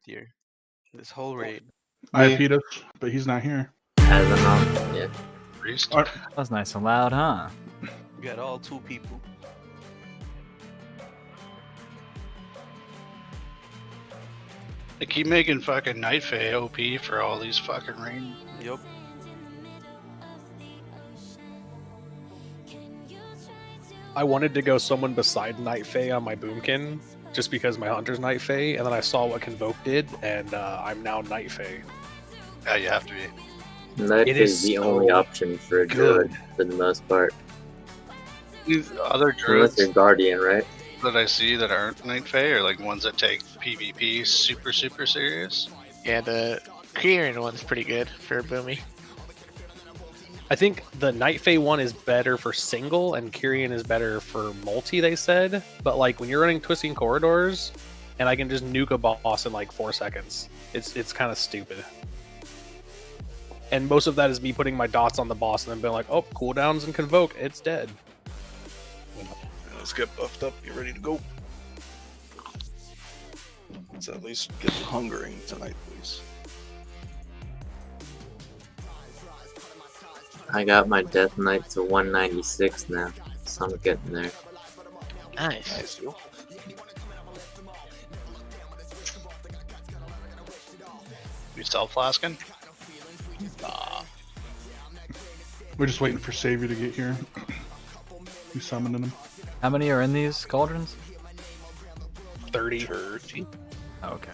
Here. This whole raid. I have Peter, but he's not here. As a mom, yeah. Priest. Alright. That was nice and loud, huh? We got all 2 people. They keep making fucking Night Fae OP for all these fucking rain. Yup. I wanted to go someone beside Night Fae on my Boomkin, just because my Hunter's Night Fae, and then I saw what Convoke did, and I'm now Night Fae. Yeah, you have to be. Knife It is is the so only option for a druid for the most part. These other Unless druids you're guardian, right? that I see that aren't Night Fae are like ones that take PvP super serious. Yeah, the Kieran one's pretty good for Boomy. I think the Night Fae one is better for single, and Kyrian is better for multi, they said. But like when you're running Twisting Corridors, and I can just nuke a boss in like 4 seconds, it's kind of stupid. And most of that is me putting my dots on the boss and then being like, oh, cooldowns and Convoke, it's dead. Let's get buffed up, get ready to go. Let's at least get hungering tonight, please. I got my Death Knight to 196 now, so I'm getting there. Nice. Nice, yo. You self-flasking? We're just waiting for Savior to get here. He's summoning him. How many are in these cauldrons? 30. Oh, okay.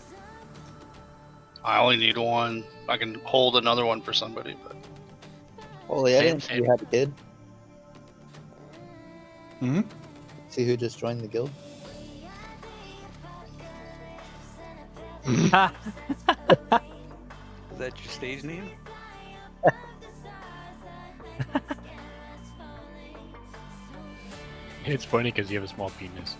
I only need one. I can hold another one for somebody, but Holy, I didn't see you had a kid. Hmm? See who just joined the guild? Is that your stage name? It's funny because you have a small penis.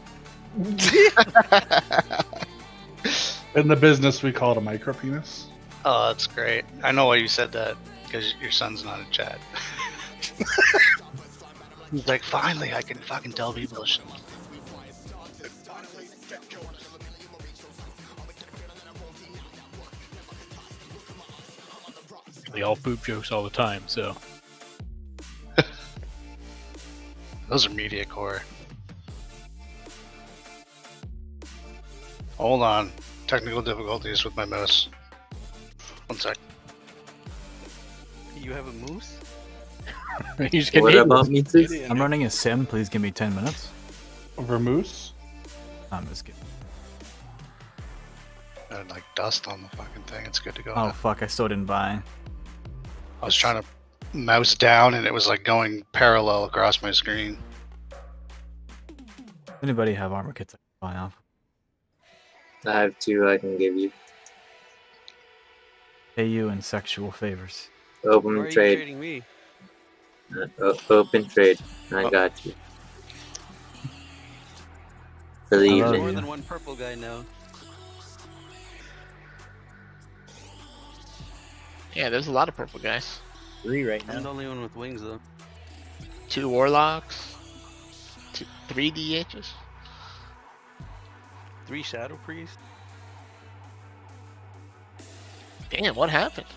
In the business, we call it a micro penis. oh, that's great. I know why you said that because your son's not in chat. He's like, finally, I can fucking tell people this shit. They all poop jokes all the time, so. Those are media core. Hold on. Technical difficulties with my mouse. 1 sec. You have a moose? You just get What about me too? I'm running a sim. Please give me 10 minutes. Vermoose? I'm just kidding. Got like dust on the fucking thing. It's good to go. Oh, now. fuck. I still didn't buy. I was trying to mouse down and it was like going parallel across my screen. Anybody have armor kits I can buy off? I have 2 I can give you. Pay you in sexual favors. Why Open are you trade. trading me? Open trade. I got you. Believe love it. More you. than one purple guy now. Yeah, there's a lot of purple guys. 3 right I'm the now. only one with wings though. 2 warlocks. 3 DHs. 3 shadow priests. Damn, what happened?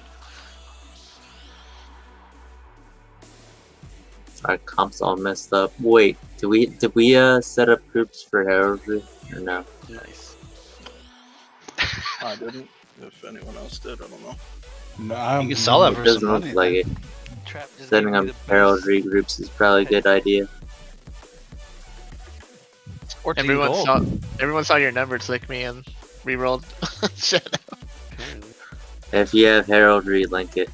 Our comp's all messed up. Wait, did we set up groups for heraldry or no? Nice. I didn't. If anyone else did, I don't know. No, You can sell that It for doesn't some look money. like it. Trap just Setting gave up me the best. heraldry groups is probably a good idea. It's 14 Everyone gold. saw your number click me and rerolled Shadow. Apparently. If you have heraldry, link it.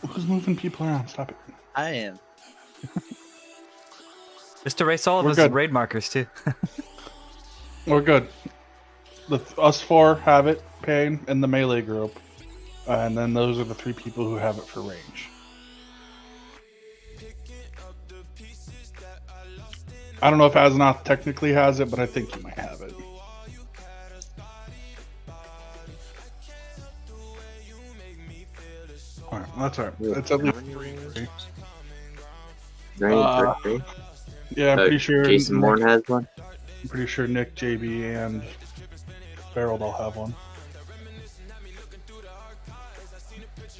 Who's moving people around? Stop it. I am. Just erase all of We're his good. raid markers, too. We're good. Us 4 have it, Pain, in the melee group. And then those are the 3 people who have it for range. I don't know if Azeroth technically has it, but I think he might have it. Alright, that's alright. It's at least 3. Range Uh, for free. Yeah, I'm pretty sure. Jason Bourne has one. I'm pretty sure Nick, JB, and Harold all have one.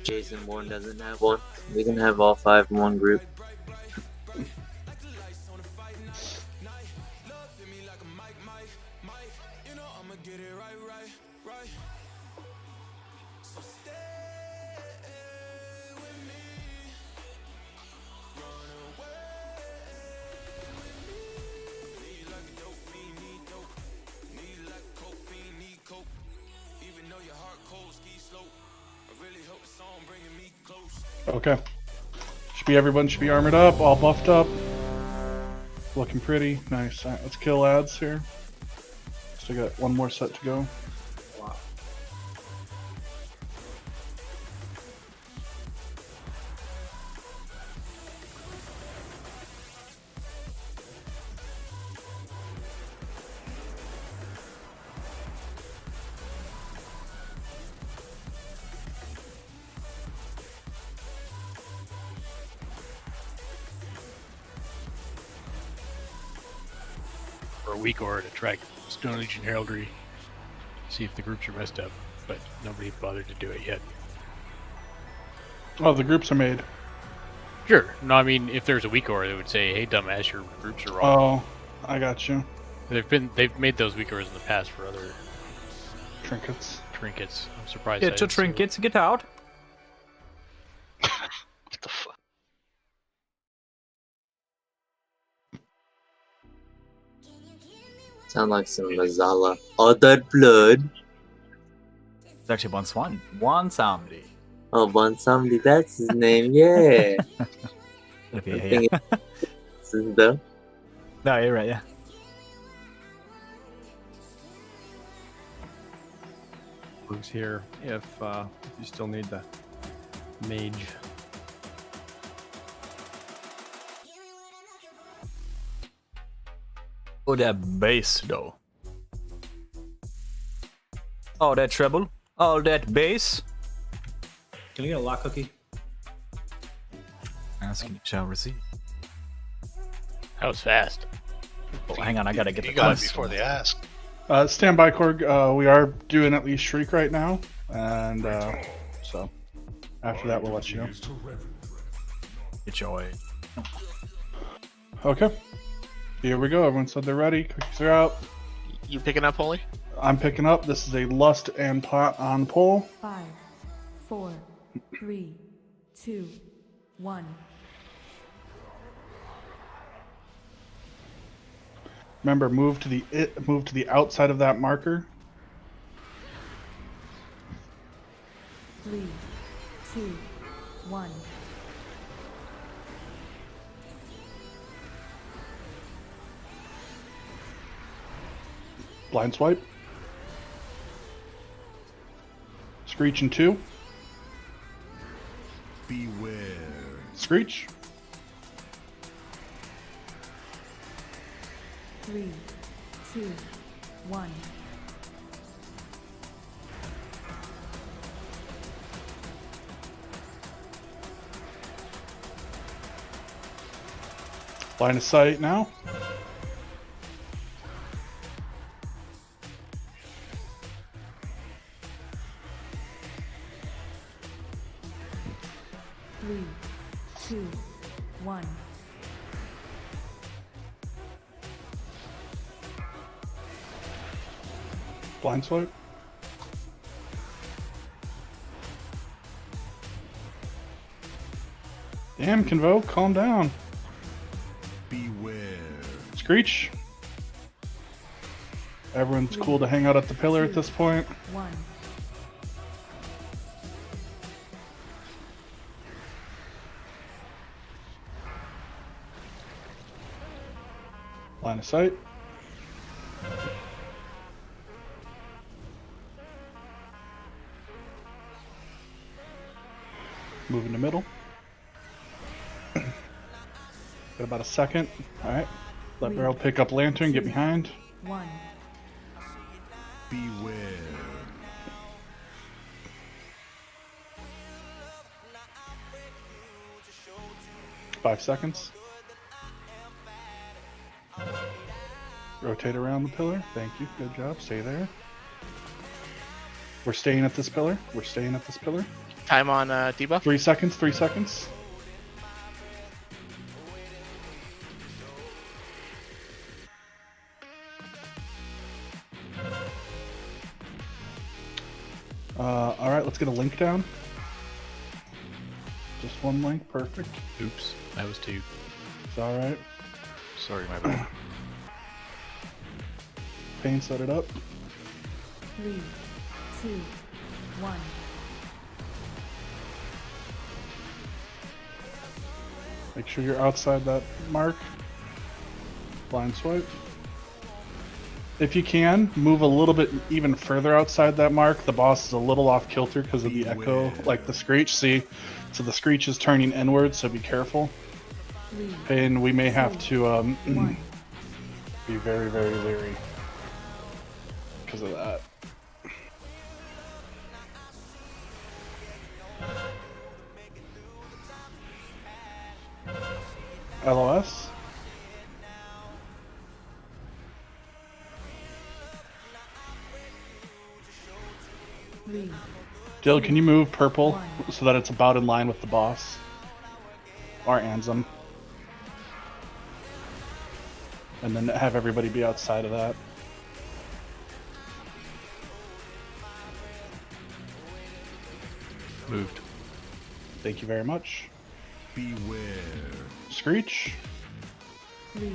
Jason Bourne doesn't have one. We can have all 5 in one group. Okay. Everyone should be armored up, all buffed up. Looking pretty. Nice. Alright, let's kill ads here. Still got one more set to go. For a week or to track Stone Age and Heraldry, see if the groups are messed up, but nobody bothered to do it yet. Oh, the groups are made. Sure. No, I mean, if there's a week or, they would say, "Hey, dumbass, your groups are wrong." Oh, I got you. They've made those week ors in the past for other Trinkets. trinkets. I'm surprised. Get your trinkets, get out. What the fuck? Sound like some Mazala. Other blood. It's actually one somebody. Oh, Bonsamdi, that's his name, yeah. Okay, I yeah. think it's the. No, you're right, yeah. Blues here if you still need the mage. Oh, that bass, though. Oh, that treble. Oh, that bass. Can you get a lock cookie? Asking shall receive. That was fast. Oh, hang on, I gotta get You the got it quest. before they ask. Stand by, Korg. We are doing at least Shriek right now, and so after that we'll let you know. Get your way. Okay. Here we go. Everyone said they're ready. Cookies are out. You picking up, Holy? I'm picking up. This is a lust and pot on pull. 5, 4, 3, 2, 1. Remember, move to the outside of that marker. 3, 2, 1. Blind swipe. Screech in 2. Beware. Screech. 3, 2, 1. Line of sight now. Three, 2, 1. Blind swipe. Damn, Convoke, calm down. Beware. Screech. Everyone's cool to hang out at the pillar at this point. 1. Line of sight. Move in the middle. Got about a second. Alright. Let Barrel pick up Lantern, get behind. 1. Beware. Rotate around the pillar. Thank you. Good job. Stay there. We're staying at this pillar. We're staying at this pillar. Time on debuff. 3 seconds. 3 seconds. All right, let's get a link down. Just one link, perfect. Oops, that was 2. It's all right. Sorry, my bad. Pain, set it up. 3, 2, 1. Make sure you're outside that mark. Blind swipe. If you can, move a little bit even further outside that mark. The boss is a little off kilter because of the echo, like the screech. See? So the screech is turning inward, so be careful. 3, And we may have 2, to 1. be very, very leery because of that. LOS. Jill, can you move purple so that it's about in line with the boss? Or Ansem. And then have everybody be outside of that. Moved. Thank you very much. Beware. Screech. 3,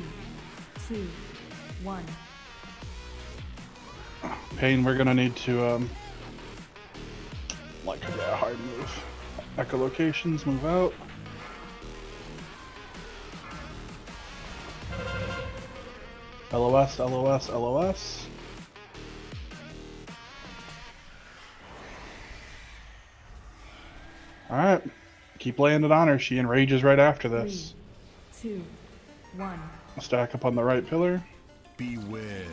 2, 1. Pain, we're gonna need to like a hard move. Echolocations, move out. LOS, LOS, LOS. Alright. Keep laying it on her. She enrages right after this. 3, 2, 1. Stack up on the right pillar. Beware.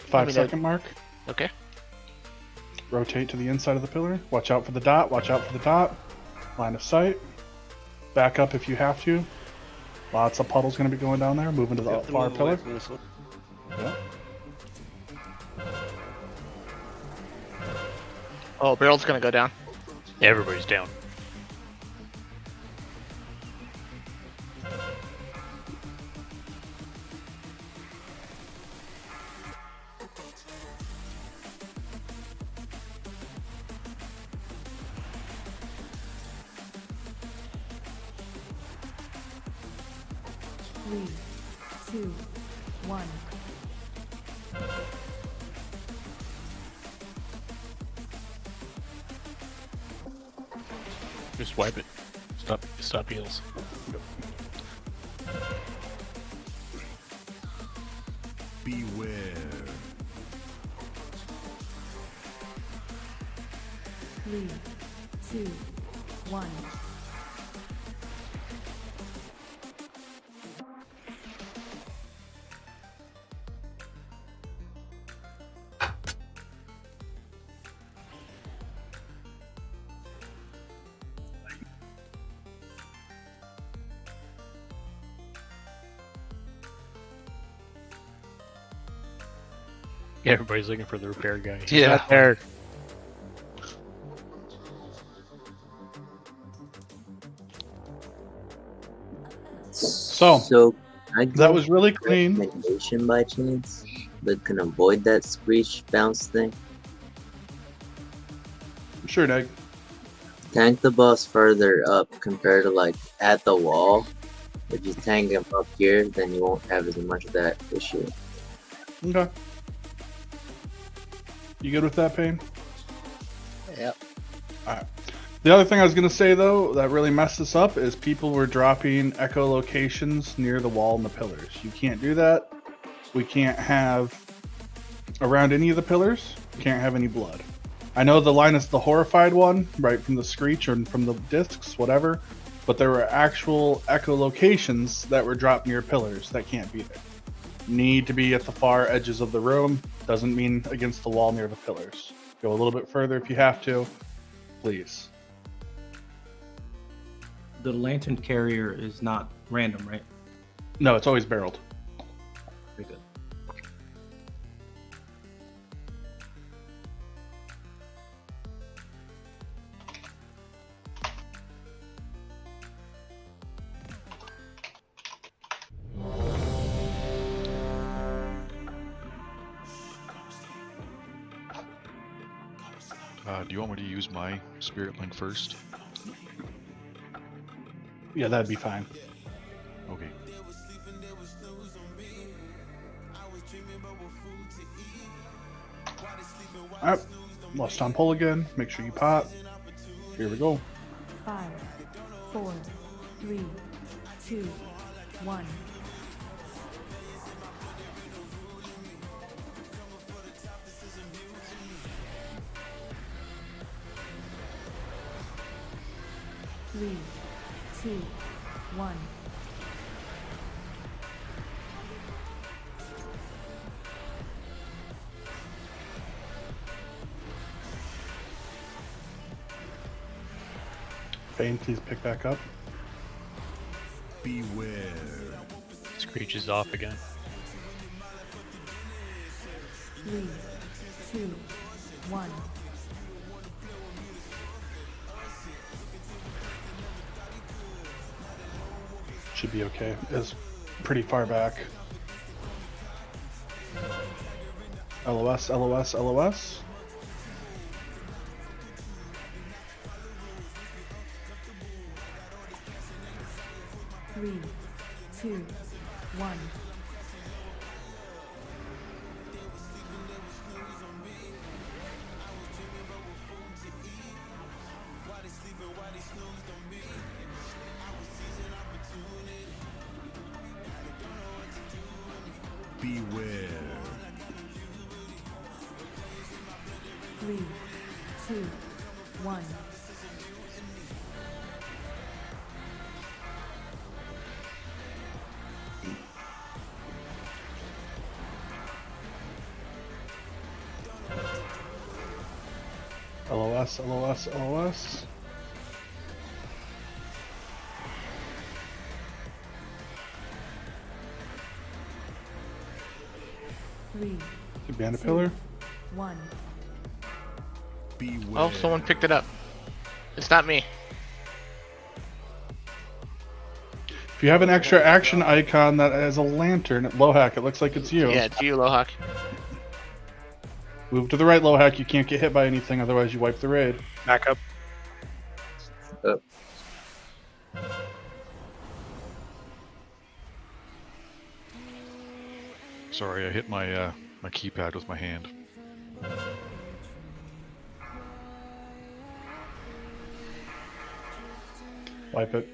Five second mark. Okay. Rotate to the inside of the pillar. Watch out for the dot. Watch out for the dot. Line of sight. Back up if you have to. Lots of puddles going to be going down there. Moving to the far pillar. Yeah. Oh, barrel's gonna go down. Everybody's down. Three, two, one. Just wipe it. Stop heals. Beware. 3, 2, 1. Everybody's looking for the repair guy. He's Yeah. not there. So I that was really clean. Recommendation by chance that can avoid that screech bounce thing. Sure, Neg. Tank the boss further up compared to like at the wall. If you tank him up here, then you won't have as much of that issue. Okay. You good with that, Pain? Yep. Alright. The other thing I was going to say, though, that really messed us up is people were dropping echolocations near the wall and the pillars. You can't do that. We can't have around any of the pillars. Can't have any blood. I know the line is the horrified one, right, from the screech or from the discs, whatever, but there were actual echolocations that were dropped near pillars that can't be there. Need to be at the far edges of the room. Doesn't mean against the wall near the pillars. Go a little bit further if you have to, please. the lantern carrier is not random, right? No, it's always barreled. Very good. Do you want me to use my spirit link first? Yeah, that'd be fine. Okay. Alright, lost on pull again. Make sure you pop. Here we go. 5, 4, 3, 2, 1. Three, two, one. Bane, please pick back up. Beware. Screech is off again. 3, 2, 1. Should be okay. It's pretty far back. LOS, LOS, LOS. Three, two, one. Beware. 3, 2, 1. LOS, LOS, LOS. Three, Bandit pillar. 1. Beware. Oh, someone picked it up. It's not me. If you have an extra action icon that has a lantern, Lohak, it looks like it's you. Yeah, it's you, Lohawk. Move to the right, Lohak. You can't get hit by anything, otherwise you wipe the raid. Back up. Sorry, I hit my my keypad with my hand. Wipe it.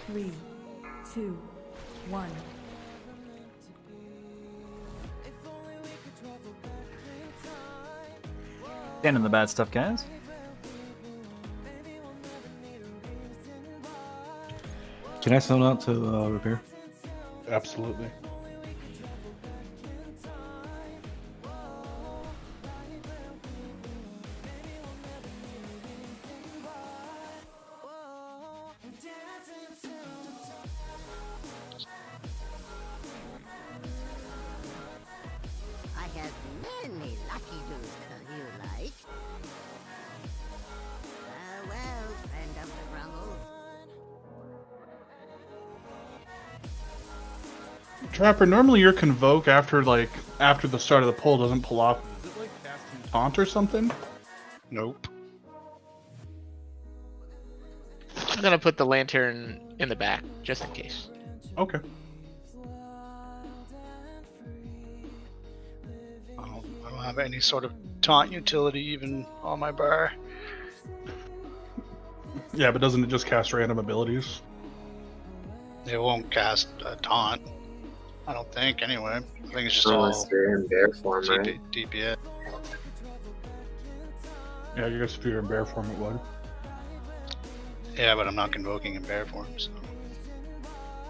Three, two, 1. Stand in the bad stuff, guys. Can I send out to repair? Absolutely. I have many lucky dudes you like. Well, friend of the Brummel. Trapper, normally your convoke after the start of the pull doesn't pull off. Is it like casting taunt or something? Nope. I'm gonna put the lantern in the back, just in case. Okay. I don't have any sort of taunt utility even on my bar. Yeah, but doesn't it just cast random abilities? It won't cast a taunt. I don't think, anyway. I think it's just Unless all they're in bear form, right? DPS. Yeah, I guess if you're in bear form it would. Yeah, but I'm not convoking in bear form, so.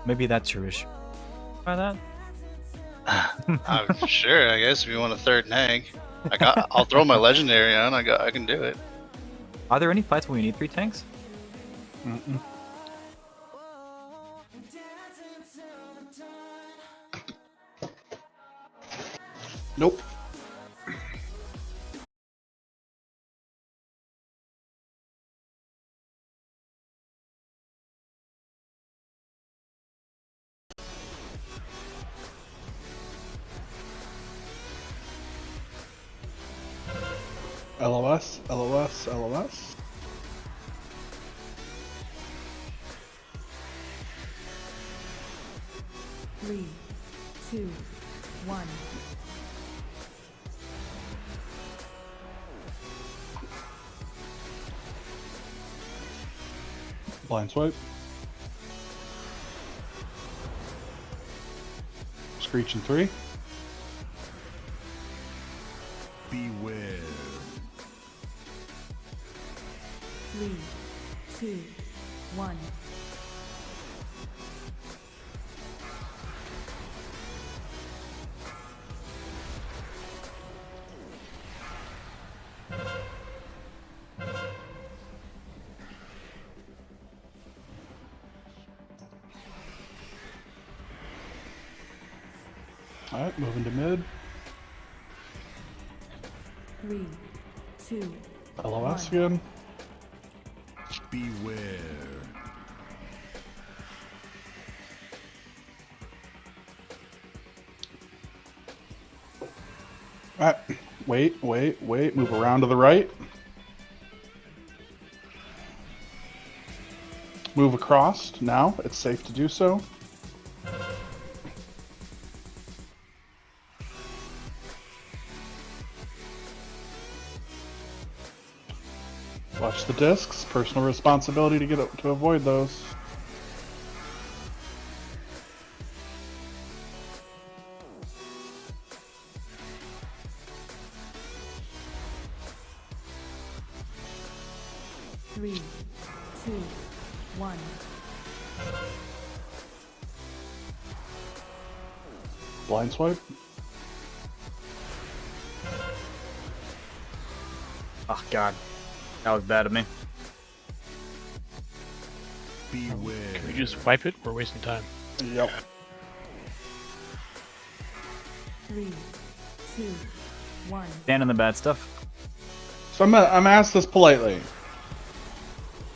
Maybe that's your issue. Try that. Sure, I guess if you want a third nag, I'll throw my legendary on. I can do it. Are there any fights where we need 3 tanks? Mm-mm. Nope. LOS, LOS, LOS. Three, two, one. Blind swipe. Screeching 3. Beware. 3, 2, 1. Alright, moving to mid. 3, 2, LOS 1. again. Beware. Alright, wait. Move around to the right. Move across now. It's safe to do so. Watch the discs. Personal responsibility to avoid those. Three, two, one. Blind swipe. Oh god, that was bad of me. Beware. Can we just wipe it? We're wasting time. Yep. 3, 2, 1. Stand in the bad stuff. So I'm asked this politely.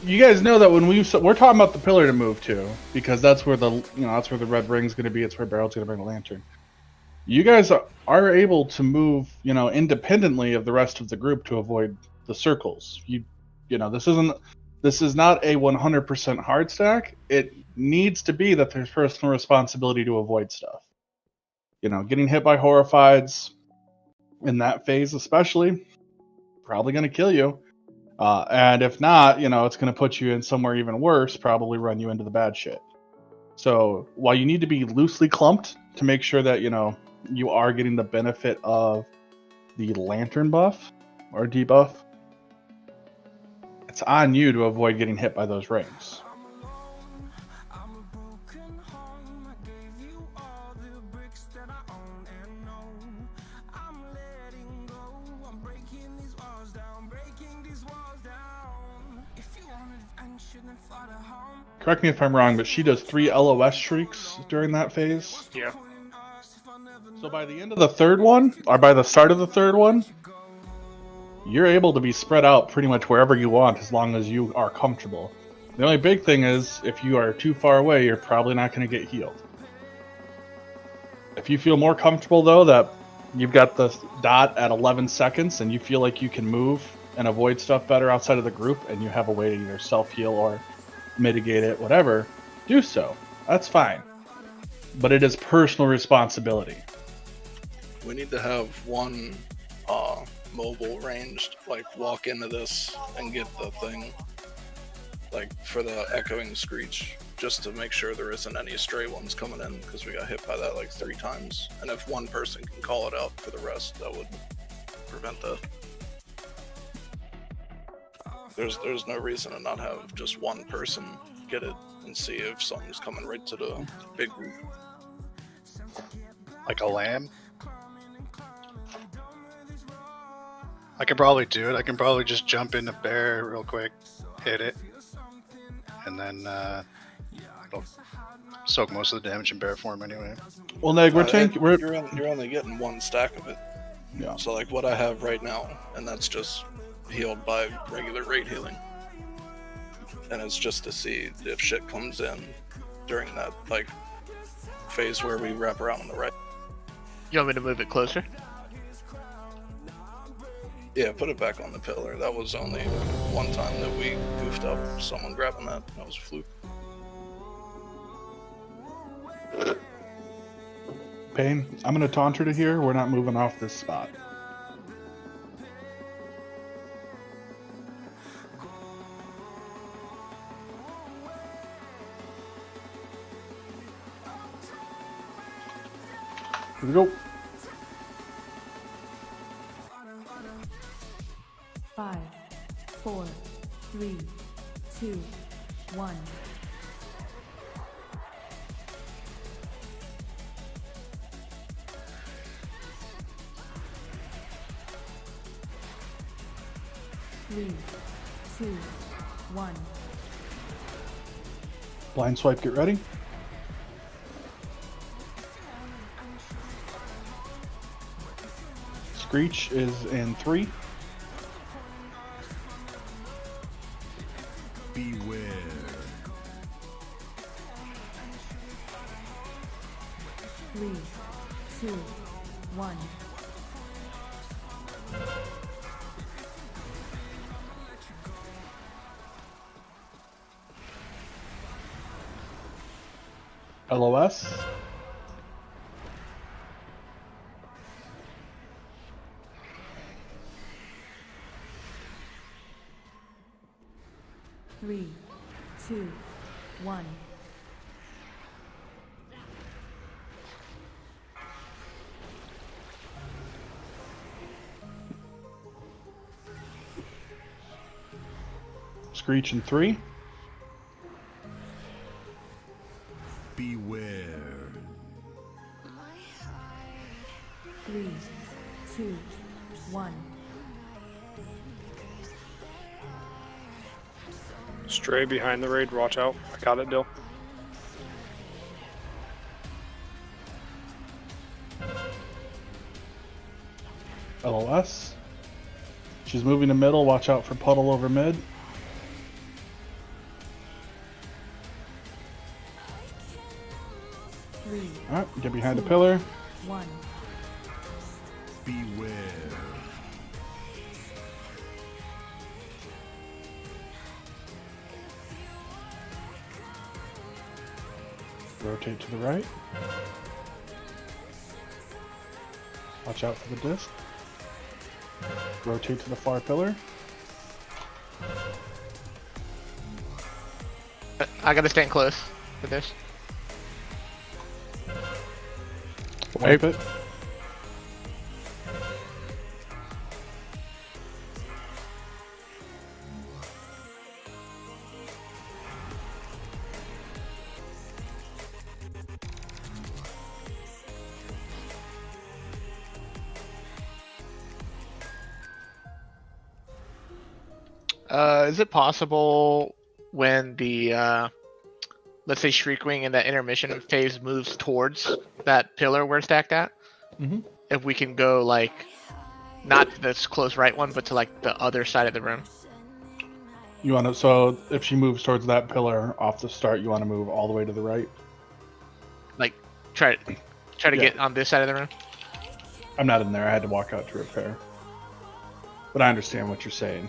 You guys know that when we're talking about the pillar to move to, because that's where the that's where the red ring's going to be. It's where Barrel's going to bring the lantern. You guys are able to move, independently of the rest of the group to avoid the circles. This is not a 100% hard stack. It needs to be that there's personal responsibility to avoid stuff. Getting hit by horrifieds in that phase especially, probably going to kill you. And if not, it's going to put you in somewhere even worse, probably run you into the bad shit. So while you need to be loosely clumped to make sure that, you are getting the benefit of the lantern buff or debuff, it's on you to avoid getting hit by those rings. Correct me if I'm wrong, but she does 3 LOS shrieks during that phase. Yeah. So by the end of the third one, or by the start of the third one, you're able to be spread out pretty much wherever you want as long as you are comfortable. The only big thing is, if you are too far away, you're probably not going to get healed. If you feel more comfortable, though, that you've got the dot at 11 seconds and you feel like you can move and avoid stuff better outside of the group, and you have a way to either self-heal or mitigate it, whatever, do so. That's fine. But it is personal responsibility. We need to have one mobile ranged, walk into this and get the thing, for the echoing screech, just to make sure there isn't any stray ones coming in, because we got hit by that 3 times. And if one person can call it out for the rest, that would prevent that. There's no reason to not have just one person get it and see if something's coming right to the big group. like a lamb. I could probably do it. I can probably just jump into bear real quick, hit it, and then it'll soak most of the damage in bear form anyway. Well, Neg, we're You're only getting one stack of it. Yeah. So like what I have right now, and that's just healed by regular rate healing. And it's just to see if shit comes in during that like phase where we wrap around on the right. You want me to move it closer? Yeah, put it back on the pillar. That was only one time that we goofed up someone grabbing that. That was a fluke. Pain, I'm going to taunt her to here. We're not moving off this spot. Here we go. 5, 4, 3, 2, 1. Three, 2, 1. Blind swipe, get ready. Screech is in 3. Beware. 3, 2, 1. LOS. Three, 2, 1. Screech in 3. Beware. 3, 2, 1. Stray behind the raid, watch out. I got it, Dill. LOS. She's moving to middle. Watch out for puddle over mid. Alright, get behind the pillar. 1. Beware. Rotate to the right. Watch out for the disc. Rotate to the far pillar. I gotta stand close for this. Wipe it. Is it possible when the let's say Shriekwing in that intermission phase moves towards that pillar we're stacked at, if we can go like not to this close right one, but to like the other side of the room? You want to, so if she moves towards that pillar off the start, you want to move all the way to the right? Like try to get on this side of the room? I'm not in there. I had to walk out to repair. But I understand what you're saying.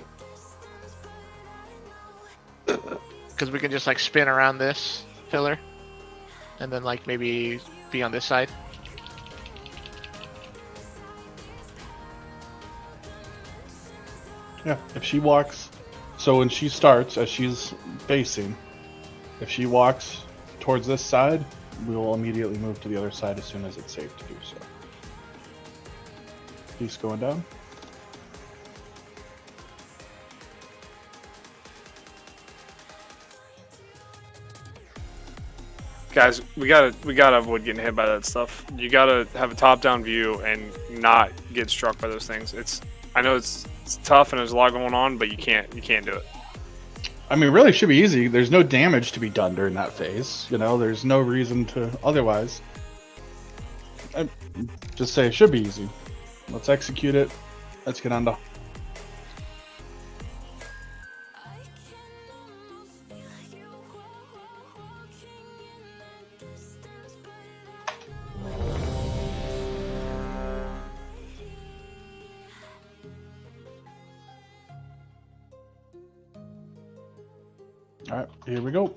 Because we can just like spin around this pillar and then like maybe be on this side. Yeah, if she walks, so when she starts, as she's facing, if she walks towards this side, we will immediately move to the other side as soon as it's safe to do so. Piece going down. Guys, we gotta avoid getting hit by that stuff. You gotta have a top-down view and not get struck by those things. I know it's tough and there's a lot going on, but you can't do it. I mean, really, it should be easy. There's no damage to be done during that phase. You know, there's no reason to otherwise. I just say it should be easy. Let's execute it. Let's get on to. All right, here we go.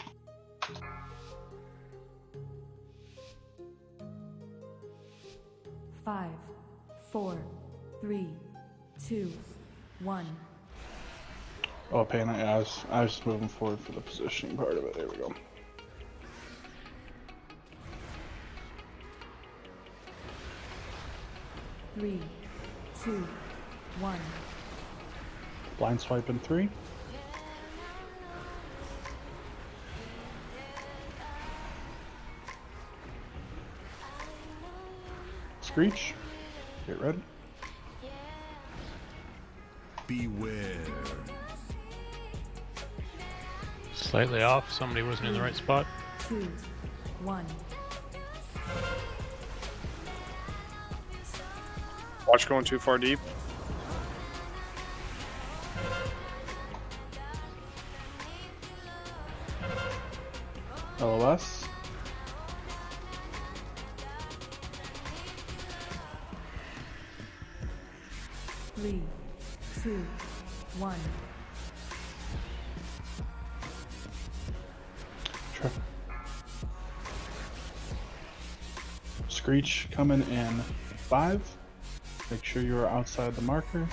Five, 4, 3, 2, 1. Oh, Pan, I was just moving forward for the positioning part of it. There we go. Three, 2, 1. Blind swipe in 3. Screech. Get ready. Beware. Slightly off. Somebody wasn't in the right spot. 2, 1. Watch going too far deep. LOS. Three, 2, 1. Sure. Screech coming in 5. Make sure you are outside the marker.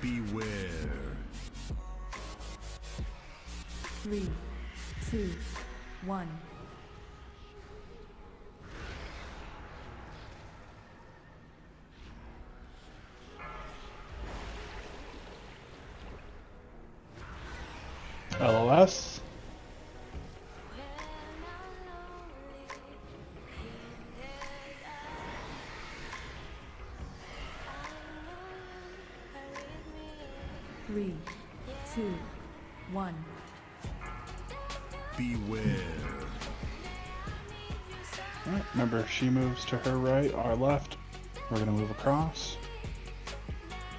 Beware. 3, 2, 1. LOS. Three, 2, 1. Beware. Alright, remember, she moves to her right, our left. We're gonna move across.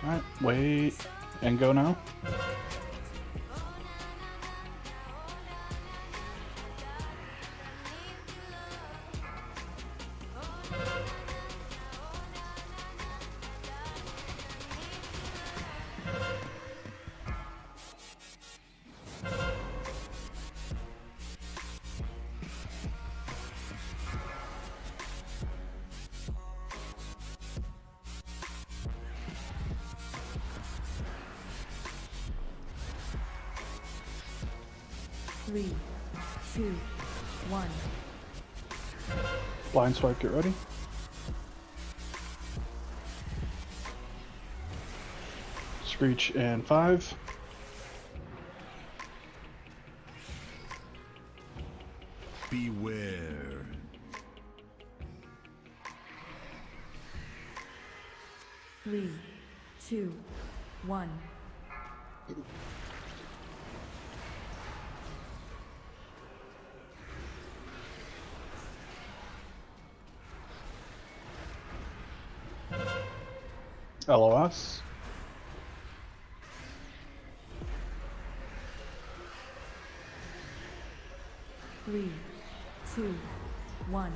Alright, wait, and go now. Three, 2, 1. Blind swipe, get ready. Screech in 5. Beware. Three, 2, 1. LOS. Three, 2, 1.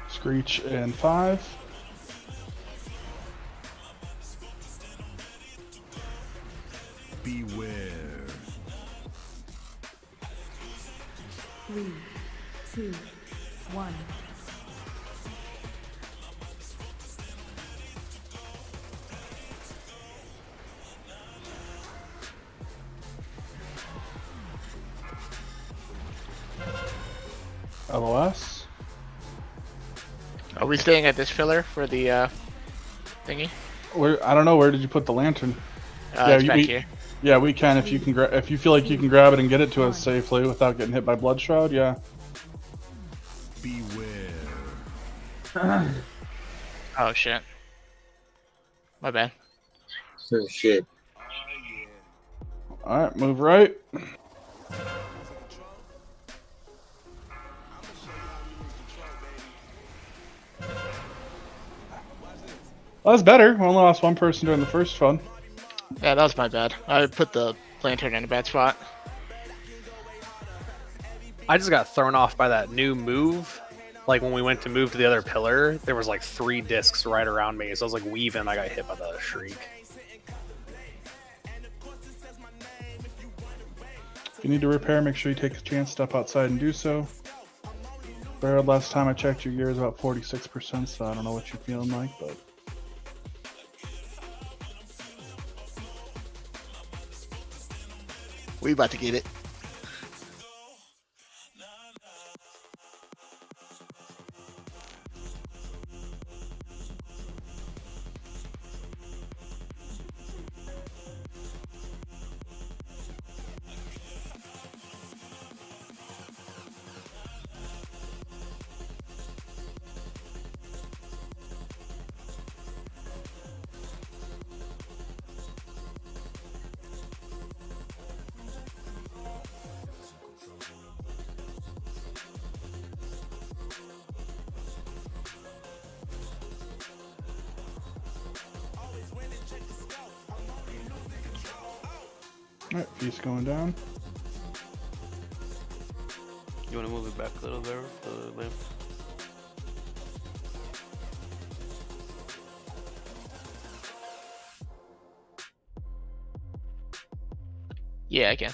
Screech in 5. Beware. Three, 2, 1. LOS. Are we staying at this pillar for the thingy? Where I don't know. Where did you put the lantern? It's back here. Yeah, we can if you can if you feel like you can grab it and get it to us safely without getting hit by blood shroud. Yeah. Beware. Oh shit. My bad. Oh shit. All right, move right. Well, that's better. We only lost one person during the first fun. Yeah, that was my bad. I put the lantern in a bad spot. I just got thrown off by that new move. Like when we went to move to the other pillar, there was like 3 discs right around me. So I was like weaving. I got hit by the shriek. If you need to repair, make sure you take a chance, step outside and do so. Barrel, last time I checked, your gear is about 46%, so I don't know what you're feeling like, but... We about to get it. Alright, feast going down. You want to move it back a little there, the lamp? Yeah, I can.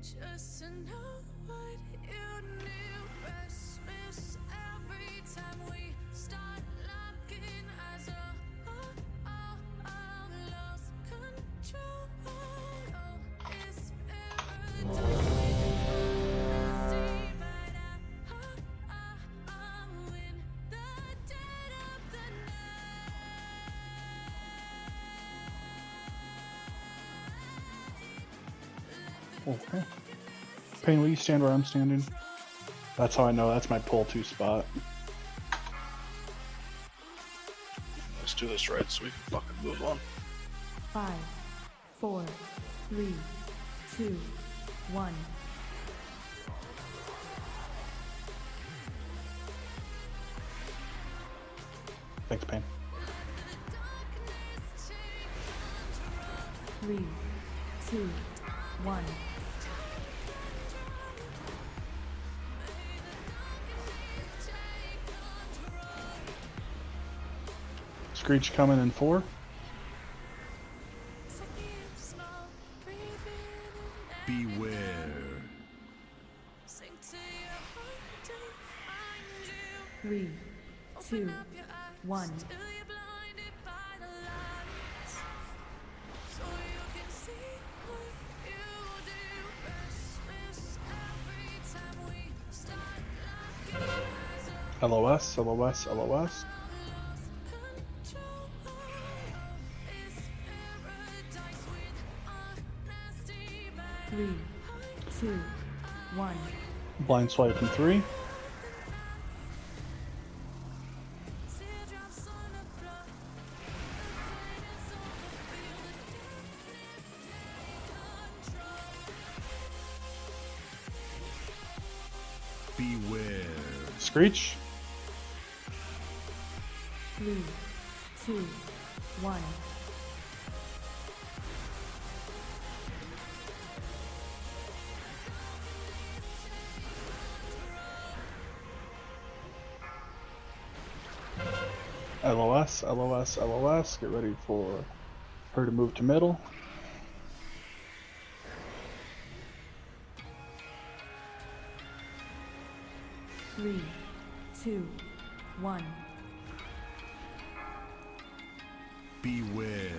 Just to know what you knew. Restless every time we start locking eyes. Lost control. Oh, it's paradise. See right in the dead of the Okay. Payne, will you stand where I'm standing? That's how I know that's my pull 2 spot. Let's do this right so we can fucking move on. 5, 4, 3, 2, 1. Thanks, Payne. 3, 2, 1. Screech coming in 4. Beware. 3, 2, 1. LOS, LOS, LOS. Three, 2, 1. Blind swipe in 3. Beware. Screech. 3, 2, 1. LOS, LOS, LOS. Get ready for her to move to middle. Three, two, one. Beware.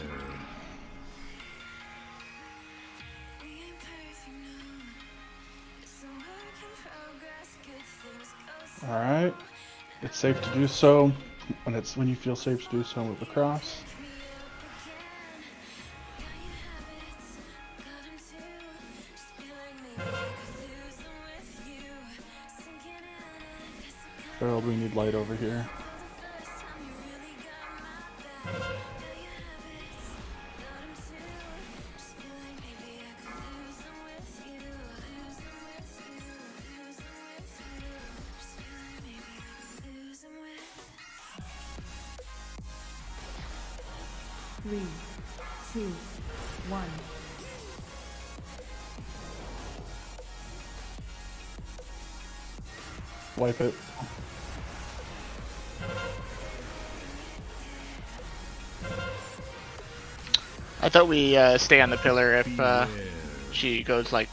Alright. It's safe to do so. When you feel safe to do so, move across. Harold, we need light over here. Three, two, one. Wipe it. I thought we stay on the pillar if she goes like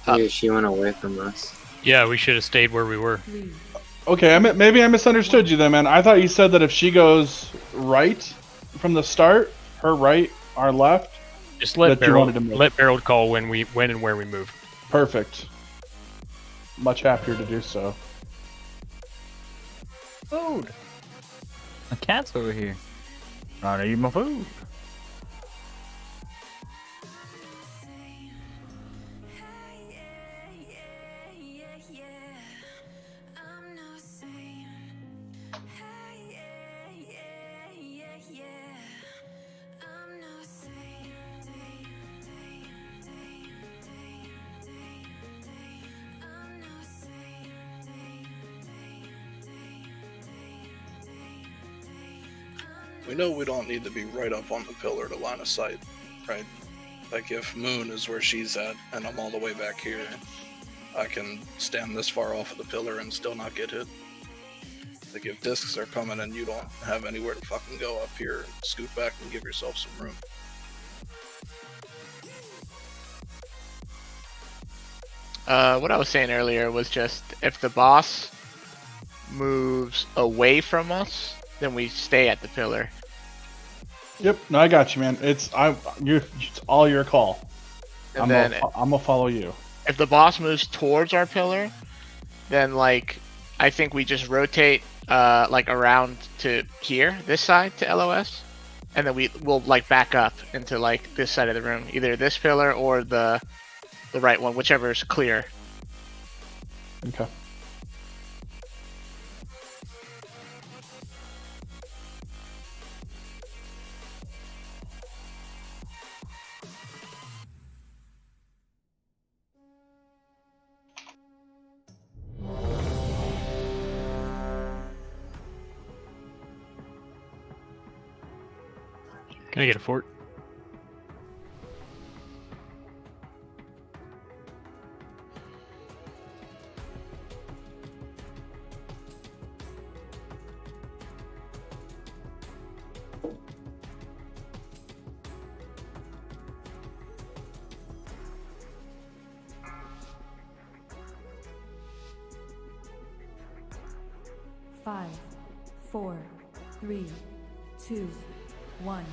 up. Yeah, she went away from us. Yeah, we should have stayed where we were. Okay, maybe I misunderstood you then, man. I thought you said that if she goes right from the start, her right, our left, Just let that you wanted to Harold move. Harold call when and where we move. Perfect. Much happier to do so. Food. A cat's over here. Trying to eat my food. We know we don't need to be right up on the pillar to line of sight, right? Like if Moon is where she's at and I'm all the way back here, I can stand this far off of the pillar and still not get hit. Like if discs are coming and you don't have anywhere to fucking go up here, scoot back and give yourself some room. What I was saying earlier was just if the boss moves away from us, then we stay at the pillar. Yep, no, I got you, man. It's all your call. And I'm then gonna follow you. if the boss moves towards our pillar, then like I think we just rotate like around to here, this side to LOS, and then we'll like back up into like this side of the room, either this pillar or the right one, whichever is clear. Okay. Can I get a fort? Five, four, three, two, one.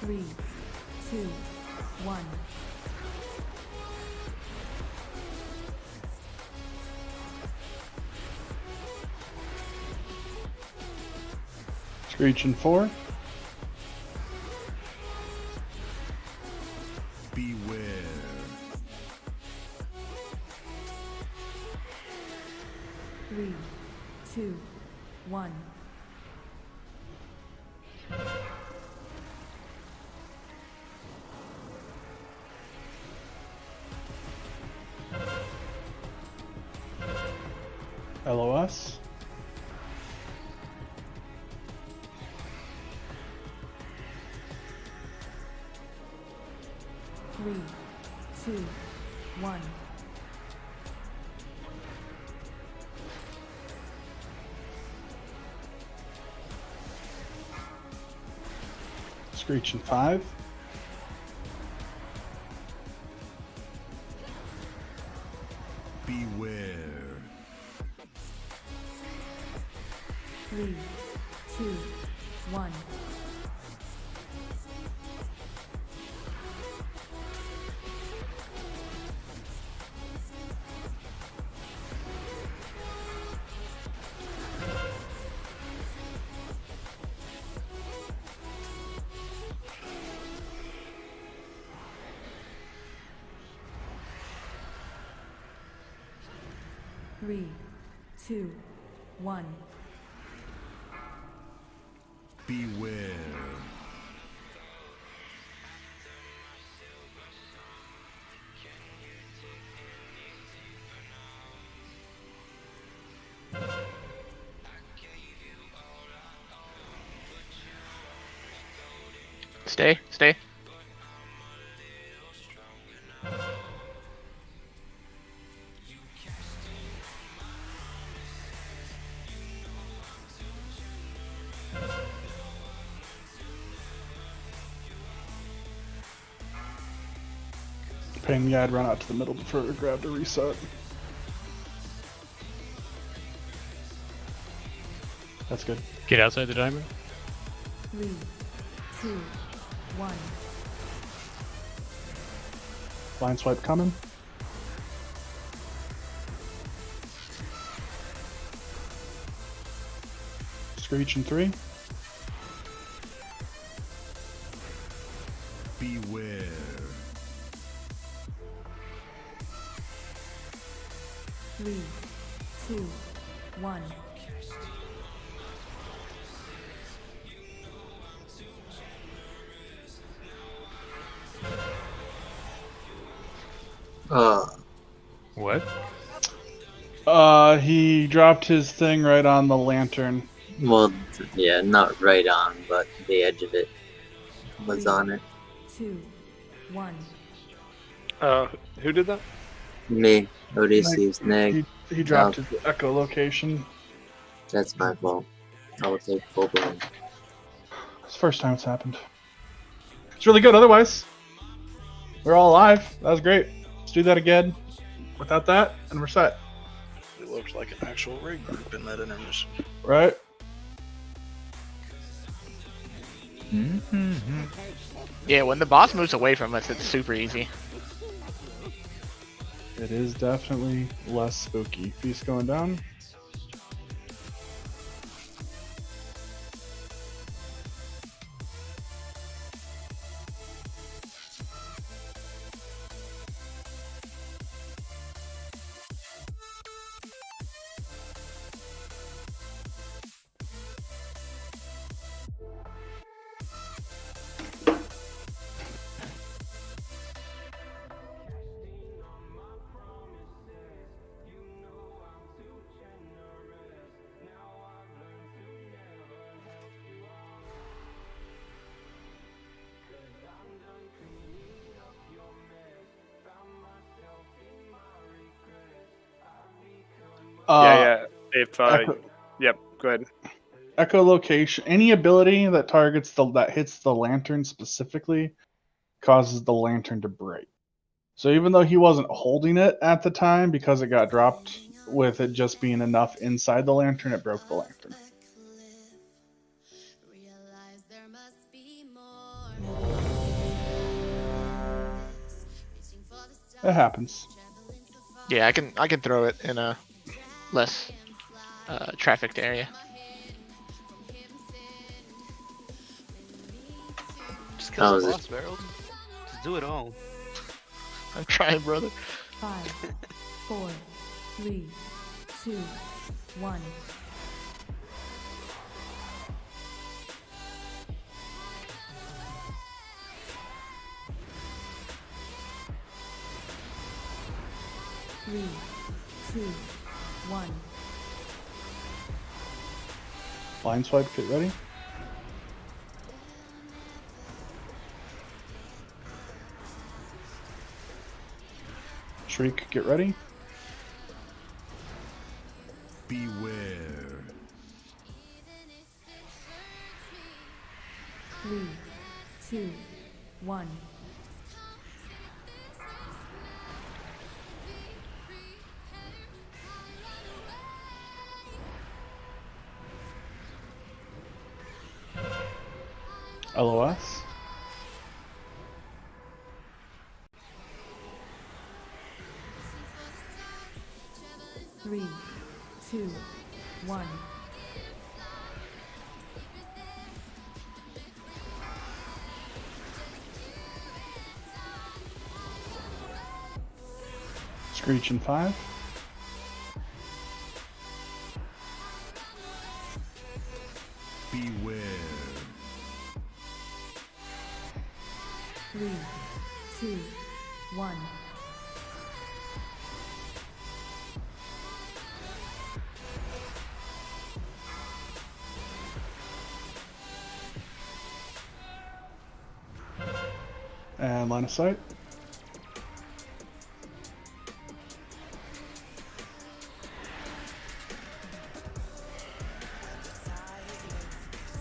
Three, two, one. Screech and 4. Beware. Three, two, one. LOS. 3, 2, 1. Screech in 5. Beware. 3, 2, 1. Three, 2, 1. Beware. Stay, stay. Pain, yeah, I'd run out to the middle before it grabbed a reset. That's good. Get outside the diamond. 3, 2, 1. Blind swipe coming. Screech in 3. Beware. 3, 2, 1. What? He dropped his thing right on the lantern. Well, yeah, not right on, but the edge of it was on it. 2, 1. Who did that? Me, Odysseus, Neg. He dropped his echolocation. That's my fault. I will take full blame. It's the first time it's happened. It's really good otherwise. We're all alive. That was great. Let's do that again. Without that, and we're set. It looked like an actual rig group in that intermission. Right? Yeah, when the boss moves away from us, it's super easy. It is definitely less spooky. Feast going down. Yeah. If yep, go ahead. Echolocation. Any ability that targets that hits the lantern specifically causes the lantern to break. So even though he wasn't holding it at the time because it got dropped, with it just being enough inside the lantern, it broke the lantern. It happens. Yeah, I can throw it in a less trafficked area. Just kill the boss, Barrel. Just do it all. I'm trying, brother. 5, 4, 3, 2, 1. Three, 2, 1. Blind swipe, get ready. Shriek, get ready. Beware. 3, 2, 1. LOS. Three, two, one. Screech in 5. Beware. 3, 2, 1. And line of sight.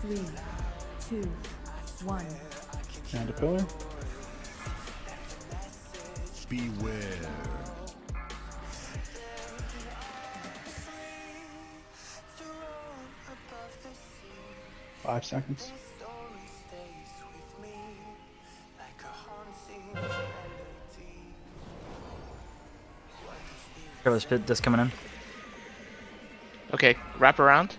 Three, two, one. And a pillar. Beware. 5 seconds. Got this pit disc coming in. Okay, wrap around.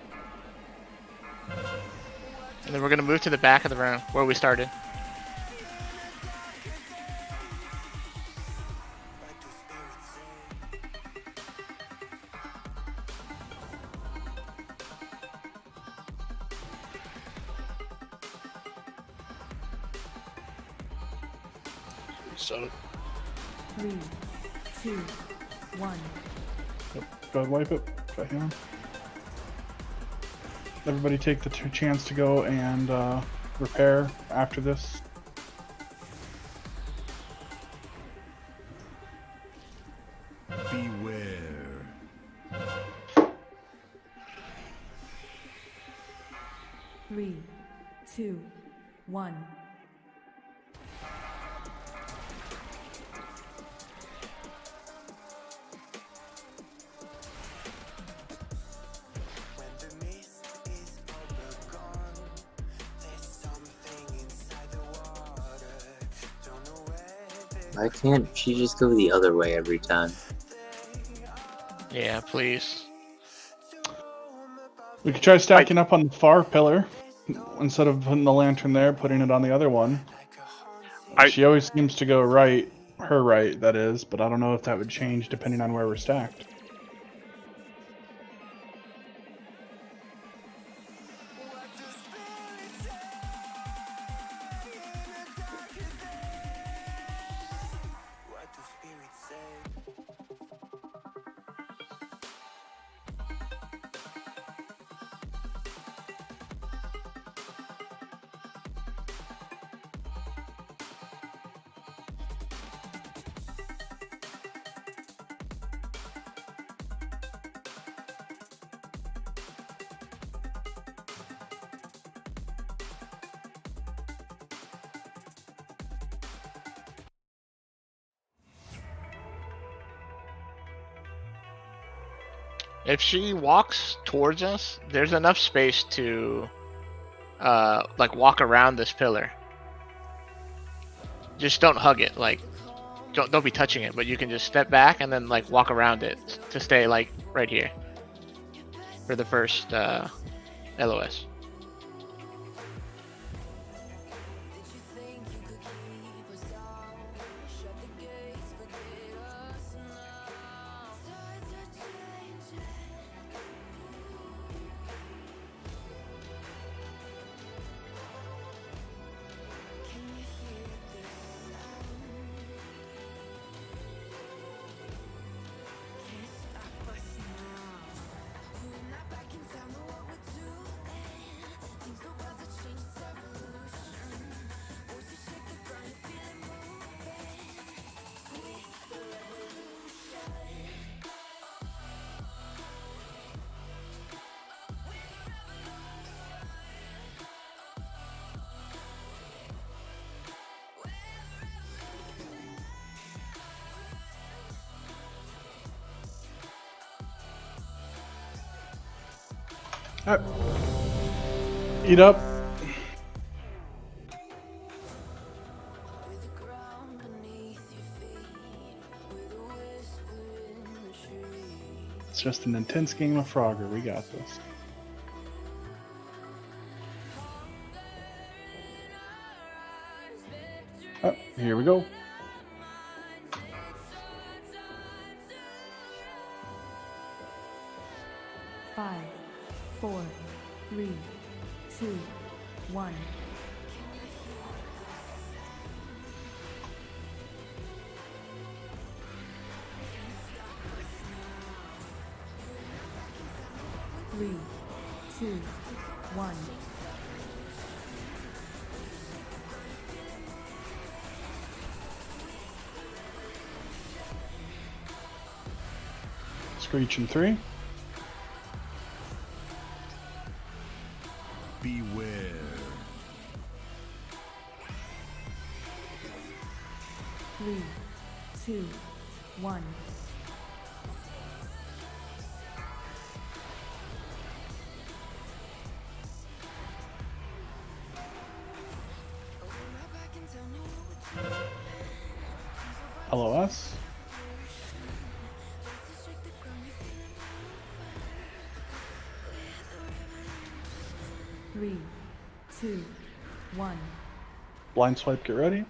And then we're gonna move to the back of the room where we started. Set it. 3, 2, 1. Yep. Go ahead, wipe it. Got him. Everybody take the chance to go and repair after this. Beware. 3, 2, 1. Why can't she just go the other way every time? Yeah, please. We could try stacking up on the far pillar instead of putting the lantern there, putting it on the other one. She always seems to go right, her right, that is, but I don't know if that would change depending on where we're stacked. If she walks towards us, there's enough space to like walk around this pillar. Just don't hug it, like don't be touching it, but you can just step back and then like walk around it to stay like right here for the first LOS. Alright. Eat up. It's just an intense game of Frogger. We got this. Oh, here we go. Five, 4, 3, 2, 1. Three, 2, 1. Screech in 3. Beware. 3, 2, 1. LOS. Three, 2, 1. Blind swipe, get ready.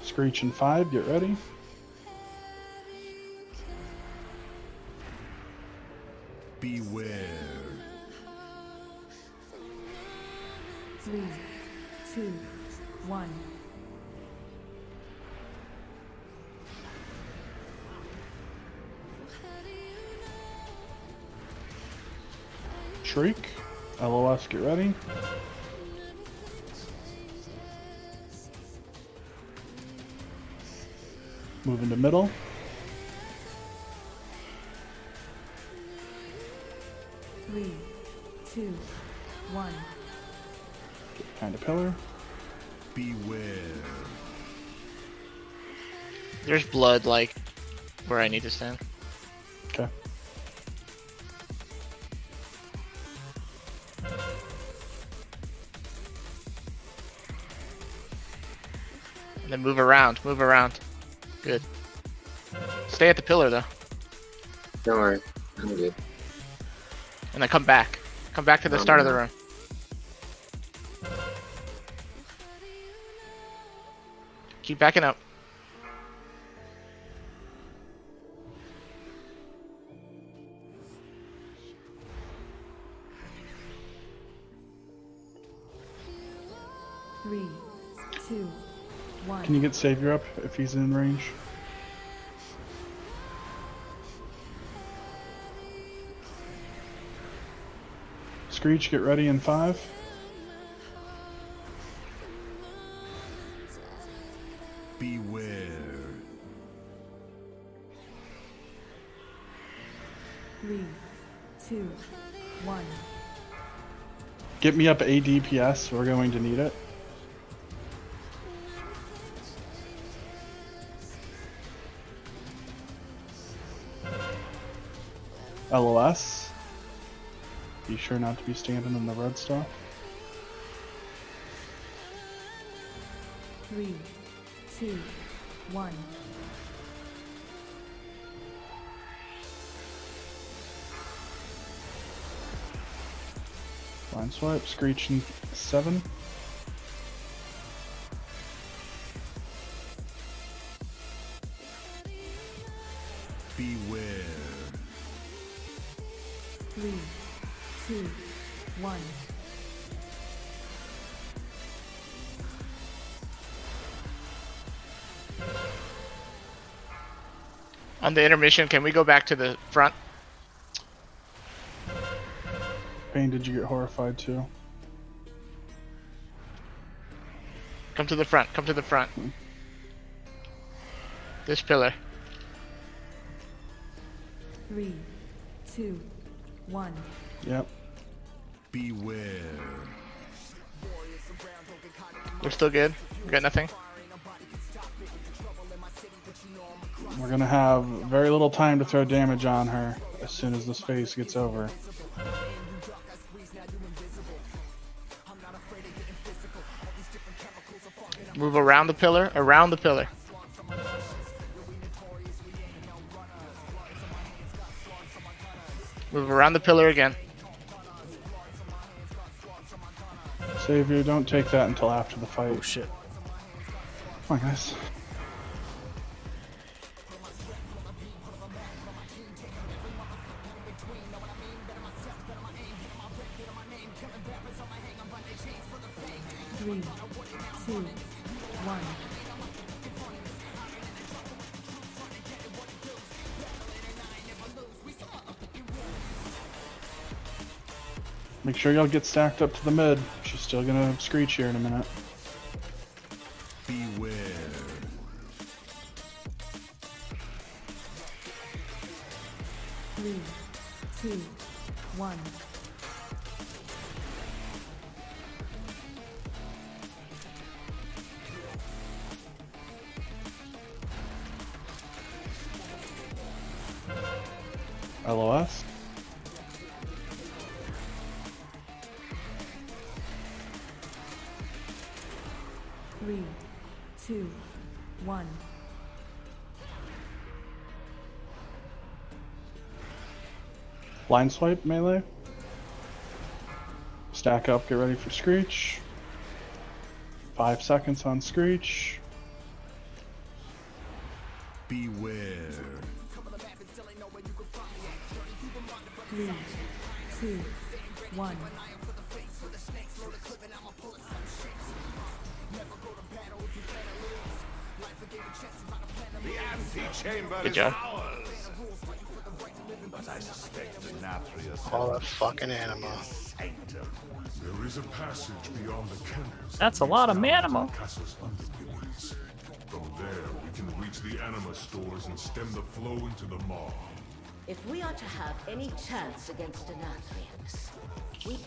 Screech in 5, get ready. Beware. 3, 2, 1. Shriek. LOS, get ready. Move into middle. Three, 2, 1. Get behind a pillar. Beware. There's blood, like, where I need to stand. Okay. And then move around, move around. Good. Stay at the pillar, though. Don't worry, I'm good. And then come back. Come back to the start of the room. Keep backing up. Three, 2, 1. Can you get Savior up if he's in range? Screech, get ready in 5. Beware. 3, 2, 1. Get me up ADPS, we're going to need it. LOS. Be sure not to be standing in the red stuff. 3, 2, 1. Blind swipe, Screech in 7. Beware. 3, 2, 1. On the intermission, can we go back to the front? Pain, did you get horrified too? Come to the front, come to the front. This pillar. 3, 2, 1. Yep. Beware. We're still good. We got nothing. We're gonna have very little time to throw damage on her as soon as this phase gets over. Move around the pillar, around the pillar. Move around the pillar again. Savior, don't take that until after the fight. Oh shit. Come on, guys. Three, two, one. Make sure y'all get stacked up to the mid. She's still gonna screech here in a minute. Beware. Three, two, one. LOS. Three, two, one. Blind swipe melee. Stack up, get ready for screech. 5 seconds on screech. Beware. Three, two, one. Good job. All that fucking anima. There is a passage beyond the kennels. That's a lot of manima. Castle's underworlds. From there, we can reach the anima stores and stem the flow into the maw. If we are to have any chance against Anathrians, we...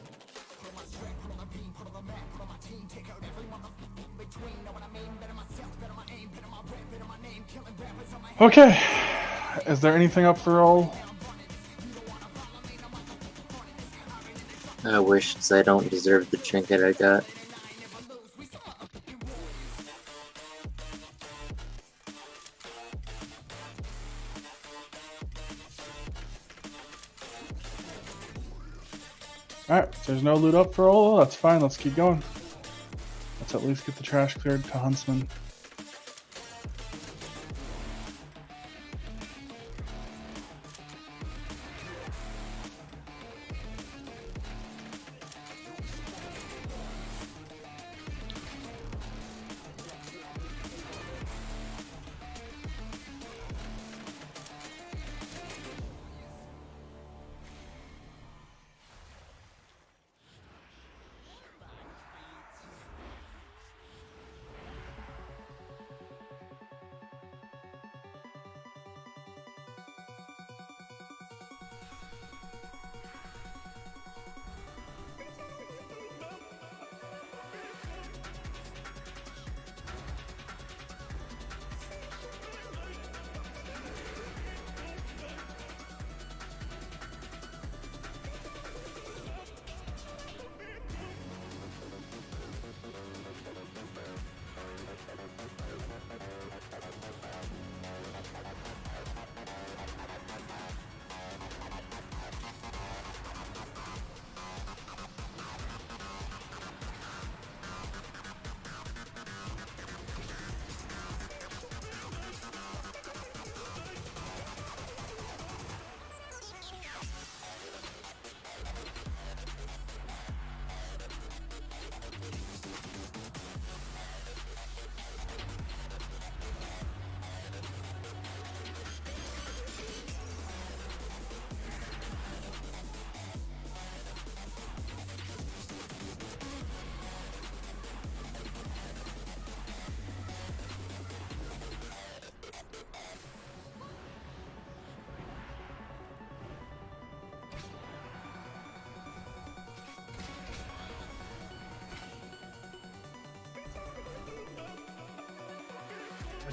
Okay. Is there anything up for roll? I wish, 'cause I don't deserve the trinket I got. Alright, if there's no loot up for roll, that's fine. Let's keep going. Let's at least get the trash cleared to Huntsman.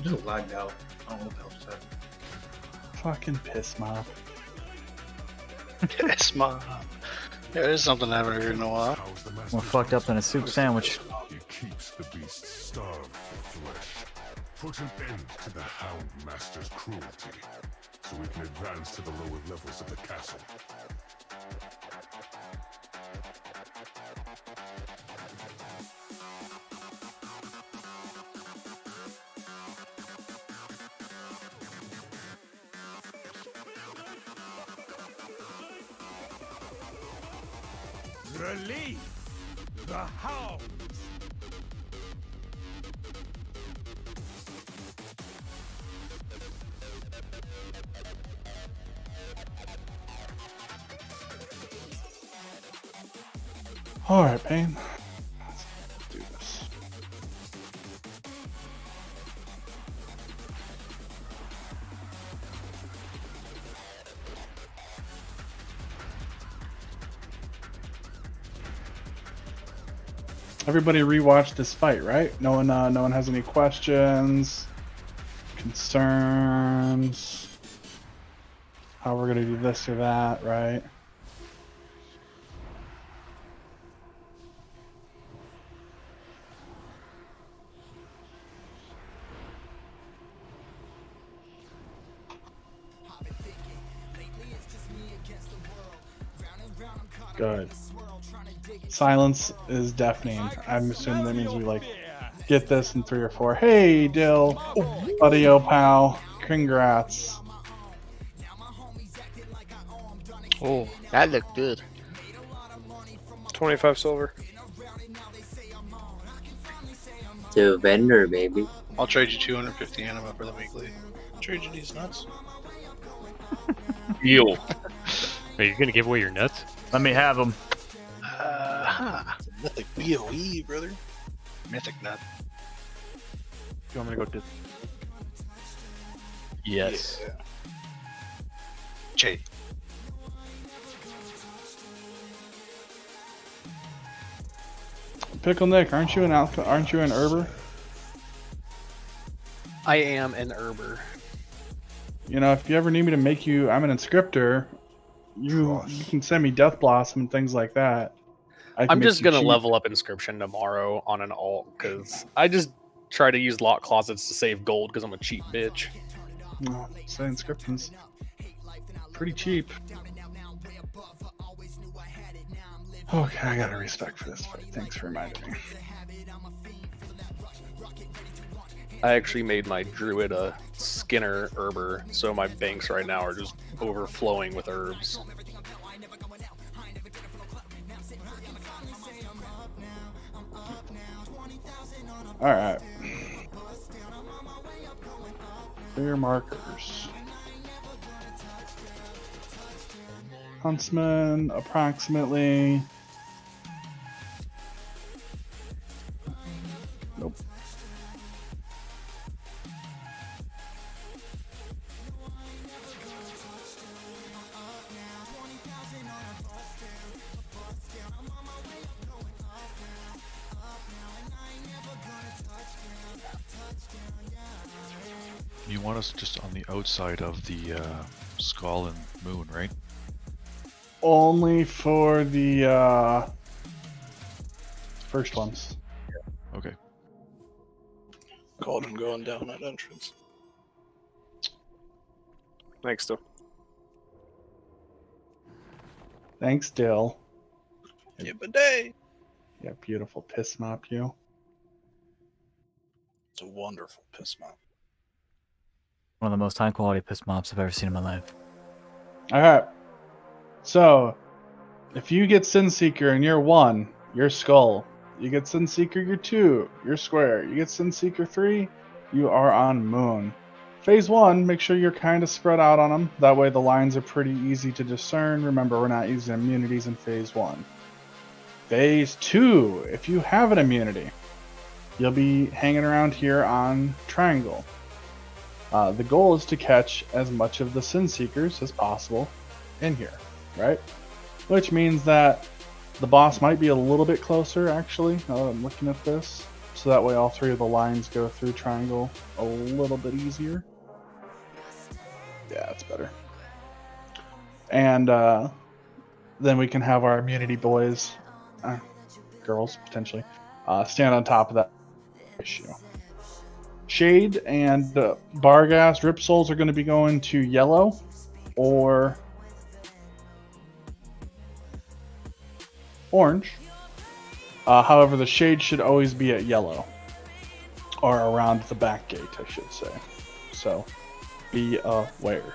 just lagged out. I don't know what the hell just happened. Fucking piss mob. Piss mob. Yeah, there's something I haven't heard in a while. More fucked up than a soup sandwich. It keeps the beast starved for flesh. Put an end to the Hound Master's cruelty, so we can advance to the lower levels of the castle. Release the hound! Alright, Payne. Let's do this. Everybody rewatched this fight, right? No one has any questions, concerns, how we're gonna do this or that, right? Good. Silence is deafening. I'm assuming that means we like get this in 3 or 4. Hey, Dill, buddy, pal, congrats. Oh, that looked good. 25 silver. To vendor, baby. I'll trade you 250 anima for the weekly. Trade you these nuts. Deal. Wait, you're gonna give away your nuts? Let me have them. Mythic BOE, brother. Mythic nut. You want me to go to? Yes. Yeah. Jay. Pickle Nick, aren't you an herber? I am an herber. You know, if you ever need me to make you, I'm an inscriptor. You can send me Death Blossom and things like that. I'm just gonna level up inscription tomorrow on an alt because I just try to use lock closets to save gold because I'm a cheap bitch. No, say inscription's pretty cheap. Okay, I got a respect for this fight. Thanks for reminding me. I actually made my druid a Skinner herber, so my banks right now are just overflowing with herbs. Alright. Clear markers. Huntsman, approximately. Nope. You want us just on the outside of the skull and moon, right? Only for the first ones. Okay. Called him going down that entrance. Thanks, though. Thanks, Dill. Yeah, bidet. Yeah, beautiful piss mop, you. It's a wonderful piss mop. One of the most high quality piss mops I've ever seen in my life. Alright. So, if you get Sin Seeker and you're 1, you're Skull. You get Sin Seeker, you're 2, you're Square. You get Sin Seeker 3, you are on Moon. Phase 1, make sure you're kind of spread out on them. That way the lines are pretty easy to discern. Remember, we're not using immunities in Phase 1. Phase 2, if you have an immunity, you'll be hanging around here on Triangle. The goal is to catch as much of the Sin Seekers as possible in here, right? Which means that the boss might be a little bit closer, actually. I'm looking at this. so that way all three of the lines go through triangle a little bit easier. Yeah, that's better. And then we can have our immunity boys, girls potentially, stand on top of that issue. Shade and Barghast Rip Souls are going to be going to yellow or orange. However, the Shade should always be at yellow or around the back gate, I should say. So be aware.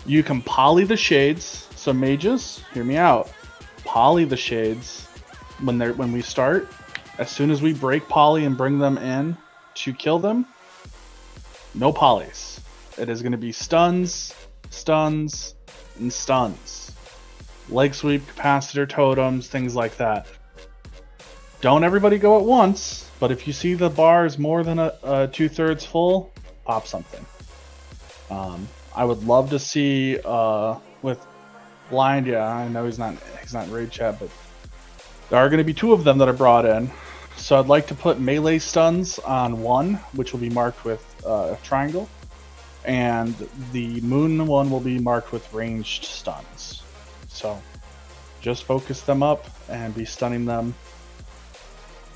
You can poly the Shades. So mages, hear me out. Poly the Shades when we start. As soon as we break poly and bring them in to kill them, no polys. It is going to be stuns, stuns, and stuns. Leg sweep, capacitor, totems, things like that. Don't everybody go at once, but if you see the bar is more than a 2/3 full, pop something. I would love to see with Blind. Yeah, I know he's not in raid chat, but there are going to be 2 of them that are brought in. So I'd like to put melee stuns on one, which will be marked with a triangle, and the moon one will be marked with ranged stuns. So just focus them up and be stunning them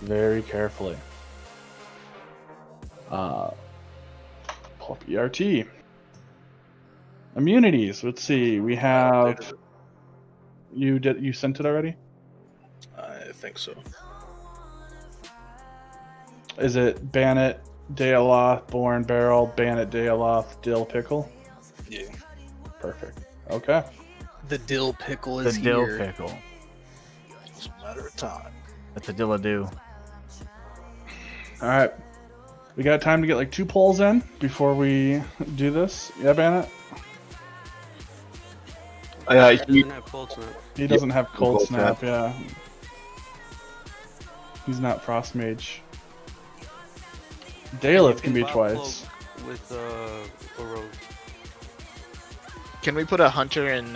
very carefully. Pull up ERT. Immunities. Let's see. We have. You sent it already? I think so. Is it Bannet, Daeloth, Born, Barrel, Bannet, Daeloth, Dill, Pickle? Yeah. Perfect. Okay. The dill pickle is The dill here. pickle. It's a matter of time. That's a dilladoo. All right. We got time to get like 2 polls in before we do this. Yeah, Bannet? He doesn't have cold snap. He doesn't have cold snap, yeah. He's not Frost Mage. Daelith can be twice. With a rogue. Can we put a hunter in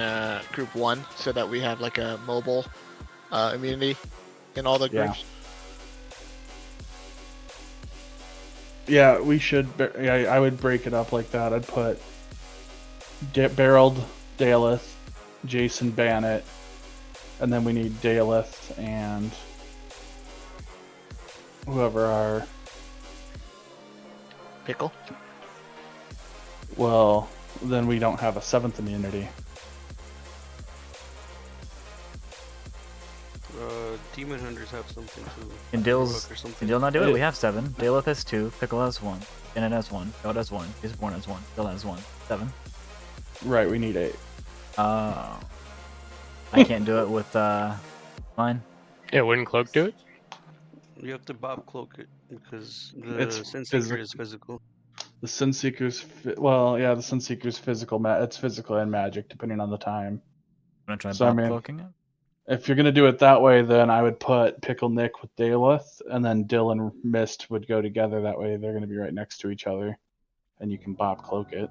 group 1 so that we have like a mobile immunity in all the groups? Yeah, we should. I would break it up like that. I'd put Barreled Daelith, Jason Bannet, and then we need Daelith and whoever our Pickle. Well, then we don't have a 7th immunity. Demon Hunters have something too. Can Dill not do it? We have 7. Daelith has 2. Pickle has 1. Bannet has 1. God has 1. Jason has 1. Dill has 1. 7. Right, we need 8. I can't do it with mine. Yeah, wouldn't Cloak do it? You have to Bob Cloak it because the Sunseeker is physical. The Sunseeker's the Sunseeker's physical. It's physical and magic depending on the time. I'm gonna try Bob cloaking it. If you're gonna do it that way, then I would put Pickle Nick with Daelith, and then Dill and Mist would go together. That way, they're gonna be right next to each other, and you can Bob Cloak it.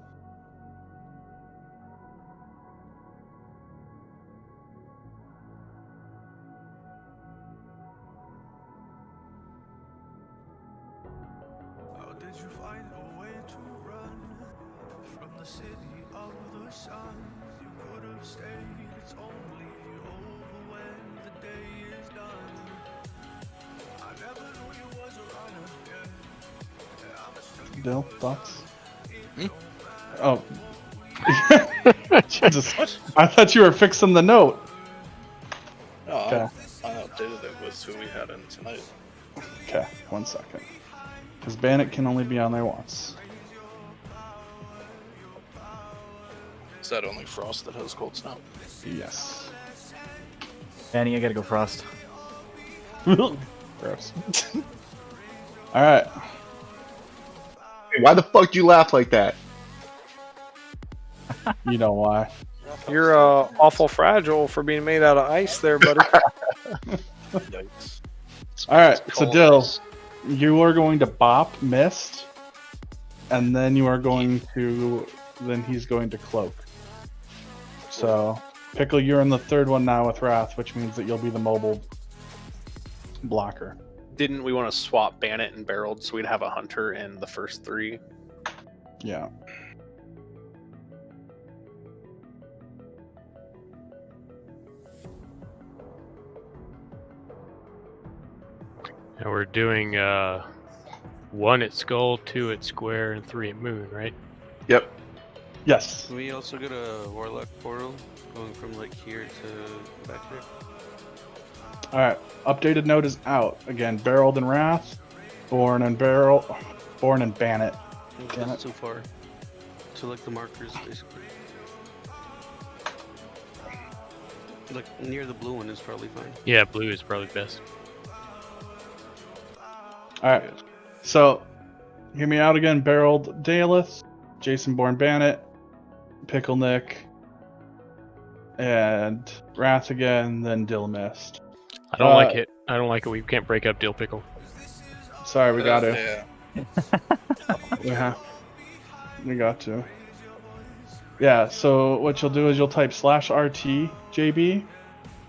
Dill, thoughts? Oh. Jesus. I thought you were fixing the note. No, Okay. I updated it with who we had in tonight. Okay, 1 second. Because Bannet can only be on there once. Is that only Frost that has cold snap? Yes. Annie, I gotta go Frost. Gross. Alright. Hey, why the fuck do you laugh like that? You know why. You're awful fragile for being made out of ice there, buddy. Alright, so Dill, you are going to bop Mist, and then you are going to... Then he's going to Cloak. So, Pickle, you're in the 3rd one now with Wrath, which means that you'll be the mobile. blocker. Didn't we want to swap Bandit and Barreled so we'd have a Hunter in the first 3? Yeah. And we're doing 1 at Skull, 2 at Square, and 3 at Moon, right? Yep. Yes. Can we also get a Warlock portal going from like here to back there? Alright. Updated note is out. Again, Barreled and Wrath, Born and Bandit. Damn That's it. too far. To like the markers, basically. Like near the blue one is probably fine. Yeah, blue is probably best. Alright. So, hear me out again. Barreled Daleth, Jason Bourne Bandit, Pickle Nick, and Wrath again, then Dill Mist. I don't like it. I don't like it. We can't break up Dill Pickle. Sorry, we got to. Yeah. We got to. Yeah, so what you'll do is you'll type /RT JB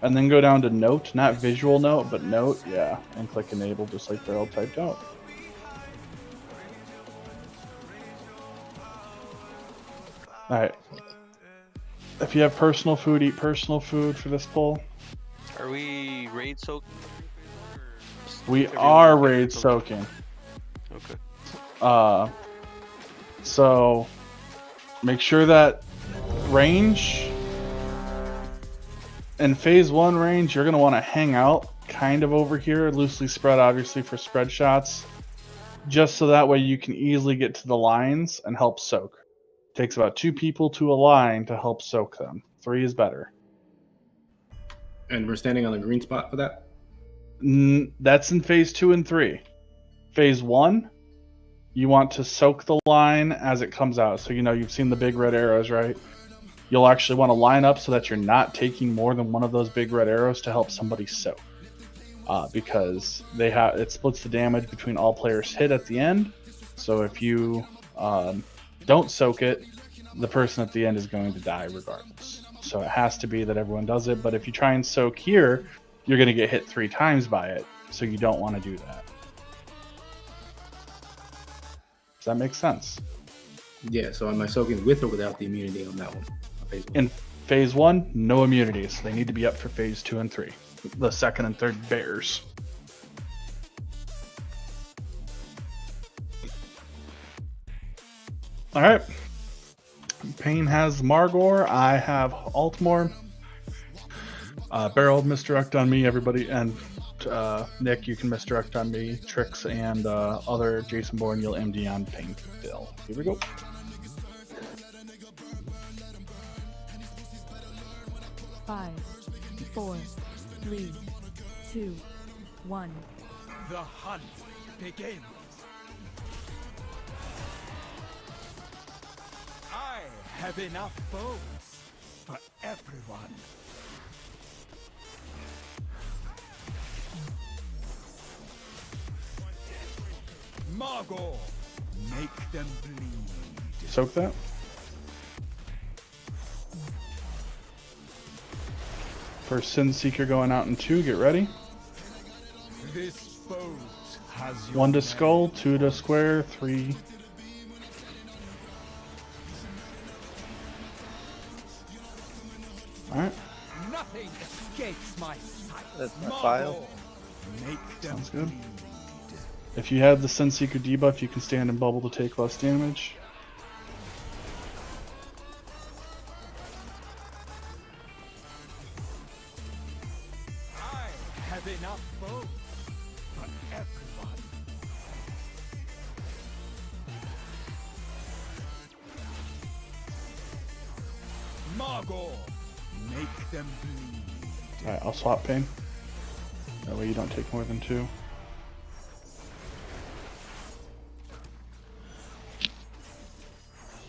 and then go down to note, not visual note, but note, yeah, and click enable just like Barrel typed out. Alright. If you have personal food, eat personal food for this poll. Are we raid soaked? We are raid soaking. Okay. So make sure that range in phase 1 range, you're going to want to hang out kind of over here, loosely spread obviously for spread shots, just so that way you can easily get to the lines and help soak. Takes about 2 people to a line to help soak them. 3 is better. And we're standing on the green spot for that? That's in phase 2 and 3. Phase 1, you want to soak the line as it comes out. So you've seen the big red arrows, right? You'll actually want to line up so that you're not taking more than one of those big red arrows to help somebody soak. Because it splits the damage between all players hit at the end. So if you don't soak it, the person at the end is going to die regardless. So it has to be that everyone does it. But if you try and soak here, you're going to get hit 3 times by it. So you don't want to do that. Does that make sense? Yeah, so am I soaking with or without the immunity on that one? In phase 1, no immunities. They need to be up for phase 2 and 3. The second and third bears. Alright. Payne has Margor. I have Altmore. Barrel misdirect on me, everybody. And Nick, you can misdirect on me. Trix and other Jason Bourne, you'll MD on Payne Dill. Here we go. Five, 4, 3, 2, 1. The hunt begins. I have enough bones for everyone. Margot, make them bleed. Soak that. First Sin Seeker going out in 2. Get ready. This boat has your 1 to skull, 2 to square, 3. Alright. Nothing escapes my sight. That's my file. Make them Sounds good. If you have the Sin Seeker debuff, you can stand in bubble to take less damage. I have enough bones for everyone. Margot, make them bleed. Alright, I'll swap Pain. That way you don't take more than 2.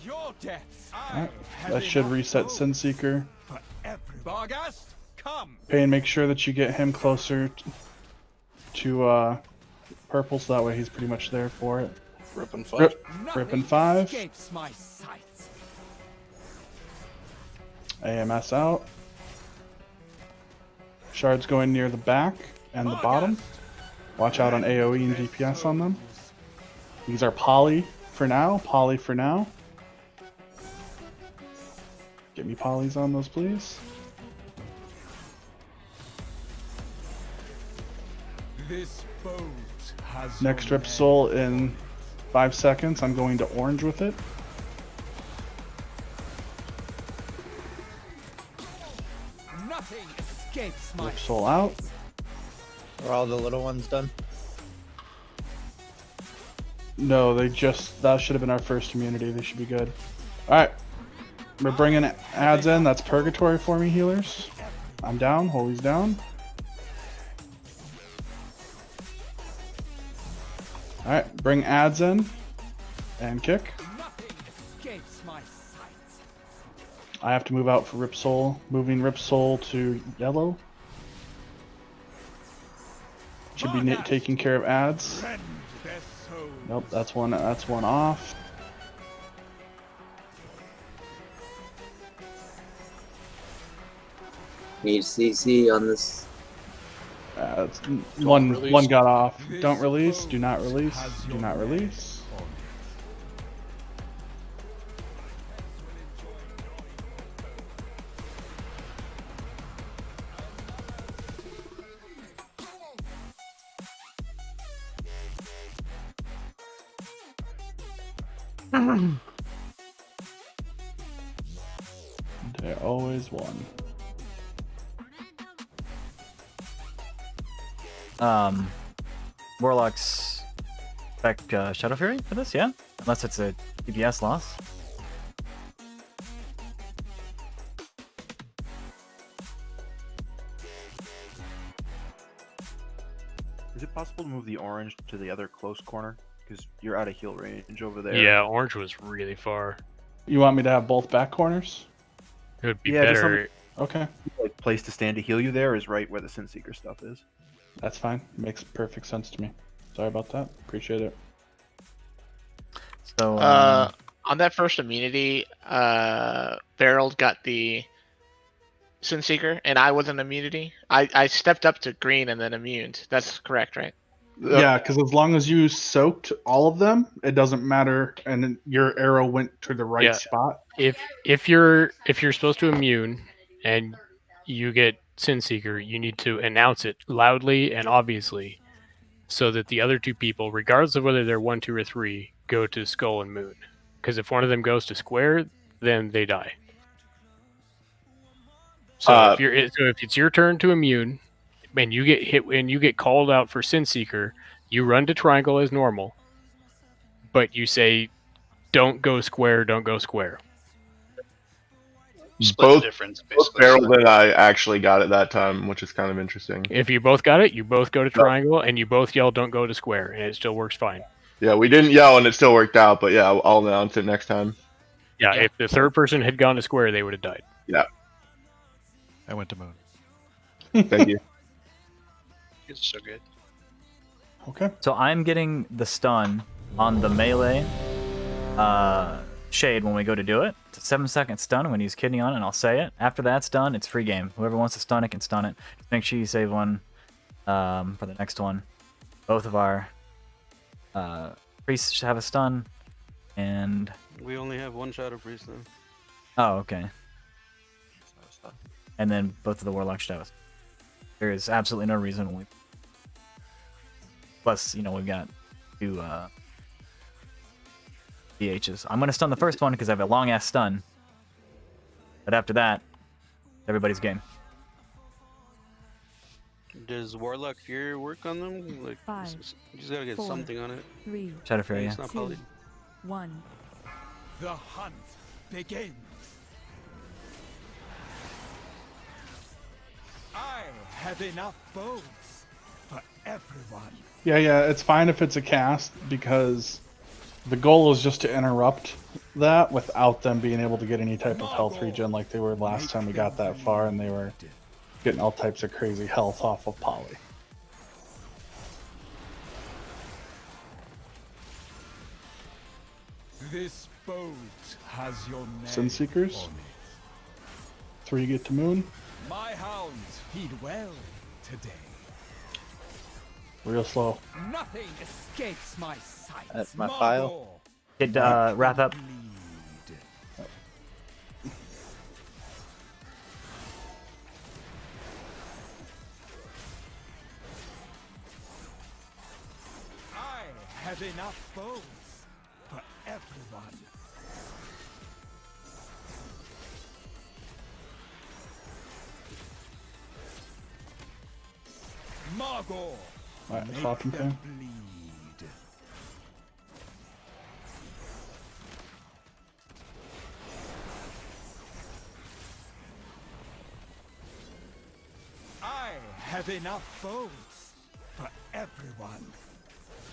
Your deaths. Alright, that should reset Sin Seeker. For every Barghast, come. Pain, make sure that you get him closer to purple, so that way he's pretty much there for it. Ripping 5. Ripping 5. Escapes my sight. AMS out. Shards going near the back and the bottom. Watch out on AoE and DPS on them. These are poly for now. Poly for now. Get me polys on those, please. This boat has Next your Rip Soul in 5 seconds. I'm going to orange with it. Nothing escapes my Rip Soul out. Are all the little ones done? No, they just... That should have been our first immunity. They should be good. Alright. We're bringing ads in. That's Purgatory for me, healers. I'm down. Holy's down. Alright, bring ads in. And kick. escapes my sight. I have to move out for Rip Soul. Moving Rip Soul to yellow. Should be taking care of ads. Nope, that's one off. Need CC on this. One got off. Don't release. Do not release. Do not release. They always won. Warlocks back Shadow Fury for this, yeah? Unless it's a DPS loss. Is it possible to move the orange to the other close corner? Because you're out of heal range over there. Yeah, orange was really far. You want me to have both back corners? It would be Yeah, just better. Okay. Like place to stand to heal you there is right where the Sin Seeker stuff is. That's fine. Makes perfect sense to me. Sorry about that. Appreciate it. So on that first immunity, Beryl got the Sin Seeker, and I was an immunity. I stepped up to green and then immuned. That's correct, right? Yeah, because as long as you soaked all of them, it doesn't matter, and your arrow went to the right Yeah. spot. If you're supposed to immune and you get Sin Seeker, you need to announce it loudly and obviously, so that the other two people, regardless of whether they're 1, 2, or 3, go to Skull and Moon. Because if one of them goes to Square, then they die. So if it's your turn to immune, and you get hit and you get called out for Sin Seeker, you run to Triangle as normal, but you say, "Don't go Square, don't go Square." Both Beryl and I actually got it that time, which is kind of interesting. If you both got it, you both go to Triangle, and you both yell, "Don't go to Square," and it still works fine. Yeah, we didn't yell and it still worked out, but yeah, I'll announce it next time. Yeah, if the third person had gone to Square, they would have died. Yeah. I went to Moon. Thank you. It's so good. Okay. So I'm getting the stun on the melee shade when we go to do it. It's a 7-second stun when he's kidney on it, and I'll say it. After that's done, it's free game. Whoever wants to stun it can stun it. Just make sure you save one for the next one. Both of our priests should have a stun, and... We only have one Shadow Priest though. Oh, okay. And then both of the warlocks should have a stun. There is absolutely no reason we... Plus, you know, we've got 2 DHs. I'm going to stun the first one because I have a long-ass stun. But after that, everybody's game. Does Warlock Fury work on them? Like, 5, you just gotta get 4, something on it. 3, Shadow Fury, It's yeah. not poly. 1. The hunt begins. I have enough bows for everyone. Yeah, it's fine if it's a cast, because the goal is just to interrupt that without them being able to get any type of health regen like they were last time we got that far, and they were getting all types of crazy health off of poly. This boat has your name. Sin Seekers. 3 get to Moon. My hounds feed well today. Real slow. Nothing escapes my sight. That's my file. Get wrap up. I have enough bones for everyone. Margot. Alright, swapping thing. I have enough bones for everyone.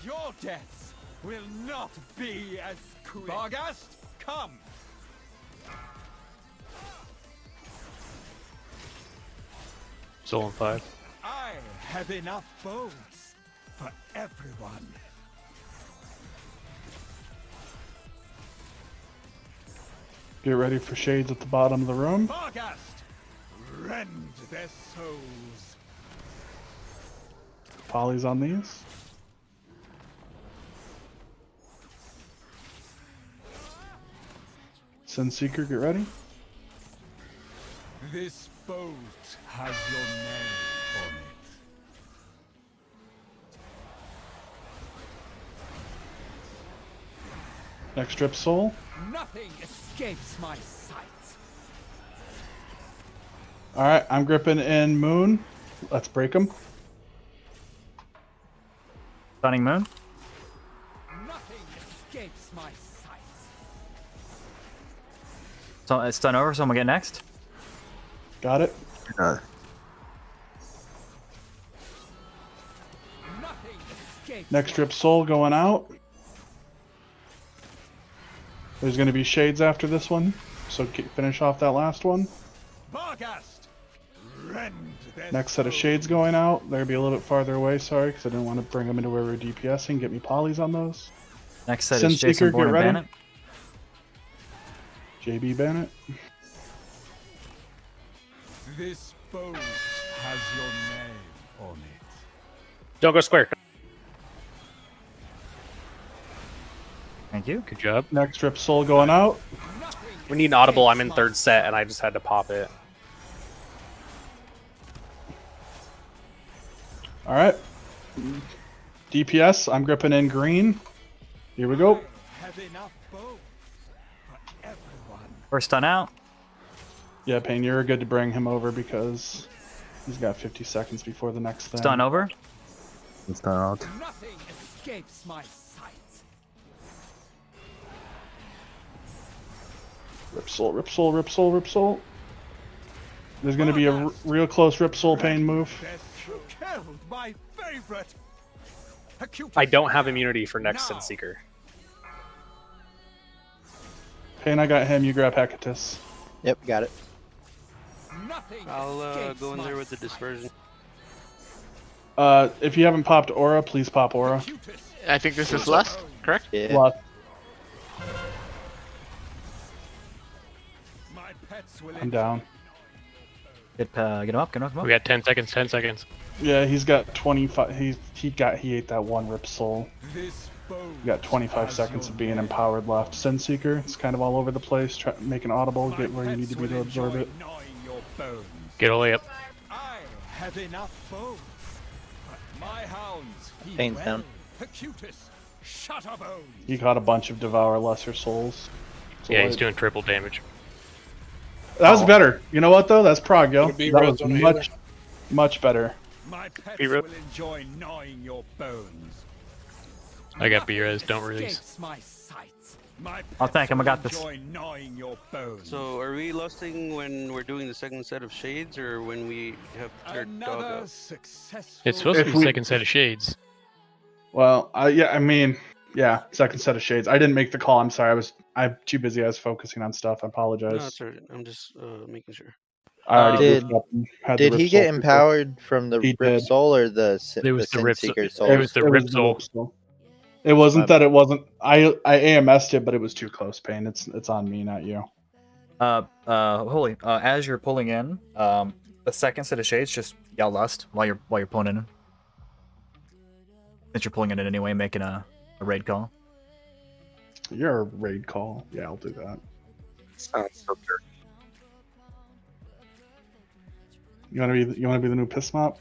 Your deaths will not be as quick. Bargast, come. Soul on 5. I have enough bones for everyone. Get ready for shades at the bottom of the room. Bargast, rend their souls. Polys on these. Sunseeker, get ready. This boat has your name on it. Next strip soul. Nothing escapes my sight. Alright, I'm gripping in Moon. Let's break him. Stunning Moon. Nothing escapes my sight. So it's stun over, someone get next. Got it. Nothing escapes. Next strip soul going out. There's going to be shades after this one, so finish off that last one. Bargast, rend their Next set of shades going out. They're going to be a little bit farther away, sorry, because I didn't want to bring them into where we're DPSing. Get me polys on those. Next set is Jason Sunseeker, Bourne get and ready. Bennett. JB Bennett. This boat has your name on it. Don't go square. Thank you. Good job. Next strip soul going out. We need an audible. I'm in third set, and I just had to pop it. Alright. DPS, I'm gripping in green. Here we go. Have enough bones for everyone. First stun out. Yeah, Payne, you're good to bring him over because he's got 50 seconds before the next thing. Stun over. Stun out. Nothing escapes my sight. Rip soul, rip soul, rip soul, rip soul. There's going to be a real close rip soul Payne move. Killed my favorite. I don't have immunity for next Sunseeker. Payne, I got him. You grab Hecatus. Yep, got it. I'll go in there with the dispersion. If you haven't popped Aura, please pop Aura. I think this is Lust, correct? Yeah. Lust. I'm down. Get him up, get him up, get him up. We got 10 seconds, 10 seconds. Yeah, he's got 25. He ate that one rip soul. He got 25 seconds of being empowered left. Sunseeker, it's kind of all over the place. Try make an audible, get where you need to be to absorb it. Get all the way up. I have enough bones. My hounds feed Payne's well. down. Percutus, Shutterbones. He caught a bunch of Devour Lesser Souls. So Yeah, he's doing triple damage. That was better. You know what though? That's prog, yo. It'll be That red was zone much, healer. much better. My pets Be will real. enjoy gnawing your bones. I got B-res, don't release. Escapes my sights. My I'll thank him, I got pets this. will enjoy gnawing your bones. So are we lusting when we're doing the second set of shades, or when we have turned dog Another out? successful. It's supposed to If be we- second set of shades. Well, yeah, I mean, yeah, second set of shades. I didn't make the call. I'm sorry. I'm too busy. I was focusing on stuff. I apologize. No, it's alright. I'm just making sure. I already Did- goofed up and had the Did Rip he get Soul people. empowered from the He Rip did. Soul or the It was the Rip Soul. Seeker It Soul? was the Rip Soul. It wasn't that it wasn't. I AMS'd it, but it was too close, Payne. It's on me, not you. Holy. As you're pulling in, the second set of shades, just yell Lust while you're pulling in. Since you're pulling it in anyway, making a raid call. You're a raid call. Yeah, I'll do that. Sounds so dirty. You wanna be the new piss mop?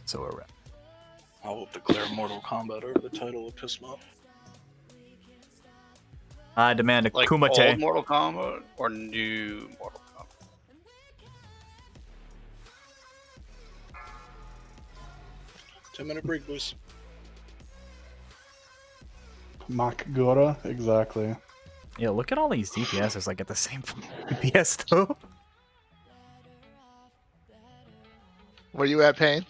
So we're at. I will declare Mortal Kombat over the title of Piss Mop. I demand a Like Kumite. old Mortal Kombat or new Mortal Kombat? 10-minute break, boys. Makgura, exactly. Yeah, look at all these DPSs like at the same DPS though. Where you at, Payne?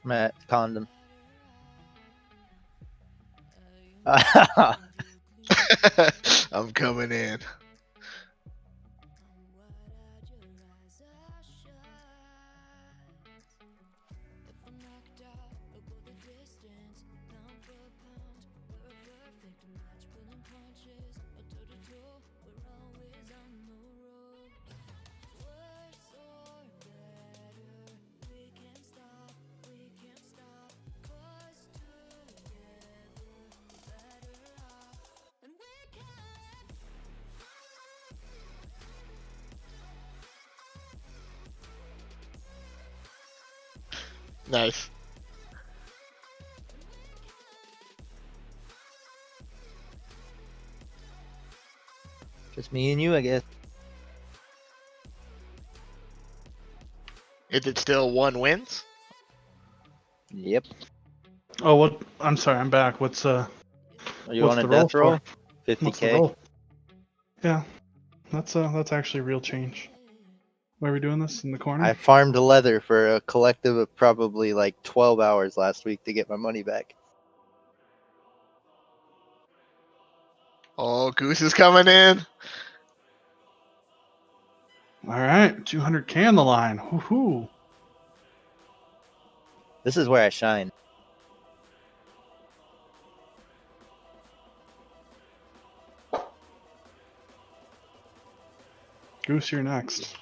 I'm at condom. I'm coming in. Nice. Just me and you, I guess. Is it still 1 wins? Yep. Oh, what? I'm sorry, I'm back. What's Are you what's on a the roll death roll? for? What's the 50k. roll? Yeah, that's actually a real change. Why are we doing this in the corner? I farmed leather for a collective of probably like 12 hours last week to get my money back. Oh, Goose is coming in. All right, 200k on the line. Woohoo! This is where I shine. Goose, you're next.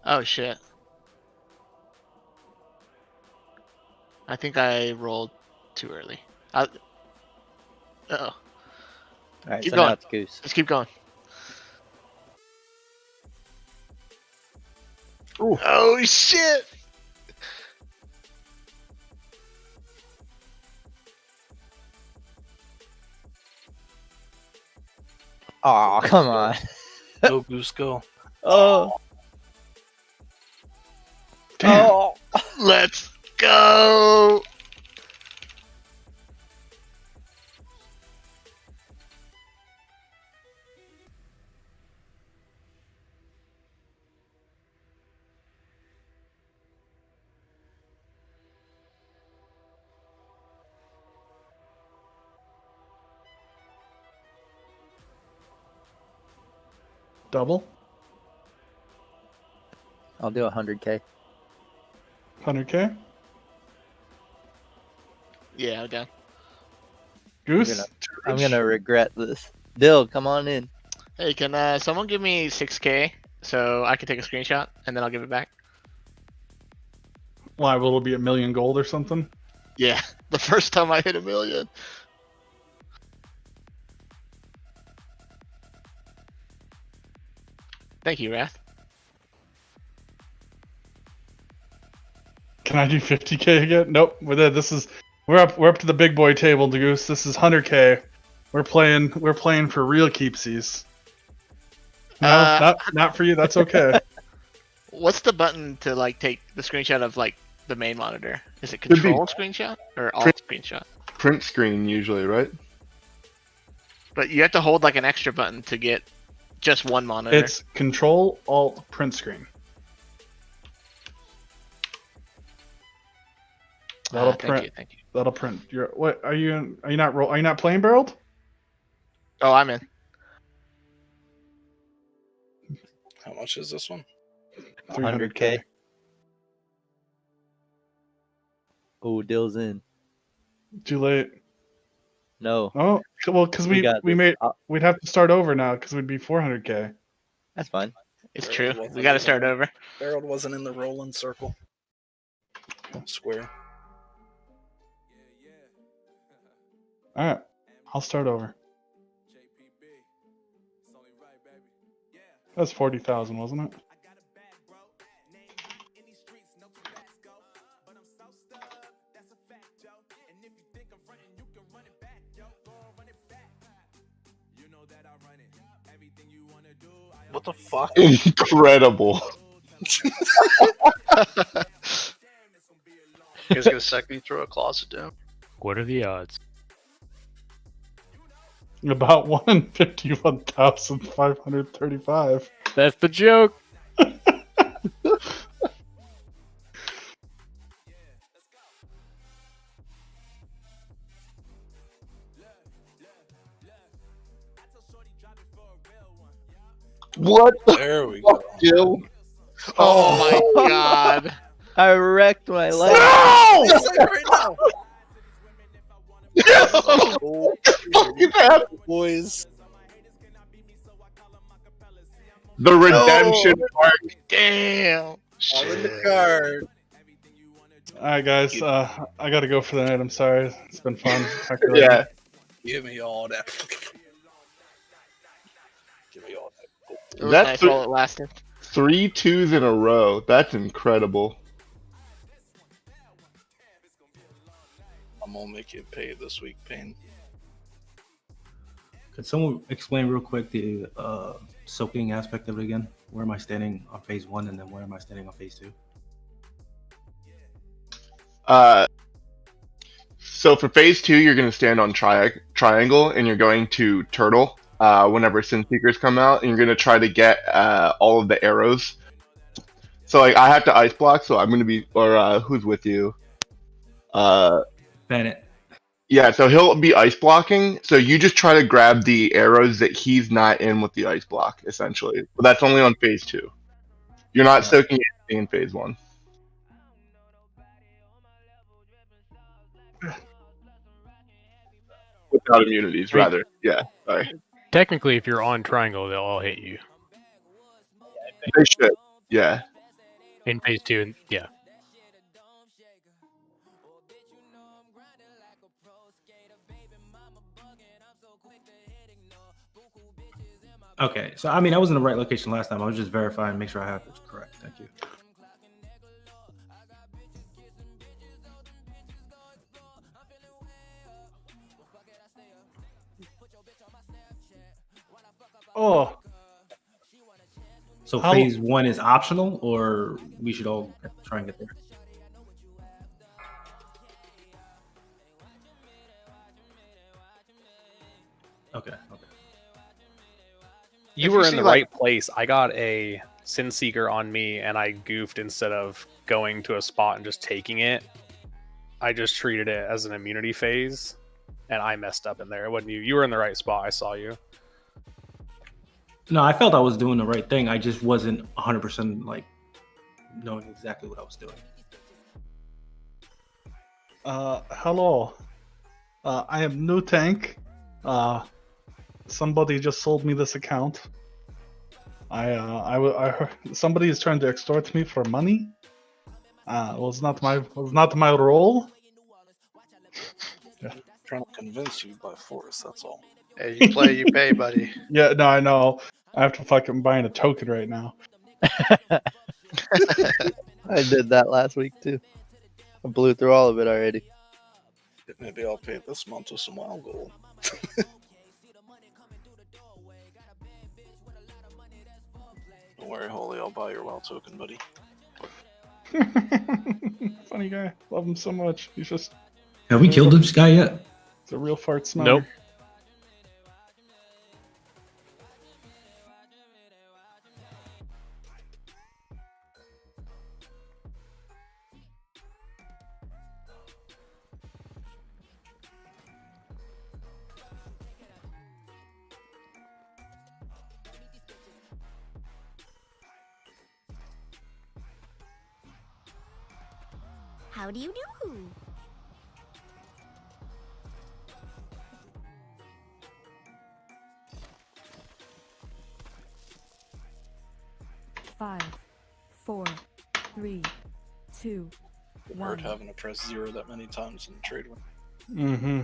Oh shit. I think I rolled too early. Uh oh. Alright, Keep so now going. it's Goose. Just keep going. Ooh. Oh shit! Aw, come on. Go, Goose, go. Oh. Damn. Oh. Let's go! Double? I'll do 100k. 100k? Yeah, I'm down. Goose? I'm gonna regret this. Bill, come on in. Hey, can someone give me 6k so I can take a screenshot and then I'll give it back? Why, will it be a million gold or something? Yeah, the first time I hit 1 million. Thank you, Wrath. Can I do 50k again? Nope. We're up to the big boy table, Goose. This is 100k. We're playing for real keepsies. No, not for you. That's okay. What's the button to like take the screenshot of like the main monitor? Is it control screenshot or alt screenshot? Print screen usually, right? But you have to hold like an extra button to get just one monitor. It's Control Alt Print Screen. That'll Thank print. you, thank you. That'll print. What are you? Are you not Are you not playing barreled? Oh, I'm in. How much is this one? 300K. Oh, deal's in. Too late. No. Oh, well, because We got this. we'd have to start over now because we'd be 400K. That's fine. It's Barrel true. wasn't We got to in start the- over. Barrel wasn't in the rolling circle. Square. All right, I'll start over. That's 40,000, wasn't it? What the fuck? Incredible. You guys gonna sec me throw a closet down? What are the odds? About 1 in 51,535. That's the joke. What the There we fuck, go. Jill? Oh my god. I wrecked my leg. It's like right now. What the fuck is happening? Boys. The redemption arc. Damn. All in the card. All right, guys. I gotta go for the night. I'm sorry. It's been fun. Talk to you later. Yeah. Give me all that. Give me all that. It was That's nice while it lasted. 3 2s in a row. That's incredible. I'm gonna make you pay this week, Pain. Could someone explain real quick the soaking aspect of it again? Where am I standing on phase 1, and then where am I standing on phase 2? So for phase 2, you're going to stand on triangle, and you're going to turtle whenever Sin Seekers come out, and you're going to try to get all of the arrows. So like I have to ice block, so I'm going to be, or who's with you? Bennett. Yeah, so he'll be ice blocking. So you just try to grab the arrows that he's not in with the ice block, essentially. But that's only on phase 2. You're not soaking anything in phase 1. Without immunities, rather. Yeah, sorry. Technically, if you're on triangle, they'll all hit you. They should. Yeah. In phase 2, and yeah. Okay, so I mean, I was in the right location last time. I was just verifying, make sure I have it correct. Thank you. Oh. So How- phase 1 is optional, or we should all try and get there? Okay. You If were you in see, the like- right place. I got a Sin Seeker on me, and I goofed instead of going to a spot and just taking it. I just treated it as an immunity phase, and I messed up in there. It wasn't you. You were in the right spot. I saw you. No, I felt I was doing the right thing. I just wasn't 100% like knowing exactly what I was doing. Hello. I am new tank. Somebody just sold me this account. I heard somebody is trying to extort me for money. Was not my role. Yeah. Trying to convince you by force. That's all. Hey, you play, you pay, buddy. Yeah, no, I know. I have to fucking buying a token right now. I did that last week too. I blew through all of it already. Maybe I'll pay this month with some wild gold. Don't worry, Holy. I'll buy your wild token, buddy. Funny guy. Love him so much. He's just. Have we killed this guy yet? It's a real fart smell. Nope. How do you do? 5, 4, 3, 2, Hard 1. having to press 0 that many times in trade win. Mm-hmm.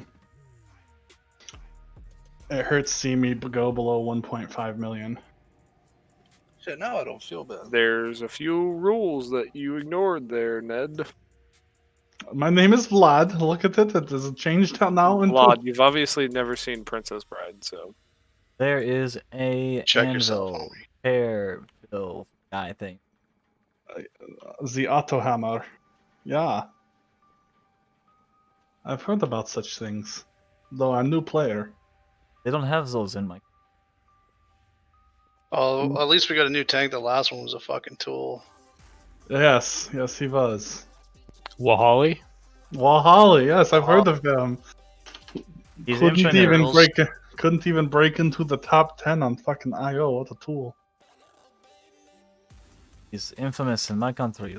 It hurts seeing me go below 1.5 million. Shit, now I don't feel bad. There's a few rules that you ignored there, Ned. My name is Vlad. Look at it. It has changed now into. Vlad, you've obviously never seen Princess Bride, so. There is a Check yourself, anvil, pair, bill, guy thing. The Ottohammer. Yeah. I've heard about such things. Though I'm a new player. They don't have those in my. Oh, at least we got a new tank. The last one was a fucking tool. Yes, yes, he was. Wahali? Wahali, yes, I've heard of him. He's Couldn't infinite. couldn't even break into the top 10 on fucking IO. What a tool. He's infamous in my country.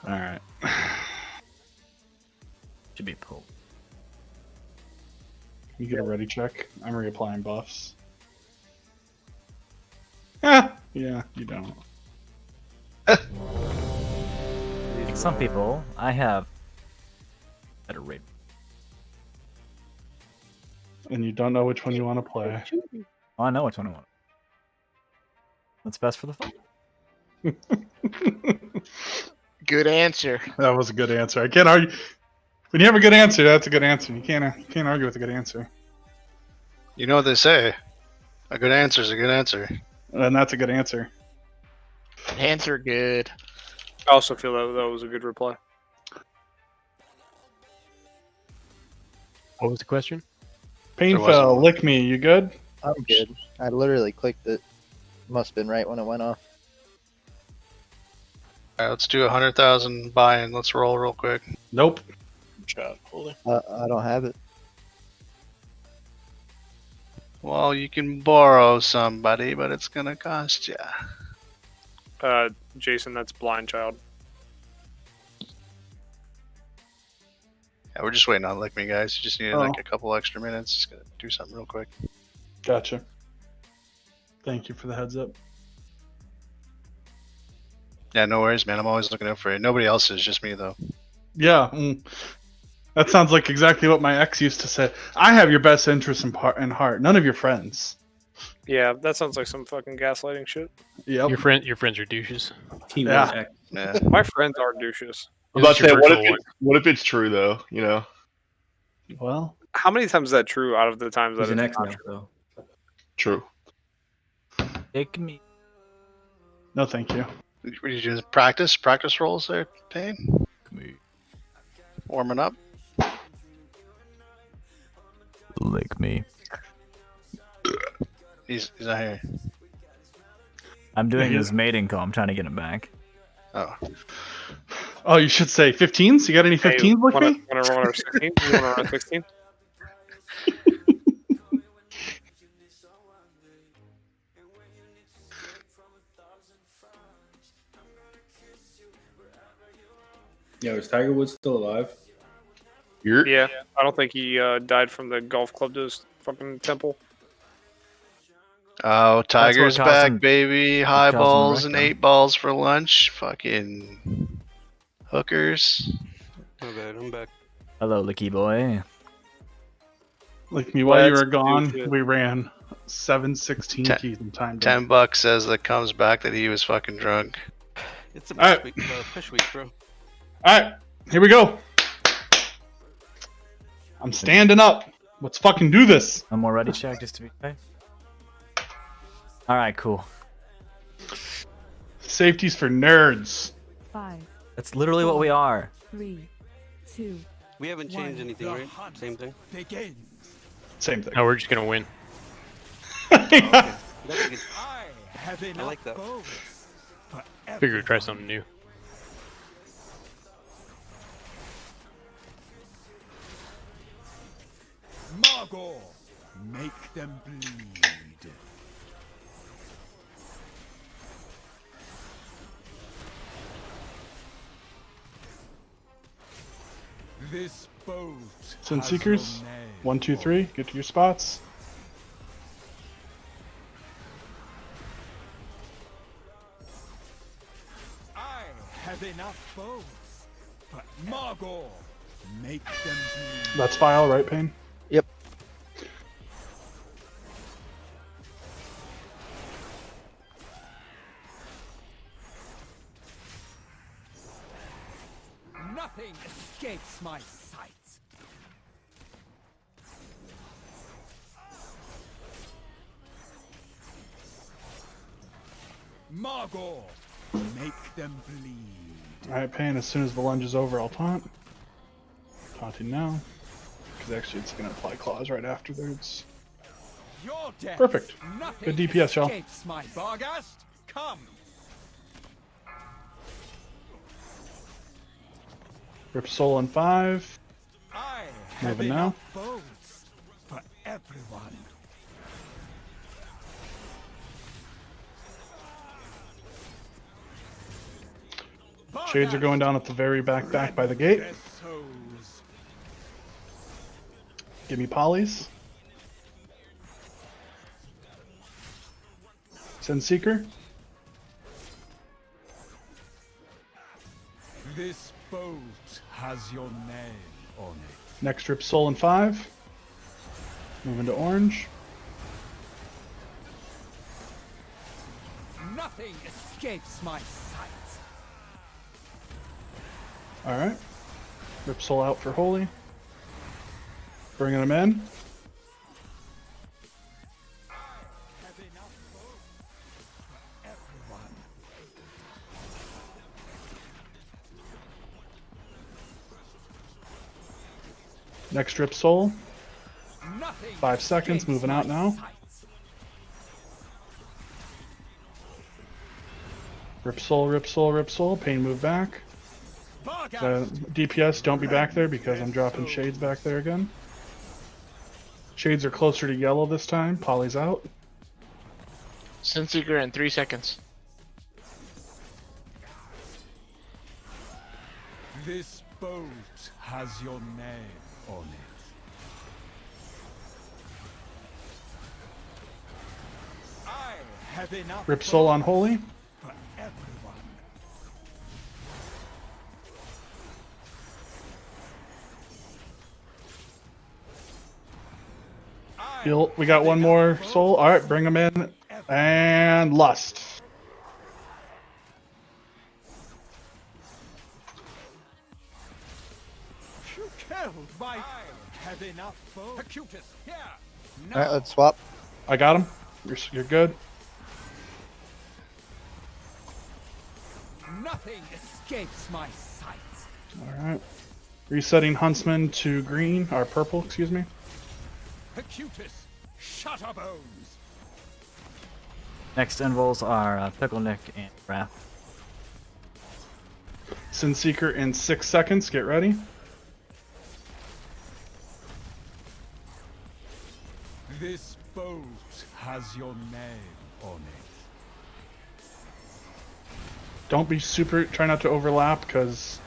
Alright. Should be pulled. You get a ready check. I'm reapplying buffs. Yeah, you don't. Some people, I have better rate. And you don't know which one you want to play. Oh, I know which one I want. What's best for the fun? Good answer. That was a good answer. I can't argue. When you have a good answer, that's a good answer. You can't argue with a good answer. You know what they say? A good answer is a good answer. And that's a good answer. Answer good. I also feel that was a good reply. What was the question? Painful, lick me. You good? I'm good. I literally clicked it. Must have been right when it went off. Alright, let's do 100,000 buy-in. Let's roll real quick. Nope. Chat, holy. I don't have it. Well, you can borrow somebody, but it's gonna cost you. Jason, that's Blind Child. Yeah, we're just waiting on Lick Me, guys. You just need like a couple extra minutes. Just gotta do something real quick. Gotcha. Thank you for the heads up. Yeah, no worries, man. I'm always looking out for you. Nobody else is, just me, though. Yeah. That sounds like exactly what my ex used to say. I have your best interest in heart. None of your friends. Yeah, that sounds like some fucking gaslighting shit. Yep. Your friends are douches. Yeah. My friends are douches. I was about to say, what if it's true though? You know. Well, how many times is that true out of the times that He's an it's ex not now, true? True. Take me. No, thank you. What are you doing? Practice rolls there, Payne? Warming up. Lick me. He's not here. I'm doing his mating call. I'm trying to get him back. Oh, you should say 15s. You got any 15s with me? Want to run our 16? You want to run 16? Yeah, is Tiger Woods still alive? Yeah, I don't think he died from the golf club to his fucking temple. Oh, Tiger's That's what caused back, him- baby. caused High him to balls wreck and them. 8 balls for lunch. Fucking hookers. My bad, I'm back. Hello, Licky boy. Like me while you Let's were gone, do it. we ran 7-16 keys in time. $10 says that comes back that he was fucking drunk. It's a Alright. push week, bro. Alright, here we go. I'm standing up. Let's fucking do this. One more ready check just to be safe. All right, cool. Safety's for nerds. 5, That's literally what we are. 3, 2. We haven't changed anything, right? Same thing. Begins. Same thing. No, we're just gonna win. That's a good. Have I like that. Figure try something new. Margot, make them bleed. This boat Sin has Seekers. your name. 1, 2, 3. Get to your spots. I have enough boats, but Margor, make them bleed. That's file, right, Payne? Yep. Nothing escapes my sights. Margor, make them bleed. Alright, Payne, as soon as the lunge is over, I'll taunt. Taunting now. Because actually it's going to apply claws right afterwards. Your death. Perfect. Nothing Good DPS, y'all. escapes my Barghast. Come. Rip Soul in 5. I have Moving now. enough boats for everyone. Shades are going down at the very back by the gate. Give me polys. Send Seeker. This boat has your name on it. Next Rip Soul in 5. Moving to orange. Nothing escapes my sight. Alright. Rip Soul out for Holy. Bringing him in. Next Rip Soul. 5 seconds, moving out now. Rip Soul, Rip Soul, Rip Soul. Pain move back. DPS, don't be back there because I'm dropping Shades back there again. Shades are closer to yellow this time. Polly's out. Sunseeker in 3 seconds. This boat has your name on it. I have enough Rip Soul on Holy. for everyone. We got one more soul. Alright, bring him in. And Lust. You killed my. I have enough boats. Acutus, here. Alright, let's swap. I got him. You're good. Nothing escapes my sight. Alright. Resetting Huntsman to green, or purple, excuse me. Acutus, Shutterbones. Next invulns are Pickle Nick and Wrath. Sin Seeker in 6 seconds. Get ready. This boat has your name on it. Don't be super. Try not to overlap because,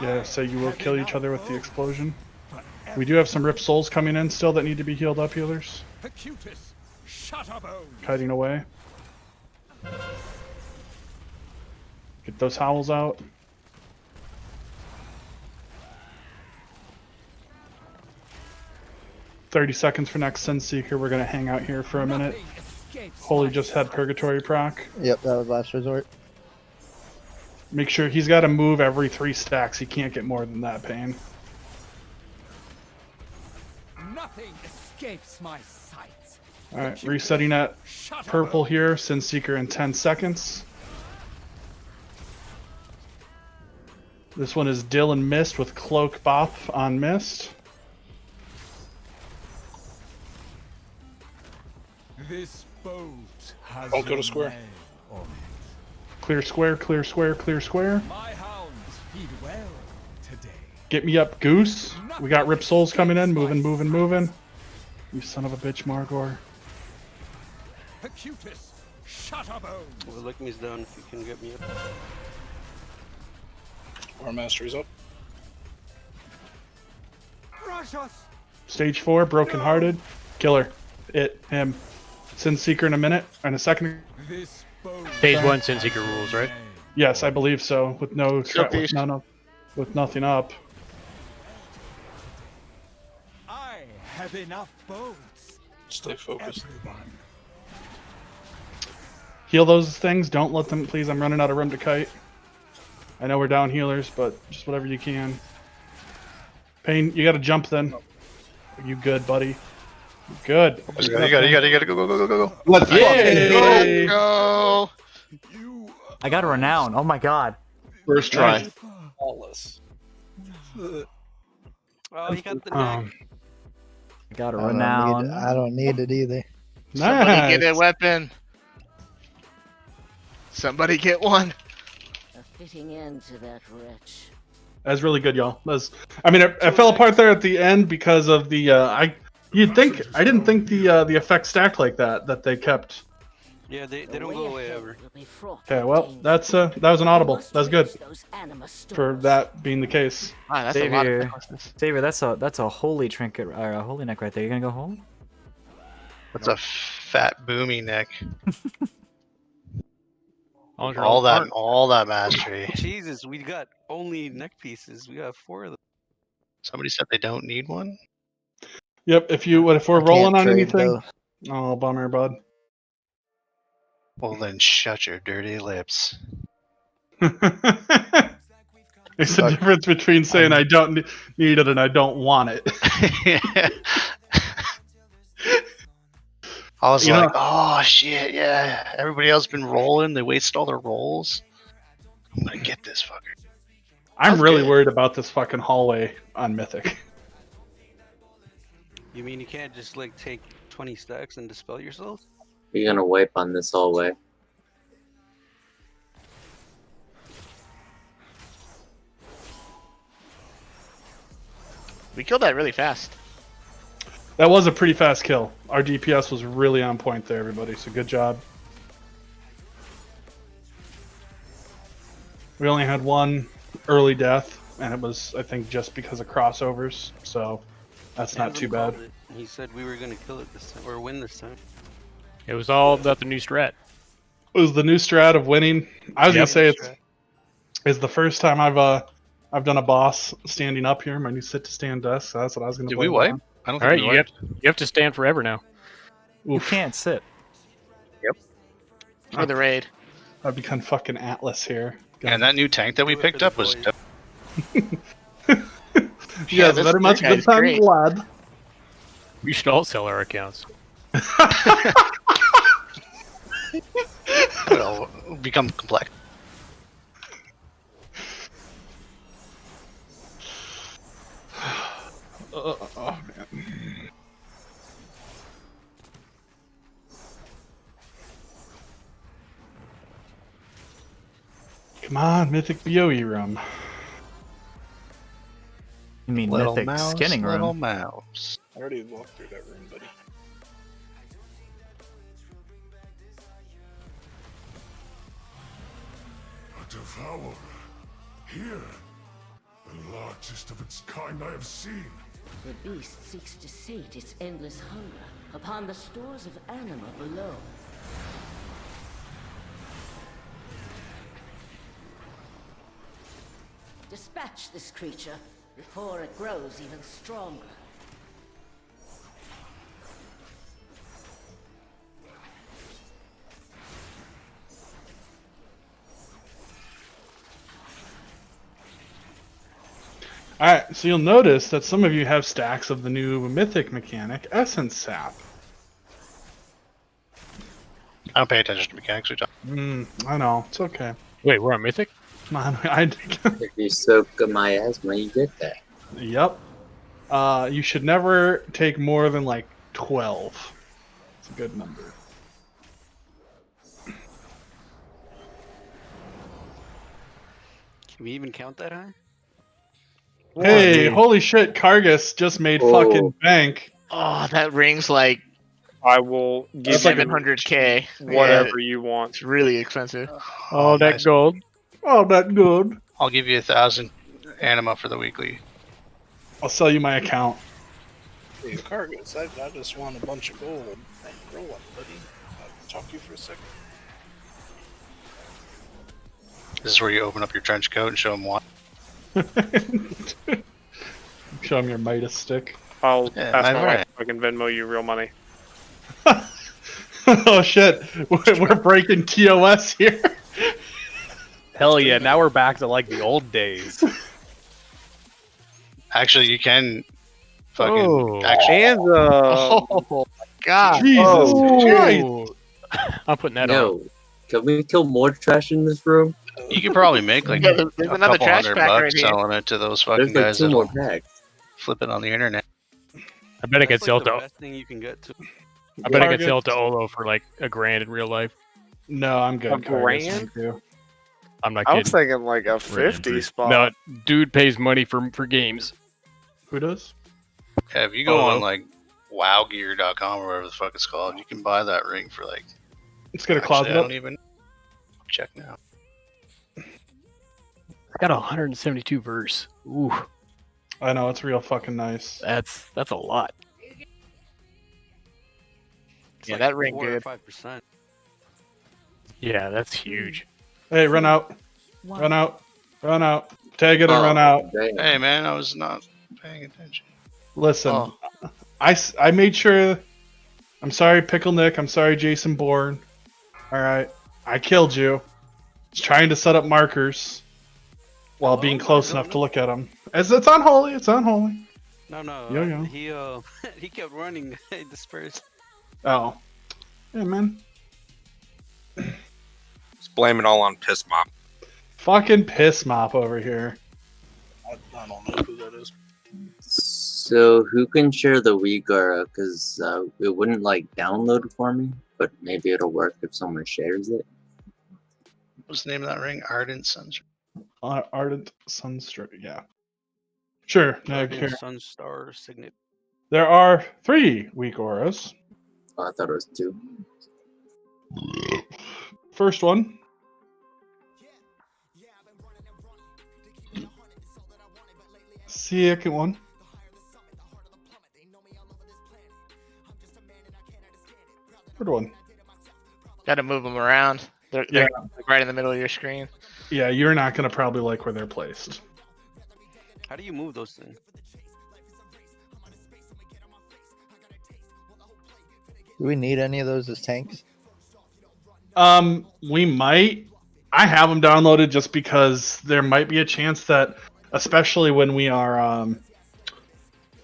yeah, so you will kill each other with the explosion. We do have some Rip Souls coming in still that need to be healed up, healers. Acutus, Shutterbones. Kiting away. Get those howls out. "30 seconds for next Sin Seeker. We're gonna hang out here for a minute. Holy just had Purgatory proc. Yep, that was last resort. Make sure he's got to move every 3 stacks. He can't get more than that, Pain. Nothing escapes my sight. Alright, resetting at purple here. Sin Seeker in 10 seconds. This one is Dylan Mist with Cloak Bop on Mist. This boat has Don't go to your square. name on it. Clear square, clear square, clear square. My hounds feed well today. Get me up, Goose. We got Rip Souls coming in. Moving, moving, moving. You son of a bitch, Margor. Acutus, Shutterbones. Well, lick me's down if you can get me up. Our mastery's up. crush us. Stage 4, brokenhearted. Killer. Him. Sin Seeker in a second. This bow Phase 1 Sin Seeker rules, right? Yes, I believe so. With no Beast. with nothing up. I have enough bones. Stay focused. Everyone. Heal those things. Don't let them, please. I'm running out of room to kite. I know we're down healers, but just whatever you can. Pain, you got to jump then. You good, buddy? Good. You gotta go. Let's Yay! Go! I got a renown. Oh my god. First try. Nice. Flawless. Oh, he got the neck. I got a I don't renown. I don't need it either. Somebody get a Nice. weapon. Somebody get one. A fitting end to that wretch. That's really good, y'all. I mean, it fell apart there at the end because of the. I didn't think the effect stacked like that. That they kept. Yeah, they don't go away ever. Okay, well, that was an audible. That's good for that being the case. Wow, that's a lot of Xavier, necklaces. Xavier, that's a holy trinket or a holy neck right there. You gonna go home? That's a fat boomy neck. All All that mastery. Jesus, we got only neck pieces. We got 4 of them. Somebody said they don't need one. Yep. If we're I rolling can't on trade anything. those. Oh, bummer, bud. Well, then shut your dirty lips. There's a difference between saying I don't need it and I don't want it. I was You like, know- oh shit, yeah. Everybody else been rolling. They wasted all their rolls. I'm gonna get this fucker. I'm That's really good. worried about this fucking hallway on Mythic. You mean you can't just like take 20 stacks and dispel yourself? You're gonna wipe on this hallway. We killed that really fast. That was a pretty fast kill. Our DPS was really on point there, everybody. So good job. We only had one early death, and it was, I think, just because of crossovers. So that's not too bad. Called it. He said we were gonna kill it this time or win this time. It was all about the new strat. It was the new strat of winning. I was Yep. gonna say it's the first time I've done a boss standing up here. My new sit to stand desk. So that's what I was gonna. Did blame we it wipe? on. I don't All think right, we wiped. you have to stand forever now. You can't sit. For the raid. I've become fucking Atlas here. And that new tank that we picked up was dope. Yes, this very much guy's good time, great. lad. We should all sell our accounts. It'll become complex. Oh man. Come on, Mythic BOE room. You mean Little Mythic mouse, skinning little room? I mouse. already walked through that room, buddy. A devourer. Here. The largest of its kind I have seen. The beast seeks to sate its endless hunger upon the stores of anima below. Dispatch this creature before it grows even stronger. Alright, so you'll notice that some of you have stacks of the new Mythic mechanic, Essence Sap. I don't pay attention to mechanics. I know, it's okay. Wait, we're on Mythic? Man, If you soak my asthma, you get that. Yep. You should never take more than like 12. It's a good number. Can we even count that high? Hey, holy shit, Kargas just made fucking bank. Oh, that ring's like I will give you 700k. whatever you want. It's really expensive. Oh, that nice. gold. Oh, that good. I'll give you 1,000 anima for the weekly. I'll sell you my account. Hey, Cargus, I just want a bunch of gold. Hey, roll up, buddy. I'll talk to you for a second. This is where you open up your trench coat and show them why. Show him your Midas stick. I'll Yeah, ask my my right. wife if I can Venmo you real money. Oh shit, we're breaking TOS here. Hell yeah! Now we're back to like the old days. Actually, you can fucking Oh. actually. Oh my god. Jesus Christ. Ooh. I'm putting that on. Yo, can we kill more trash in this room? You could probably make like Yeah, a there's another couple trash $100 pack right here. selling it to those fucking There's like guys 2 more that'll packs. flip it on the internet. I bet I could That's sell like the to. best thing you can get to. I bet I could Target. sell to Olo for like $1,000 in real life. No, I'm good. A Cargus, grand? thank you. I'm not I kidding. was thinking like a 50 spot. No, dude pays money for games. Who does? Yeah, if you go Oh. on like wowgear.com or whatever the fuck it's called, you can buy that ring for like. It's gonna Actually, closet I up. don't even check now. I got 172 verse. Ooh, I know, it's real fucking nice. that's a lot. It's Yeah, like that ring 4 or good. 5%. Yeah, that's huge. Hey, run out. One. Run out. Run out. Tag it and Oh, run out. damn. Hey man, I was not paying attention. Listen, Oh. I made sure. I'm sorry, Pickle Nick. I'm sorry, Jason Bourne. All right, I killed you. I was trying to set up markers while Hello? being close No, enough no. to look at them. As it's unholy. It's unholy. No, no. Yo-yo. He he kept running. He dispersed. Oh, yeah, man. Just blame it all on Piss Mop. Fucking piss mop over here. I don't know who that is. So who can share the WeGara? Because it wouldn't like download for me, but maybe it'll work if someone shares it. What's the name of that ring? Ardent Sunshine. Ardent Sunstroke. Yeah. Sure. No, Guardian here. Sunstar Signet. There are 3 weak auras. Oh, I thought it was 2. First one. Second one. Third one. Got to move them around. They're like right in the middle of your screen. Yeah, you're not gonna probably like where they're placed. How do you move those things? Do we need any of those as tanks? We might. I have them downloaded just because there might be a chance that, especially when we are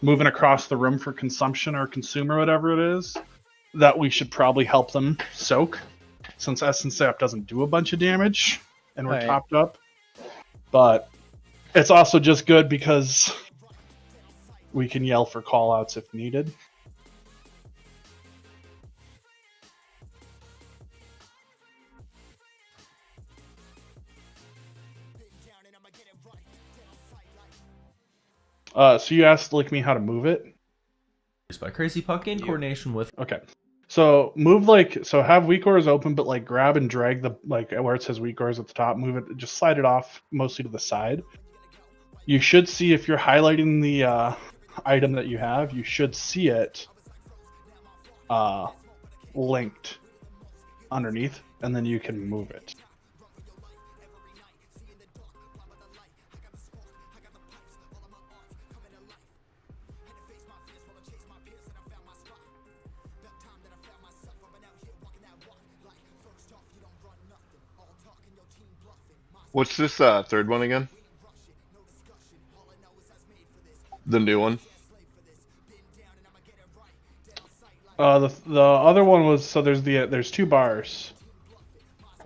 moving across the room for consumption or consume or whatever it is, that we should probably help them soak, since Essence Sap doesn't do a bunch of damage and we're Right. topped up. But it's also just good because we can yell for callouts if needed. So you asked Lick Me how to move it? By Crazy Puck in coordination with. Okay. So move have weak auras open, but like grab and drag the where it says weak auras at the top, move it, just slide it off mostly to the side. You should see if you're highlighting the item that you have, you should see it linked underneath, and then you can move it. What's this third one again? The new one. The other one was, so there's 2 bars,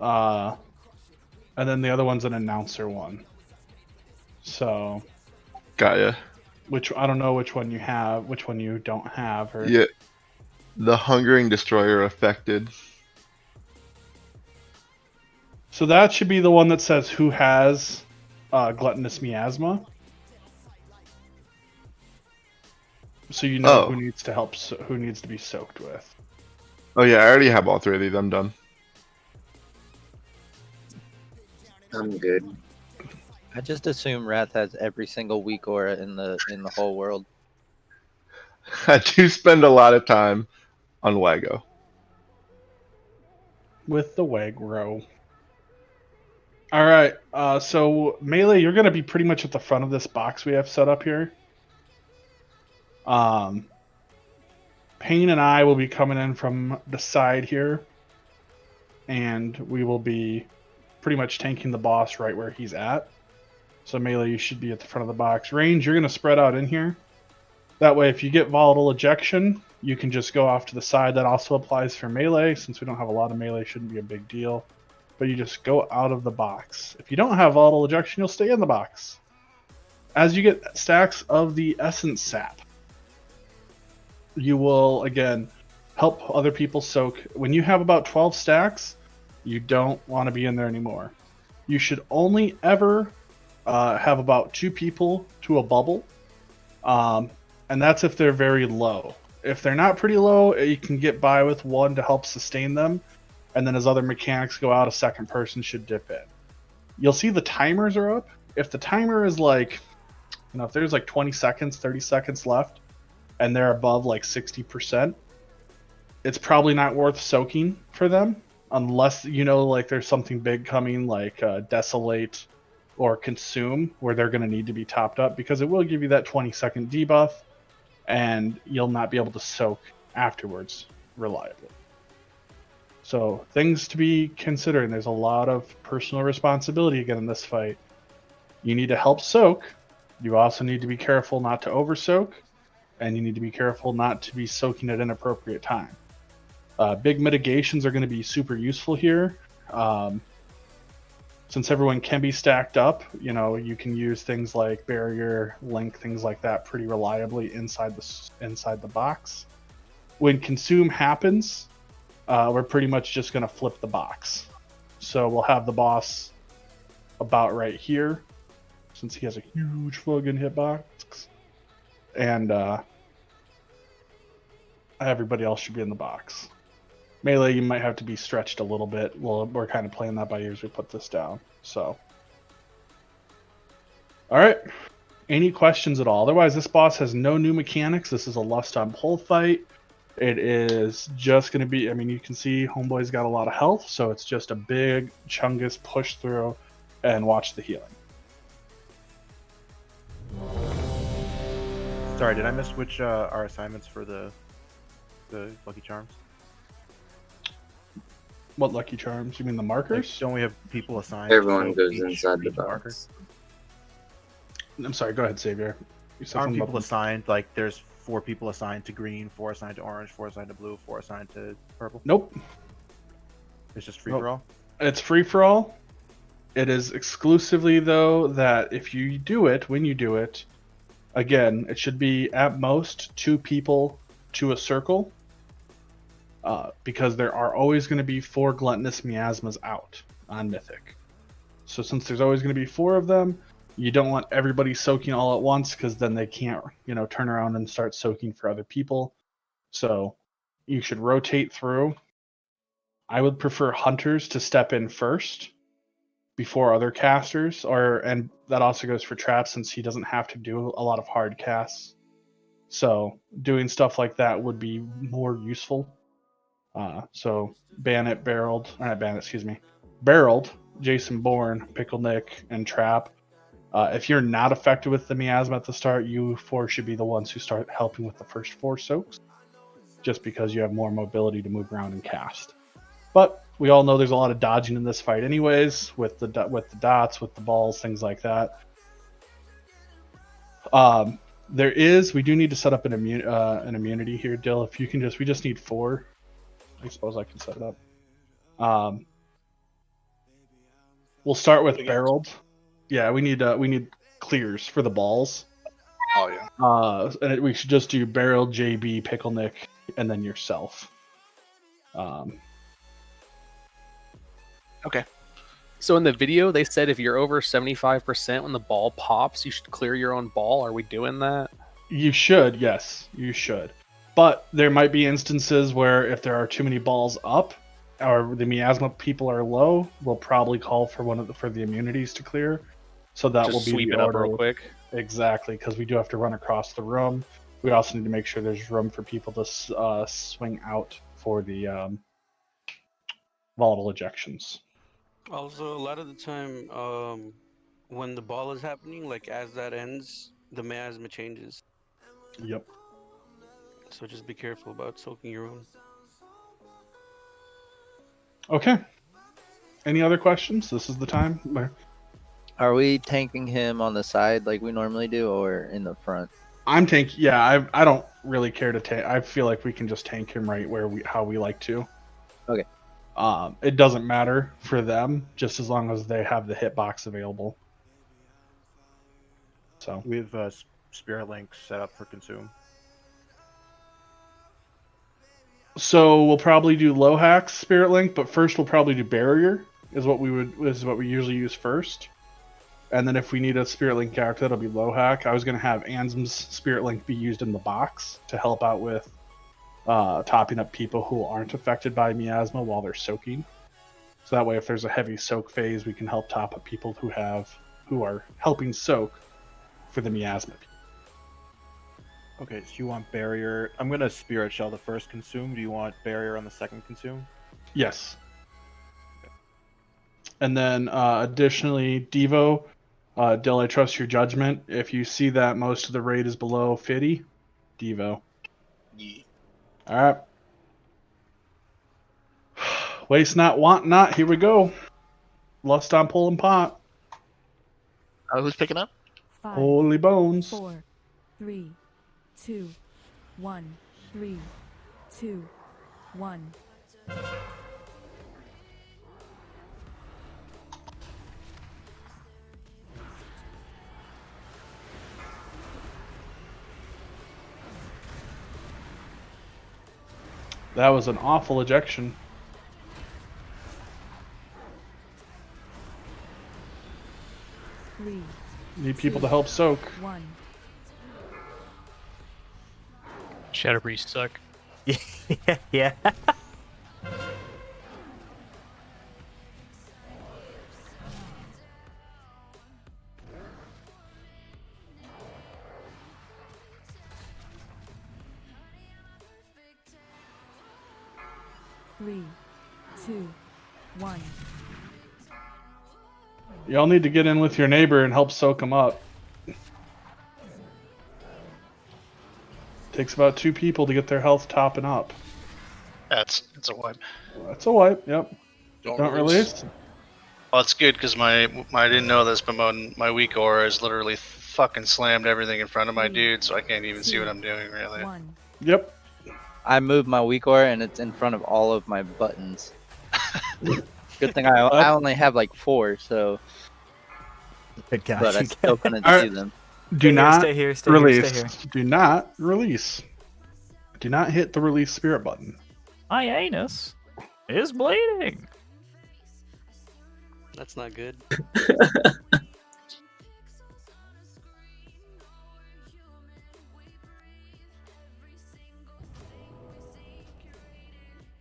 and then the other one's an announcer one. So, got ya. Which I don't know which one you have, which one you don't have, or Yeah, the Hungering Destroyer affected. So that should be the one that says who has gluttonous miasma. So you know who needs to help, who needs to be soaked with. Oh yeah, I already have all 3 of these. I'm done. I'm good. I just assume Wrath has every single weak aura in the whole world. I do spend a lot of time on Wago. With the Wagro. All right. So Melee, you're gonna be pretty much at the front of this box we have set up here. Payne and I will be coming in from the side here, and we will be pretty much tanking the boss right where he's at. So Melee, you should be at the front of the box. Range, you're gonna spread out in here. That way, if you get volatile ejection, you can just go off to the side. That also applies for Melee. Since we don't have a lot of Melee, shouldn't be a big deal. But you just go out of the box. If you don't have volatile ejection, you'll stay in the box. As you get stacks of the Essence Sap, you will, again, help other people soak. When you have about 12 stacks, you don't want to be in there anymore. You should only ever have about 2 people to a bubble. And that's if they're very low. If they're not pretty low, you can get by with 1 to help sustain them. And then as other mechanics go out, a second person should dip in. You'll see the timers are up. If the timer is like, if there's like 20 seconds, 30 seconds left, and they're above like 60%, it's probably not worth soaking for them. Unless, like there's something big coming like Desolate or Consume, where they're going to need to be topped up, because it will give you that 20-second debuff, and you'll not be able to soak afterwards reliably. So things to be considering. There's a lot of personal responsibility again in this fight. You need to help soak. You also need to be careful not to over soak, and you need to be careful not to be soaking at inappropriate time. Big mitigations are going to be super useful here. Since everyone can be stacked up, you can use things like barrier, link, things like that pretty reliably inside the box. When consume happens, we're pretty much just going to flip the box. So we'll have the boss about right here, since he has a huge fucking hitbox. And everybody else should be in the box. Melee, you might have to be stretched a little bit. Well, we're kind of playing that by ear as we put this down. So, all right. Any questions at all? Otherwise, this boss has no new mechanics. This is a Lust on Pull fight. It is just going to be, you can see Homeboy's got a lot of health, so it's just a big Chungus push through and watch the healing. Sorry, did I miss which our assignments for the Lucky Charms? What Lucky Charms? You mean the markers? Like, don't we have people assigned? Everyone goes inside the box. I'm sorry, go ahead, Xavier. Aren't people assigned, like there's 4 people assigned to green, 4 assigned to orange, 4 assigned to blue, 4 assigned to purple? Nope. It's just free for all? It's free for all. It is exclusively, though, that if you do it, when you do it, again, it should be at most 2 people to a circle. Because there are always going to be 4 gluttonous miasmas out on Mythic. So since there's always going to be 4 of them, you don't want everybody soaking all at once, because then they can't, turn around and start soaking for other people. So you should rotate through. I would prefer hunters to step in first before other casters, and that also goes for Trap, since he doesn't have to do a lot of hard casts. So doing stuff like that would be more useful. So Barreled, Jason Bourne, Pickle Nick, and Trap. If you're not affected with the miasma at the start, you 4 should be the ones who start helping with the first 4 soaks, just because you have more mobility to move around and cast. But we all know there's a lot of dodging in this fight anyways, with the dots, with the balls, things like that. We do need to set up an immunity here, Dill. If you can we just need 4. I suppose I can set it up. We'll start with Barreled. Yeah, we need clears for the balls. Oh yeah. And we should just do Barreled, JB, Pickle Nick, and then yourself. Okay. So in the video, they said if you're over 75% when the ball pops, you should clear your own ball. Are we doing that? You should, yes, you should. But there might be instances where if there are too many balls up, or the miasma people are low, we'll probably call for the immunities to clear. So that Just will be sweep the it up order. real quick. Exactly, because we do have to run across the room. we also need to make sure there's room for people to swing out for the volatile ejections. Also, a lot of the time, when the ball is happening, like as that ends, the miasma changes. Yep. So just be careful about soaking your own. Okay. Any other questions? This is the time. Are we tanking him on the side like we normally do, or in the front? I'm tank. Yeah, I don't really care to tank. I feel like we can just tank him right where how we like to. Okay. It doesn't matter for them, just as long as they have the hitbox available. So we have Spirit Link set up for consume. So we'll probably do low hacks Spirit Link, but first we'll probably do barrier is what we usually use first. And then if we need a Spirit Link character, that'll be low hack. I was gonna have Ansm's Spirit Link be used in the box to help out with topping up people who aren't affected by miasma while they're soaking. So that way, if there's a heavy soak phase, we can help top up people who are helping soak for the miasma. Okay, so you want barrier. I'm gonna Spirit Shell the first consume. Do you want barrier on the second consume? Yes. Okay. And then additionally, Devo, Dill, I trust your judgment. If you see that most of the raid is below 50, Devo. Yeah. All right. Waste not, want not. Here we go. Lust on pulling pot. Who's picking up? 5, Holy bones. 4, 3, 2, 1, 3, 2, 1. That was an awful ejection. Three, Need people to help soak. 1. Shadow Priest suck. Yeah. Three, 2, 1. Y'all need to get in with your neighbor and help soak him up. Takes about 2 people to get their health topping up. It's a wipe. That's a wipe. Yep. Don't release. Well, it's good because I didn't know this, but my weak aura is literally fucking slammed everything in front of my dude, so I can't even see what I'm doing really. 1. Yep. I moved my weak aura and it's in front of all of my buttons. Good thing I only have like 4, so. Good guy. But I still couldn't All see right. them. Do not stay here, release. stay here. Do not release. Do not hit the release spirit button. My anus is bleeding. That's not good.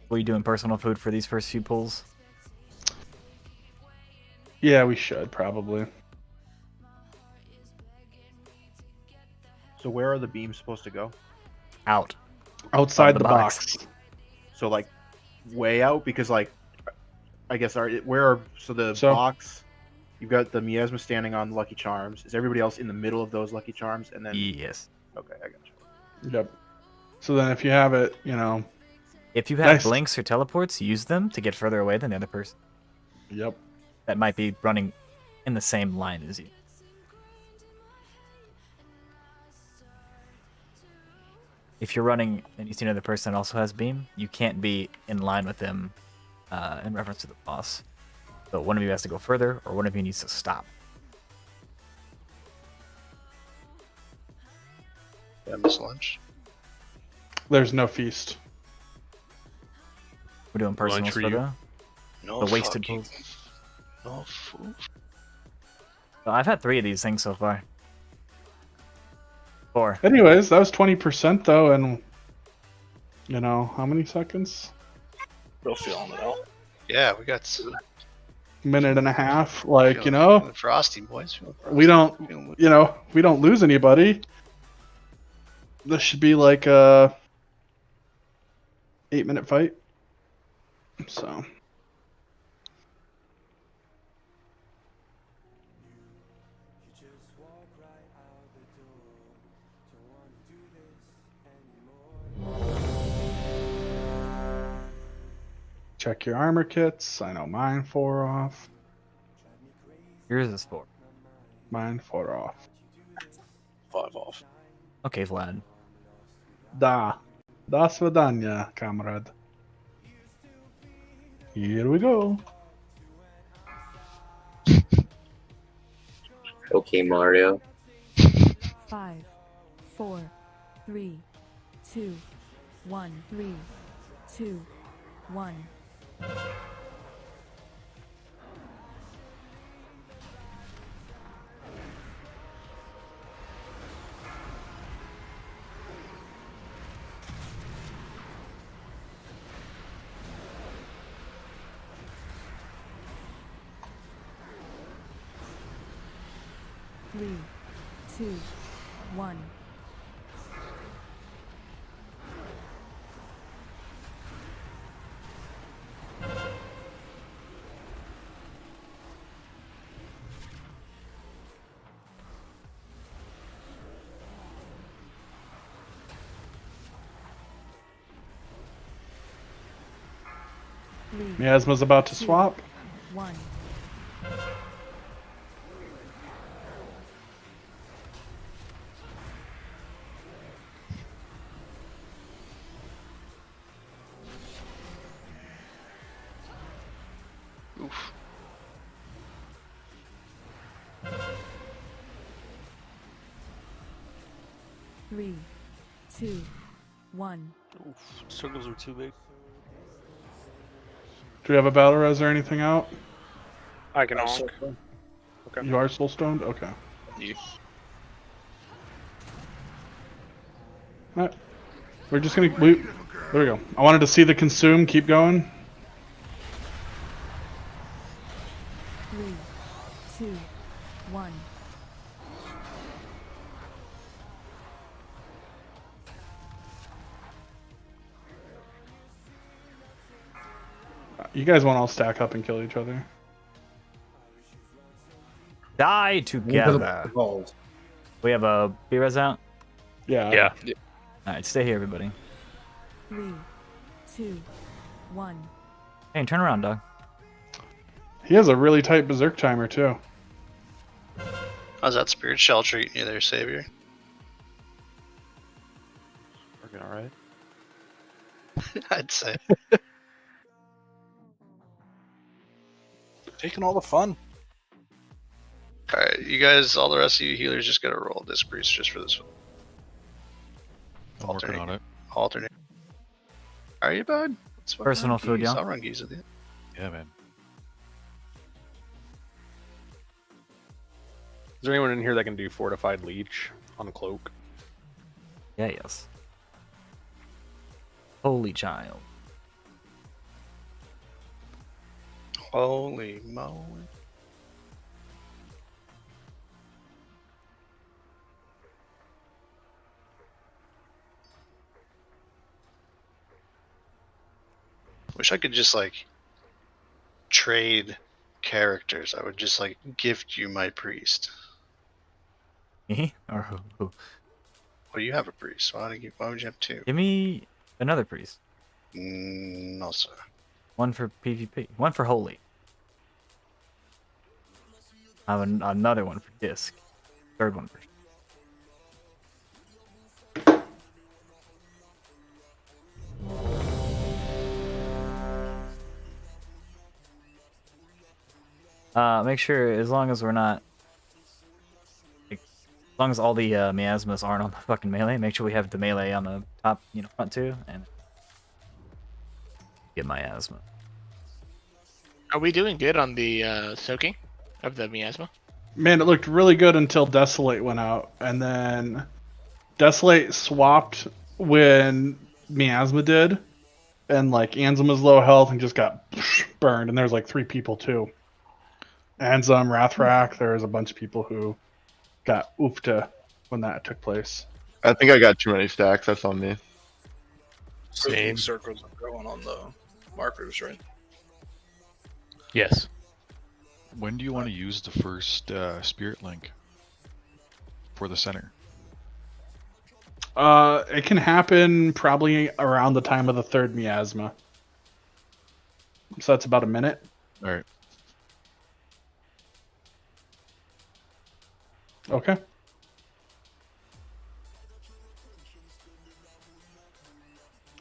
Were you doing personal food for these first few pulls? Yeah, we should probably. So where are the beams supposed to go? Out. Outside Of the box. So like way out, because like I guess the box. You've got the miasma standing on Lucky Charms. Is everybody else in the middle of those Lucky Charms? And then Yes. Okay, I got you. Yep. So then if you have it, If you have blinks or teleports, use them to get further away than the other person. Yep. That might be running in the same line as you. If you're running and you see another person that also has beam, you can't be in line with them in reference to the boss. So one of you has to go further, or one of you needs to stop. Yeah, miss lunch. There's no feast. We're doing personals for No the wasted fucking- pulls. No food. So I've had 3 of these things so far. 4. Anyways, that was 20% though, and how many seconds? Still feeling it out. Yeah, we got some Minute and a half. Like, frosty boys. we don't lose anybody. This should be like a 8-minute fight. So. Check your armor kits. I know mine 4 off. Yours is 4. Mine 4 off. 5 off. Okay, Vlad. Da svidanya, comrade. Here we go. Okay, Mario. 5, 4, 3, 2, 1. 3, 2, 1. Three, 2, 1. Miasma's about to swap. 1. Oof. Three, 2, 1. Oof, circles are too big. Do we have a battle res or anything out? I can honk. Okay. You are soul stoned? Okay. Yeah. Alright. We're just gonna. There we go. I wanted to see the consume. Keep going. 3, 2, 1. You guys won't all stack up and kill each other. Die together. We have a B-res out? Yeah. Yeah. Alright, stay here, everybody. 3, 2, 1. Hey, turn around, dog. He has a really tight berserk timer too. How's that spirit shell treating you there, Savior? Working alright. I'd say. Taking all the fun. Alright, you guys, all the rest of you healers, just gotta roll disc priest just for this one. I'm working on it. Alternate. Are you, bud? Personal food, yeah. I'll run geese with you. Yeah, man. Is there anyone in here that can do fortified leech on cloak? Yeah, yes. Holy child. Holy moly. Wish I could just like trade characters. I would just like gift you my priest. Me? Or who? Well, you have a priest. Why would you have two? Give me another priest. No, sir. One for PvP. One for holy. I have another one for disc. Third one for. Make sure, as long as we're not, as long as all the miasmas aren't on the fucking melee, make sure we have the melee on the top, front too, and get miasma. Are we doing good on the soaking of the miasma? Man, it looked really good until Desolate went out, and then Desolate swapped when Miasma did, and like Ansem was low health and just got burned, and there's like 3 people too. Ansem, Rathrak, there was a bunch of people who got oofta when that took place. I think I got too many stacks. That's on me. Same. Circles are going on the markers, right? Yes. When do you want to use the first spirit link for the center? It can happen probably around the time of the third miasma. So that's about a minute. All right. Okay.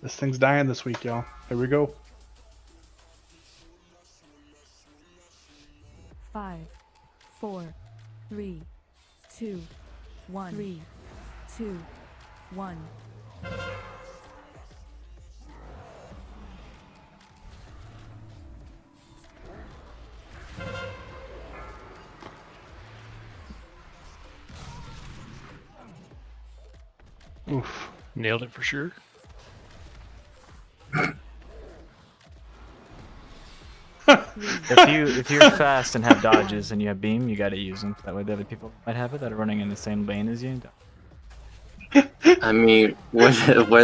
This thing's dying this week, y'all. Here we go. 5, 4, 3, 2, 1. 3, 2, 1. Oof. Nailed it for sure. if you're fast and have dodges and you have beam, you gotta use them. That way the other people might have it that are running in the same lane as you. I mean, where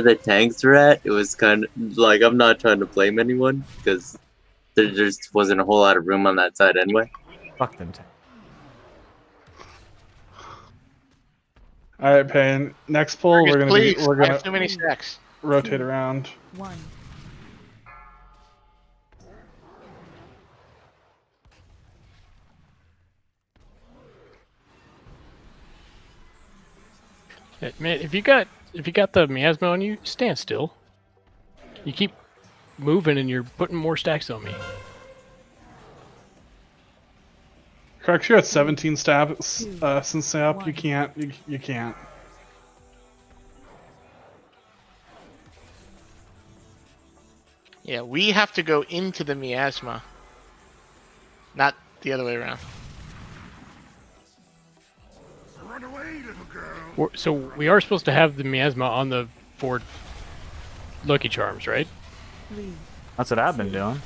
the tanks were at, it was kind of like, I'm not trying to blame anyone because there just wasn't a whole lot of room on that side anyway. Fuck them tanks. All right, Payne. Next pull, we're Please, gonna I have too many stacks. rotate around. 1. Man, if you got the miasma on you, stand still. You keep moving and you're putting more stacks on me. Correct, you're at 17 stabs since the up. You can't. You can't. Yeah, we have to go into the miasma, not the other way around. Run away, little girl. So we are supposed to have the miasma on the 4 Lucky Charms, right? 3. That's what I've been doing.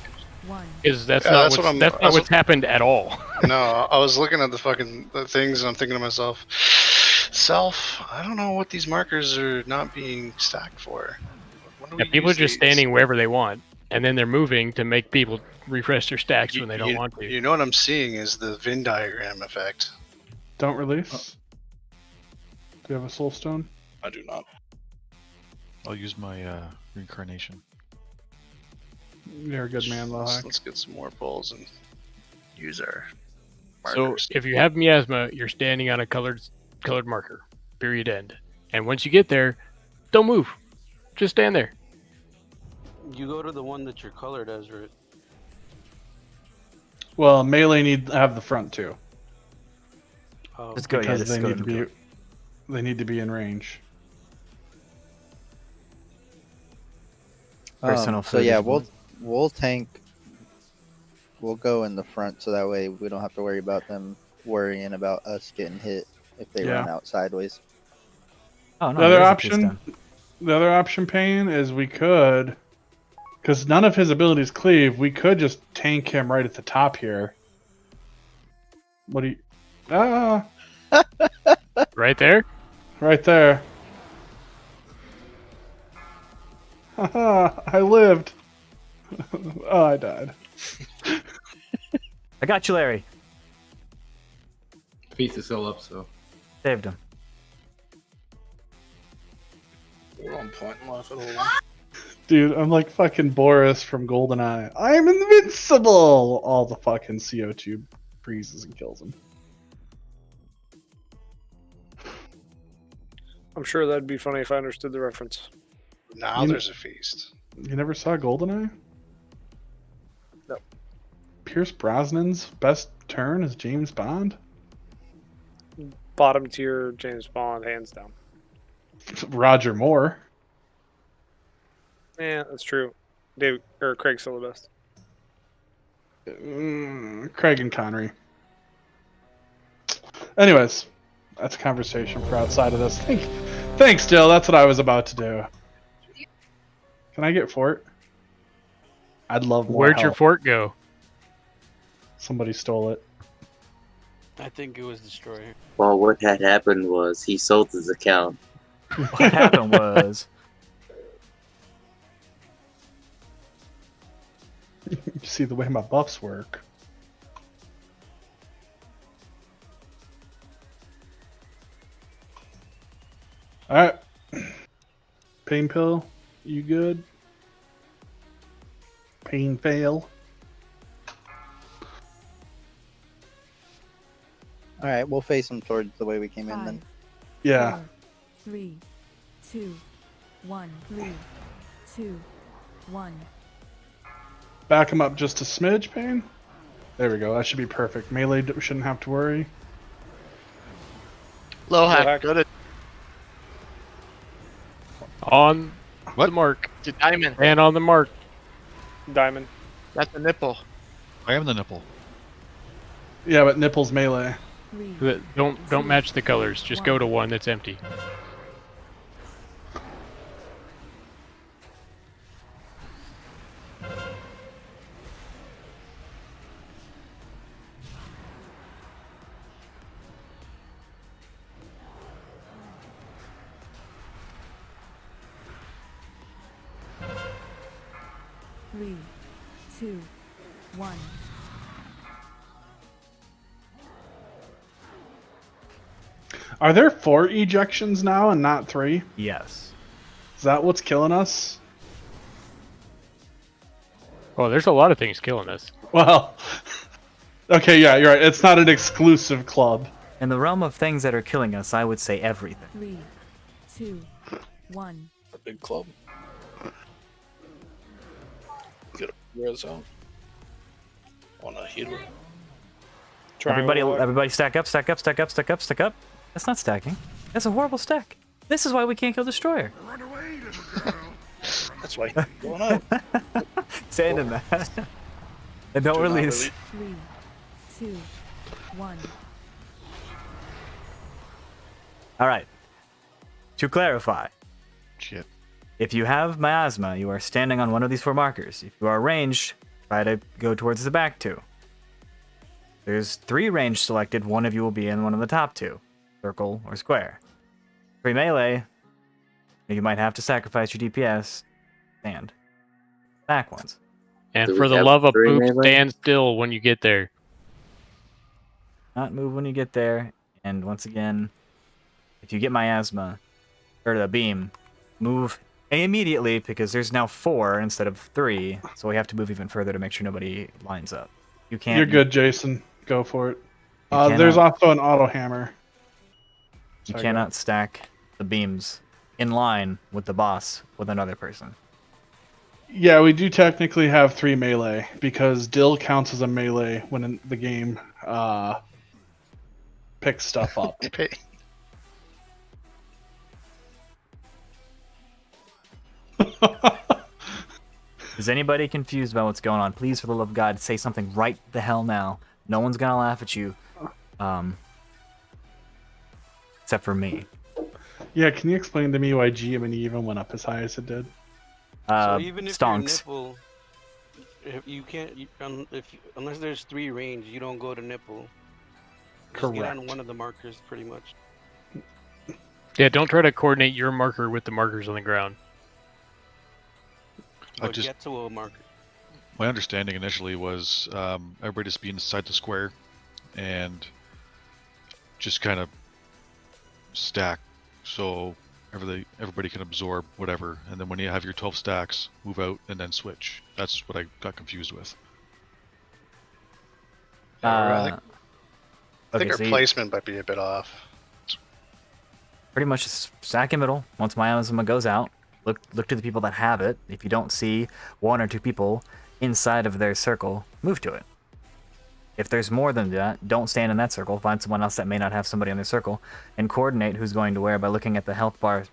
1. Because that's Yeah, not that's what's happened at all. No, I was looking at the things and I'm thinking to myself, I don't know what these markers are not being stacked for. When do Yeah, we people are use just these? standing wherever they want, and then they're moving to make people refresh their stacks when they don't want to. You know what I'm seeing is the Venn diagram effect. Don't release. Do you have a soul stone? I do not. I'll use my reincarnation. You're a good man, Lohak. Let's get some more pulls and use our So markers. if you have miasma, you're standing on a colored marker. Period. End. And once you get there, don't move. Just stand there. You go to the one that you're colored as, right? Well, melee need to have the front too. Oh. Let's go. Because Yeah, they need to be. They need to be in range. Personal So yeah, food. we'll tank. We'll go in the front so that way we don't have to worry about them worrying about us getting hit if they run out sideways. Oh no. The other there is a piece option, down. the other option, Payne, is we could, because none of his abilities cleave. We could just tank him right at the top here. What do you? Ah, Right there. right there. Haha! I lived. Oh, I died. I got you, Larry. Feast is still up, so. Saved him. We're on point left at all. Dude, I'm like fucking Boris from GoldenEye. I'm invincible! All the fucking CO2 freezes and kills him. I'm sure that'd be funny if I understood the reference. Now there's a feast. You never saw GoldenEye? No. Pierce Brosnan's best turn is James Bond? Bottom tier James Bond, hands down. Roger Moore. Yeah, that's true. David or Craig's still the best. Craig and Connery. Anyways, that's a conversation for outside of this. Thanks, Jill. That's what I was about to do. Can I get fort? I'd love more. Where'd your help. fort go? Somebody stole it. I think it was destroyer. Well, what had happened was he sold his account What happened was... You see the way my buffs work. Alright. Pain pill, you good? Pain fail. Alright, we'll face them towards the way we came in then. Yeah. 4, 3, 2, 1. 3, 2, 1. Back him up just a smidge, Pain. There we go. That should be perfect. Melee shouldn't have to worry. Low hack, go to On the mark. to diamond. And on the mark. Diamond. That's a nipple. I am the nipple. Yeah, but nipples melee. Don't match the colors. Just go to one that's empty. Three, 2, 1. Are there 4 ejections now and not 3? Yes. Is that what's killing us? Oh, there's a lot of things killing us. Well, okay, yeah, you're right. It's not an exclusive club. In the realm of things that are killing us, I would say everything. 3, 2, 1. A big club. Get a res out. On a healer. Everybody stack up, stack up, stack up, stack up, stack up. That's not stacking. That's a horrible stack. This is why we can't kill Destroyer. That's why he's going up. Stand in that. And don't release. 3, 2, 1. Alright. To clarify. Shit. If you have miasma, you are standing on one of these 4 markers. If you are ranged, try to go towards the back 2. There's 3 range selected, one of you will be in one of the top 2. Circle or square. 3 melee, you might have to sacrifice your DPS. Stand. Back ones. And for the love of poop, stand still when you get there. Not move when you get there. And once again, if you get miasma, or the beam, move immediately because there's now 4 instead of 3. So we have to move even further to make sure nobody lines up. You can't. You're good, Jason. Go for it. You There's also an auto hammer. You cannot stack the beams in line with the boss with another person. Yeah, we do technically have 3 melee because Dill counts as a melee when in the game picks stuff up. Is anybody confused about what's going on? Please, for the love of God, say something right the hell now. No one's gonna laugh at you. Except for me. Yeah, can you explain to me why GM even went up as high as it did? So even if stonks. your nipple, if you can't, unless there's 3 range, you don't go to nipple. Just get on one of the markers, pretty much. Yeah, don't try to coordinate your marker with the markers on the ground. But get to a marker. My understanding initially was everybody just be inside the square and just kind of stack so everybody can absorb whatever, and then when you have your 12 stacks, move out and then switch. That's what I got confused with. I think our so placement might be a bit off. Pretty much just stack in middle. Once miasma goes out, look to the people that have it. If you don't see 1 or 2 people inside of their circle, move to it. If there's more than that, don't stand in that circle. Find someone else that may not have somebody on their circle, and coordinate who's going to where by looking at the health bar,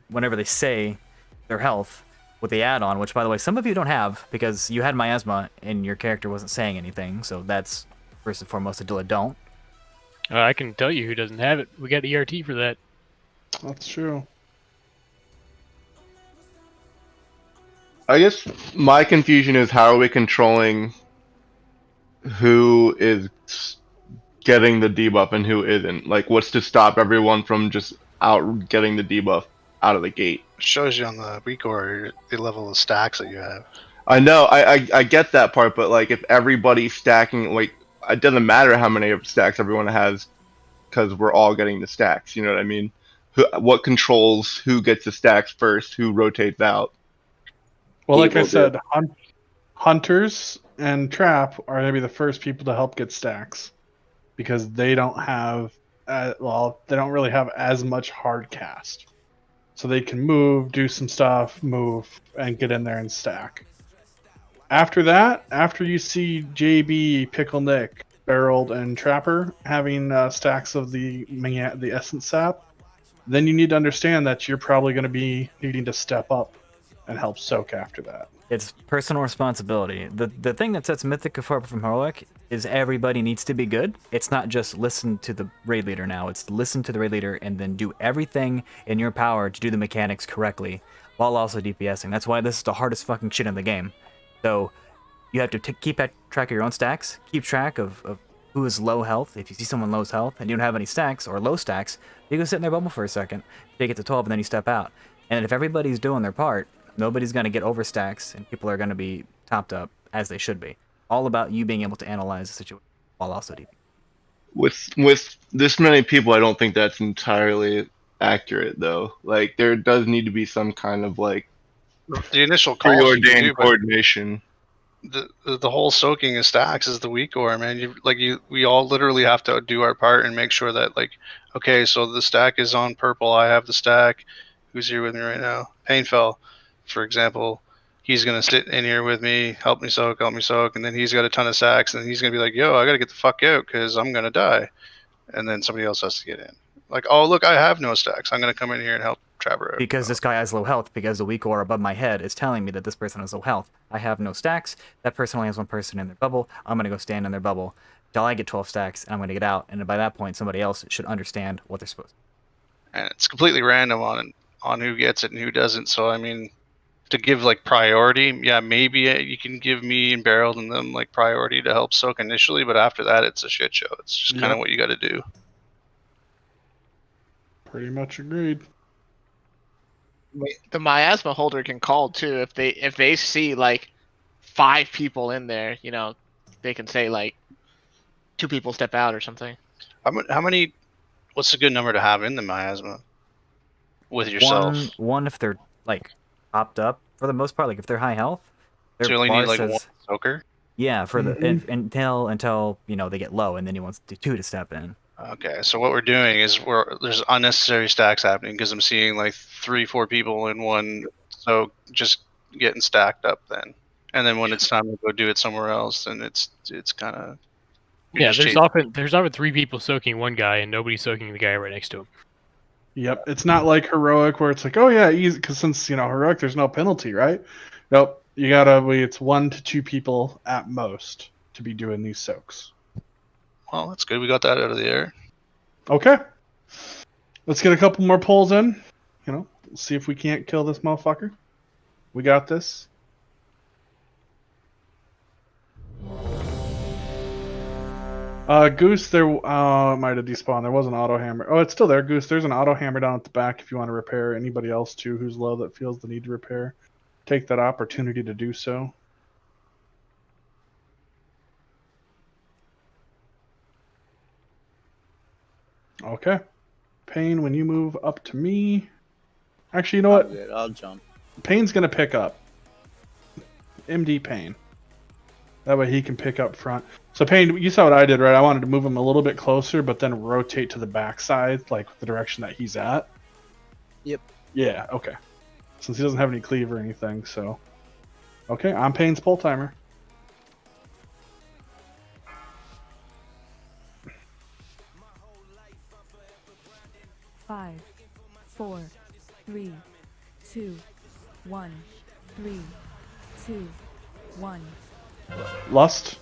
whenever they say their health, with the add-on, which by the way, some of you don't have because you had miasma and your character wasn't saying anything. So that's first and foremost a don't. I can tell you who doesn't have it. We got ERT for that. That's true. I guess my confusion is how are we controlling who is getting the debuff and who isn't? Like, what's to stop everyone from just out getting the debuff out of the gate. Shows you on the weak order the level of stacks that you have. I know, I get that part, but like if everybody's stacking, like it doesn't matter how many stacks everyone has, because we're all getting the stacks. You know what I mean? What controls who gets the stacks first? Who rotates out? Well, like I People said, hunters and trap are gonna be the first people to help get stacks because they don't have, they don't really have as much hard cast, so they can move, do some stuff, move, and get in there and stack. After that, after you see JB, Pickle Nick, Barreled, and Trapper having stacks of the Essence Sap, then you need to understand that you're probably going to be needing to step up and help soak after that. It's personal responsibility. The thing that sets Mythic apart from Heroic is everybody needs to be good. It's not just listen to the raid leader now. It's listen to the raid leader and then do everything in your power to do the mechanics correctly while also DPSing. That's why this is the hardest fucking shit in the game. So you have to keep track of your own stacks, keep track of who is low health. If you see someone low health and you don't have any stacks or low stacks, you go sit in their bubble for a second, take it to 12, and then you step out. And if everybody's doing their part, nobody's going to get overstacks, and people are going to be topped up as they should be. All about you being able to analyze the situation while also DP. With this many people, I don't think that's entirely accurate, though. Like, there does need to be some kind of, like, The initial call preordained coordination. The whole soaking of stacks is the weak ore, man. We all literally have to do our part and make sure that, like, okay, so the stack is on purple. I have the stack. Who's here with me right now? Painfell, for example. He's gonna sit in here with me, help me soak, and then he's got a ton of stacks, and he's gonna be like, "Yo, I gotta get the fuck out because I'm gonna die," and then somebody else has to get in. Like, oh look, I have no stacks. I'm gonna come in here and help Trapper out. Because this guy has low health, because the weak ore above my head is telling me that this person has low health. I have no stacks. That person only has one person in their bubble. I'm gonna go stand in their bubble till I get 12 stacks, and I'm gonna get out. And by that point, somebody else should understand what they're supposed to. And it's completely random on who gets it and who doesn't. So I mean, to give like priority, yeah, maybe you can give me and Barreled and them like priority to help soak initially, but after that, it's a shit show. It's just kind of what you got to do. Pretty much agreed. The miasma holder can call too if they see like 5 people in there. You know, they can say like 2 people step out or something. How many? What's a good number to have in the miasma with yourself? One if they're like popped up for the most part. Like if they're high health, So you only need like one soaker. Yeah, for the until you know they get low, and then he wants 2 to step in. Okay, so what we're doing is there's unnecessary stacks happening because I'm seeing like 3-4 people in one, so just getting stacked up then, and then when it's time to go do it somewhere else, then it's kind of there's often 3 people soaking one guy and nobody soaking the guy right next to him. Yep, it's not like Heroic where it's like, oh yeah, easy, because since Heroic, there's no penalty, right? Nope, you gotta it's 1 to 2 people at most to be doing these soaks. Well, that's good. We got that out of the air. Okay, let's get a couple more pulls in. See if we can't kill this motherfucker. We got this. Goose, there might have despawned. There was an auto hammer. Oh, it's still there, Goose. There's an auto hammer down at the back if you want to repair. Anybody else too who's low that feels the need to repair, take that opportunity to do so. Okay. Pain, when you move up to me. Actually, you know what? I'll jump. Pain's gonna pick up. MD Pain. That way he can pick up front. So Pain, you saw what I did, right? I wanted to move him a little bit closer, but then rotate to the backside, like the direction that he's at. Yep. Yeah, okay. Since he doesn't have any cleave or anything, so. Okay, I'm Pain's pull timer. Five, 4, 3, 2, 1, 3, 2, 1. Lust.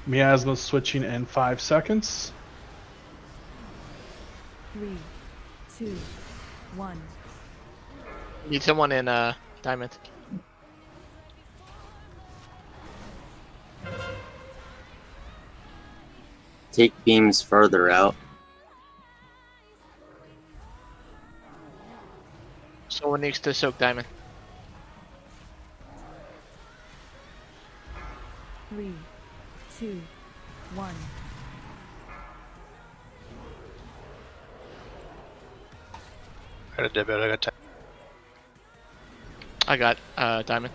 Miasma switching in 5 seconds. 3, 2, 1. Need someone in diamond. Take beams further out. Someone needs to soak diamond. 3, 2, 1. I got a debit. I got time. I got diamond.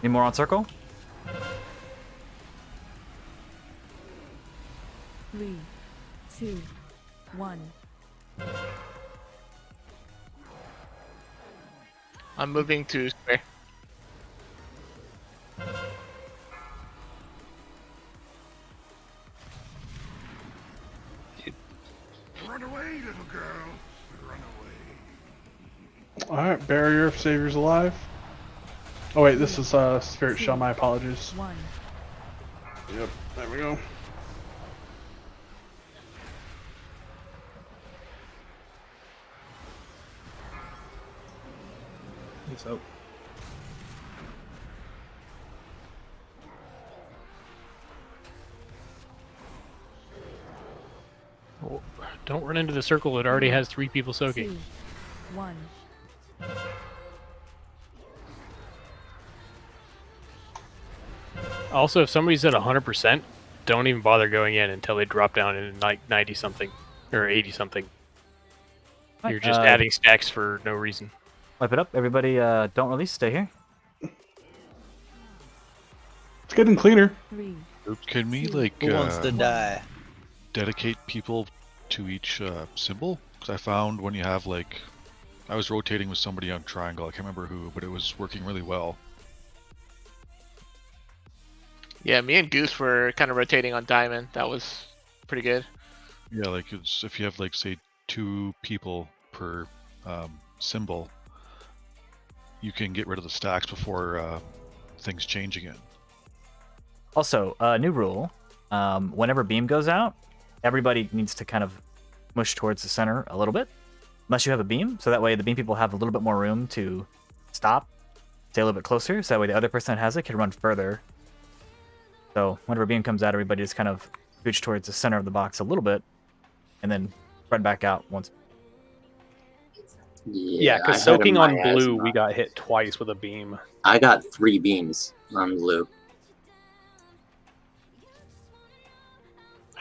Any more on circle? 3, 2, 1. I'm moving to square. Run away, little girl. Run away. Alright, barrier if Savior's alive. Oh wait, this is Spirit Shell, my apologies. 1. Yep, there we go. So. Oh, don't run into the circle that already has 3 people soaking. 2, 1. Also, if somebody's at 100%, don't even bother going in until they drop down in like 90 something or 80 something. You're just adding stacks for no reason. Wipe it up. Everybody, don't release. Stay here. It's getting cleaner. 3. Can we like Who wants to die? dedicate people to each symbol? Because I found when you have like, I was rotating with somebody on triangle. I can't remember who, but it was working really well. Yeah, me and Goose were kind of rotating on diamond. That was pretty good. Yeah, like it's, if you have like say 2 people per symbol, you can get rid of the stacks before things change again. Also, new rule. Whenever beam goes out, everybody needs to kind of mush towards the center a little bit. Unless you have a beam, so that way the beam people have a little bit more room to stop, stay a little bit closer, so that way the other person that has it can run further. So whenever beam comes out, everybody just kind of scooch towards the center of the box a little bit, and then spread back out once. Yeah, because soaking on blue, we got hit twice with a beam. I got 3 beams on blue.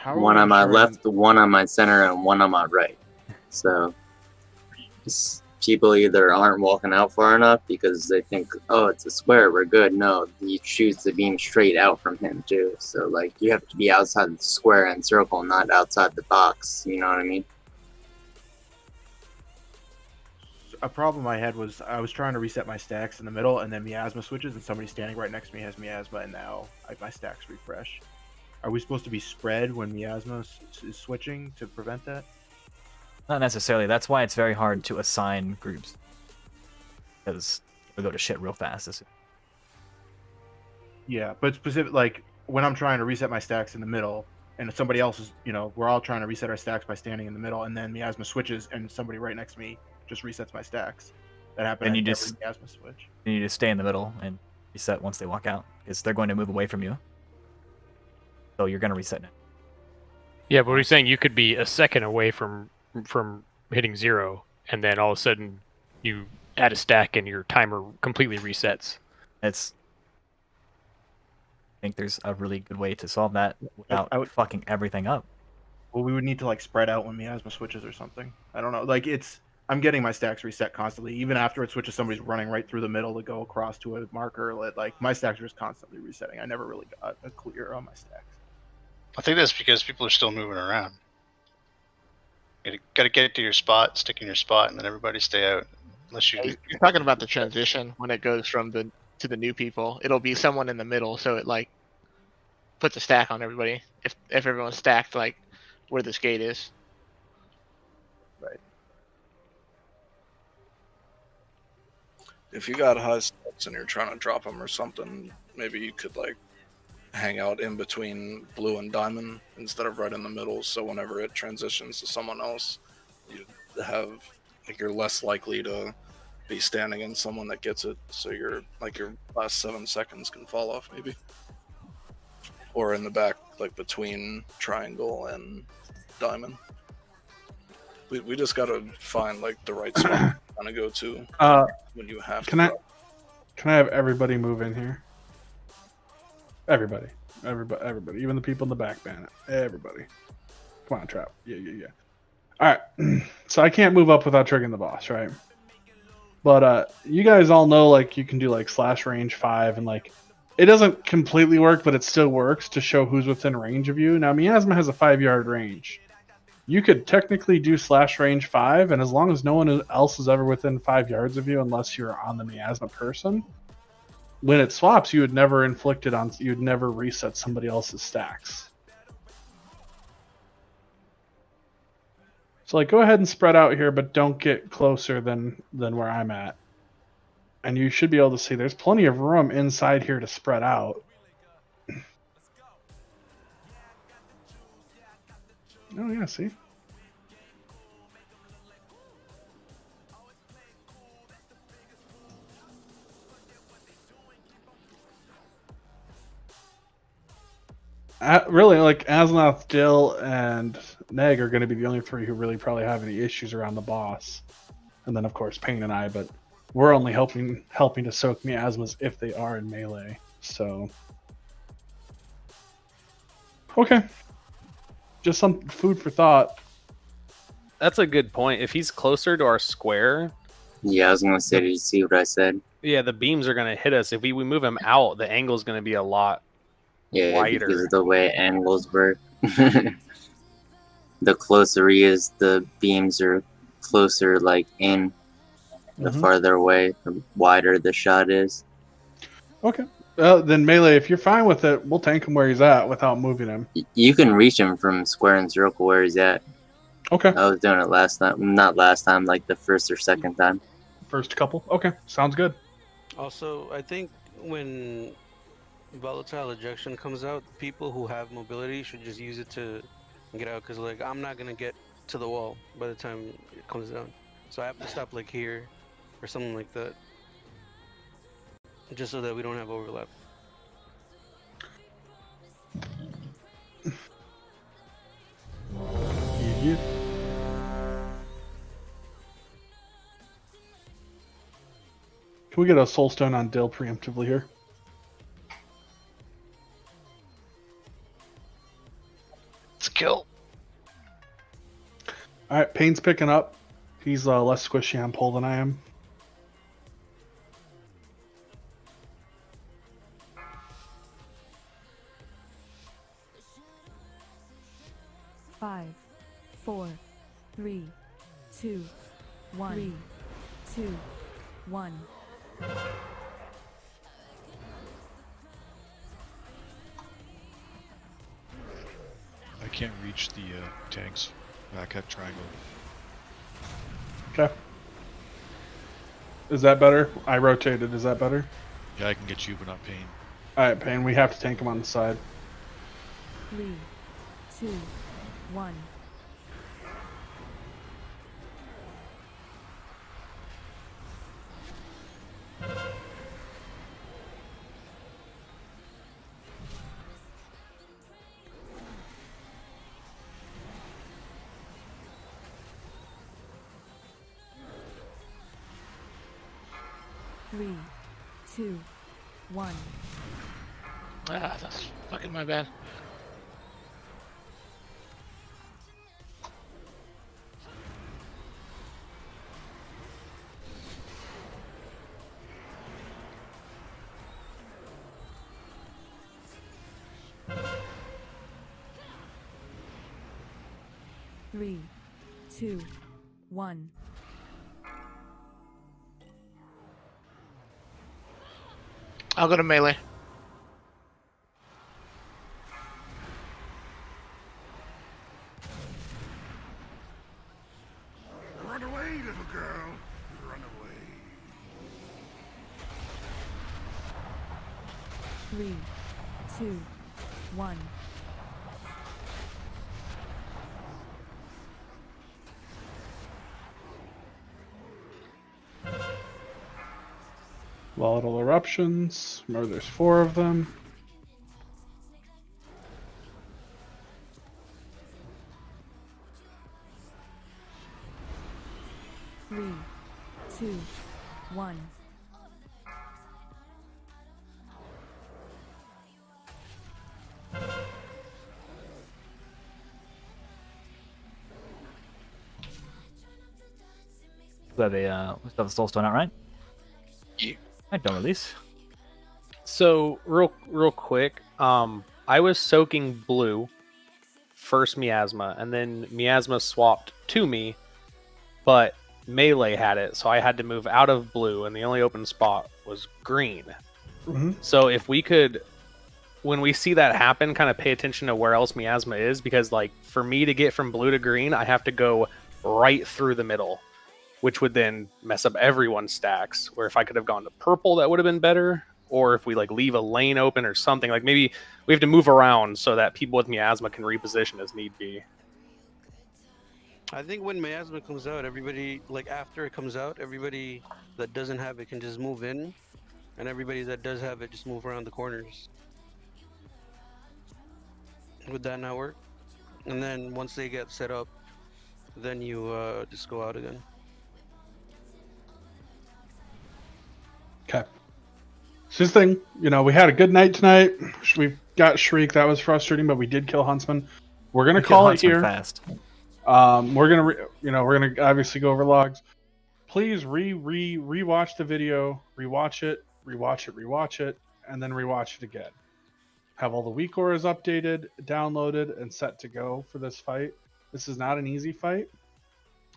One on my left, one on my center, and one on my right. So people either aren't walking out far enough because they think, oh, it's a square, we're good. No, he shoots the beam straight out from him too. So like you have to be outside the square and circle, not outside the box. You know what I mean? A problem I had was I was trying to reset my stacks in the middle, and then miasma switches, and somebody standing right next to me has miasma, and now my stacks refresh. Are we supposed to be spread when miasma is switching to prevent that? Not necessarily. That's why it's very hard to assign groups. Because we go to shit real fast. Yeah, but specific, like when I'm trying to reset my stacks in the middle, and somebody else is, we're all trying to reset our stacks by standing in the middle, and then miasma switches, and somebody right next to me just resets my stacks. That happened. And you every just miasma switch. And you just stay in the middle and reset once they walk out, because they're going to move away from you. So you're going to reset now. Yeah, but what he's saying, you could be a second away from hitting 0, and then all of a sudden you add a stack and your timer completely resets. I think there's a really good way to solve that without fucking everything up. Well, we would need to like spread out when miasma switches or something. I don't know. Like I'm getting my stacks reset constantly. Even after it switches, somebody's running right through the middle to go across to a marker. Like my stacks are just constantly resetting. I never really got a clear on my stacks. I think that's because people are still moving around. You gotta get to your spot, stick in your spot, and then everybody stay out. Unless you. You're talking about the transition when it goes from to the new people. It'll be someone in the middle, so it like puts a stack on everybody. If everyone's stacked like where this gate is. Right. If you got high stats and you're trying to drop them or something, maybe you could like hang out in between blue and diamond instead of right in the middle. So whenever it transitions to someone else, you have like you're less likely to be standing in someone that gets it. So your last 7 seconds can fall off maybe, or in the back like between triangle and diamond. We just gotta find like the right spot to kind of go to when you have to. Can I have everybody move in here? Everybody, even the people in the back bandit. Everybody, come on, Trap. Yeah. All right, so I can't move up without triggering the boss, right? But you guys all know like you can do like slash range 5 and like it doesn't completely work, but it still works to show who's within range of you. Now Miasma has a 5-yard range. You could technically do slash range 5, and as long as no one else is ever within 5 yards of you, unless you're on the miasma person, when it swaps, you would never you'd never reset somebody else's stacks. So like, go ahead and spread out here, but don't get closer than where I'm at. And you should be able to see there's plenty of room inside here to spread out. Oh yeah, see? Really, like Aznath, Dill, and Neg are going to be the only 3 who really probably have any issues around the boss. And then of course Pain and I, but we're only helping to soak miasmas if they are in melee. So okay. Just some food for thought. That's a good point. If he's closer to our square. Yeah, I was gonna say, did you see what I said? Yeah, the beams are gonna hit us. If we move him out, the angle's gonna be a lot wider. Because of the way angles work. The closer he is, the beams are closer, like in. The farther away, the wider the shot is. Okay. Then melee, if you're fine with it, we'll tank him where he's at without moving him. You can reach him from square and circle where he's at. Okay. I was doing it last time. Not last time, like the first or second time. First couple? Okay. Sounds good. Also, I think when volatile ejection comes out, people who have mobility should just use it to get out. Because, like, I'm not going to get to the wall by the time it comes down. So I have to stop, like, here or something like that. Just so that we don't have overlap. Yeah. Can we get a soul stone on Dill preemptively here? Let's kill. Alright, Pain's picking up. He's less squishy on pull than I am. Five, 4, 3, 2, 1. 3, 2, 1. I can't reach the tanks back at triangle. Okay. Is that better? I rotated. Is that better? Yeah, I can get you, but not Pain. Alright, Pain. We have to tank him on the side. 3, 2, 1. Three, 2, 1. Ah, that's fucking my bad. Three, 2, 1. I'll go to melee. Run away, little girl. Run away. 3, 2, 1. Volatile eruptions. Remember, there's 4 of them. Three, 2, 1. We have a soulstone out, right? Yeah. I don't release. So real quick, I was soaking blue first miasma, and then miasma swapped to me, but melee had it, so I had to move out of blue, and the only open spot was green. Mhm. So if we could, when we see that happen, kind of pay attention to where else miasma is, because like for me to get from blue to green, I have to go right through the middle, which would then mess up everyone's stacks. Where if I could have gone to purple, that would have been better. Or if we like leave a lane open or something, like maybe we have to move around so that people with miasma can reposition as need be. I think when miasma comes out, everybody, like after it comes out, everybody that doesn't have it can just move in, and everybody that does have it just move around the corners. Would that not work? And then once they get set up, then you just go out again. Okay. So this thing, we had a good night tonight. We got Shriek. That was frustrating, but we did kill Huntsman. We're gonna call it here. Fast. We're gonna, we're gonna obviously go over logs. Please rewatch the video, rewatch it, and then rewatch it again. Have all the weak auras updated, downloaded, and set to go for this fight. This is not an easy fight.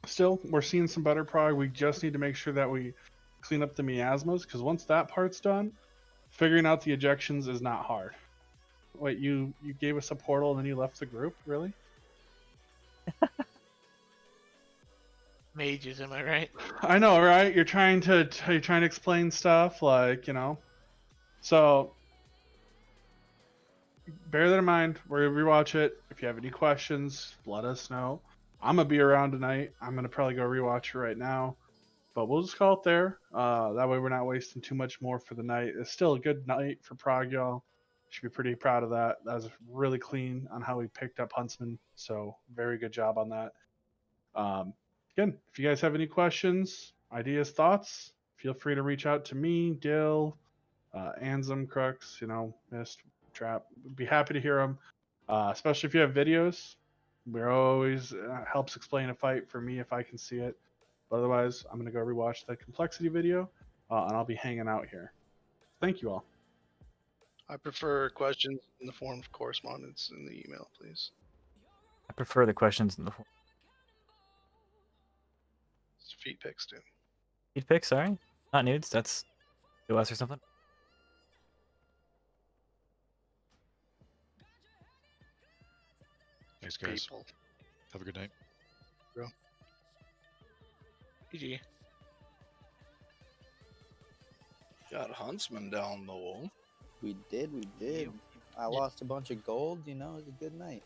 Still, we're seeing some better prog. We just need to make sure that we clean up the miasmas, because once that part's done, figuring out the ejections is not hard. Wait, you gave us a portal and then you left the group? Really? Mages, am I right? I know, right? You're trying to explain stuff, like, So bear that in mind. We're gonna rewatch it. If you have any questions, let us know. I'm gonna be around tonight. I'm gonna probably go rewatch it right now. But we'll just call it there. That way we're not wasting too much more for the night. It's still a good night for prog, y'all. Should be pretty proud of that. That was really clean on how we picked up Huntsman. So very good job on that. Again, if you guys have any questions, ideas, thoughts, feel free to reach out to me, Dill, Anzum, Crux, Mist, Trap. We'd be happy to hear them. Especially if you have videos. We're always helps explain a fight for me if I can see it. But otherwise, I'm going to go rewatch the complexity video, and I'll be hanging out here. Thank you all. I prefer questions in the form of correspondence in the email, please. I prefer the questions in the It's feet pics too. feed pics. Sorry, not nudes. That's US or something. Thanks, guys. People. Have a good night. Bro. GG. Got Huntsman down the wall. We did. I lost a bunch of gold. It was a good night.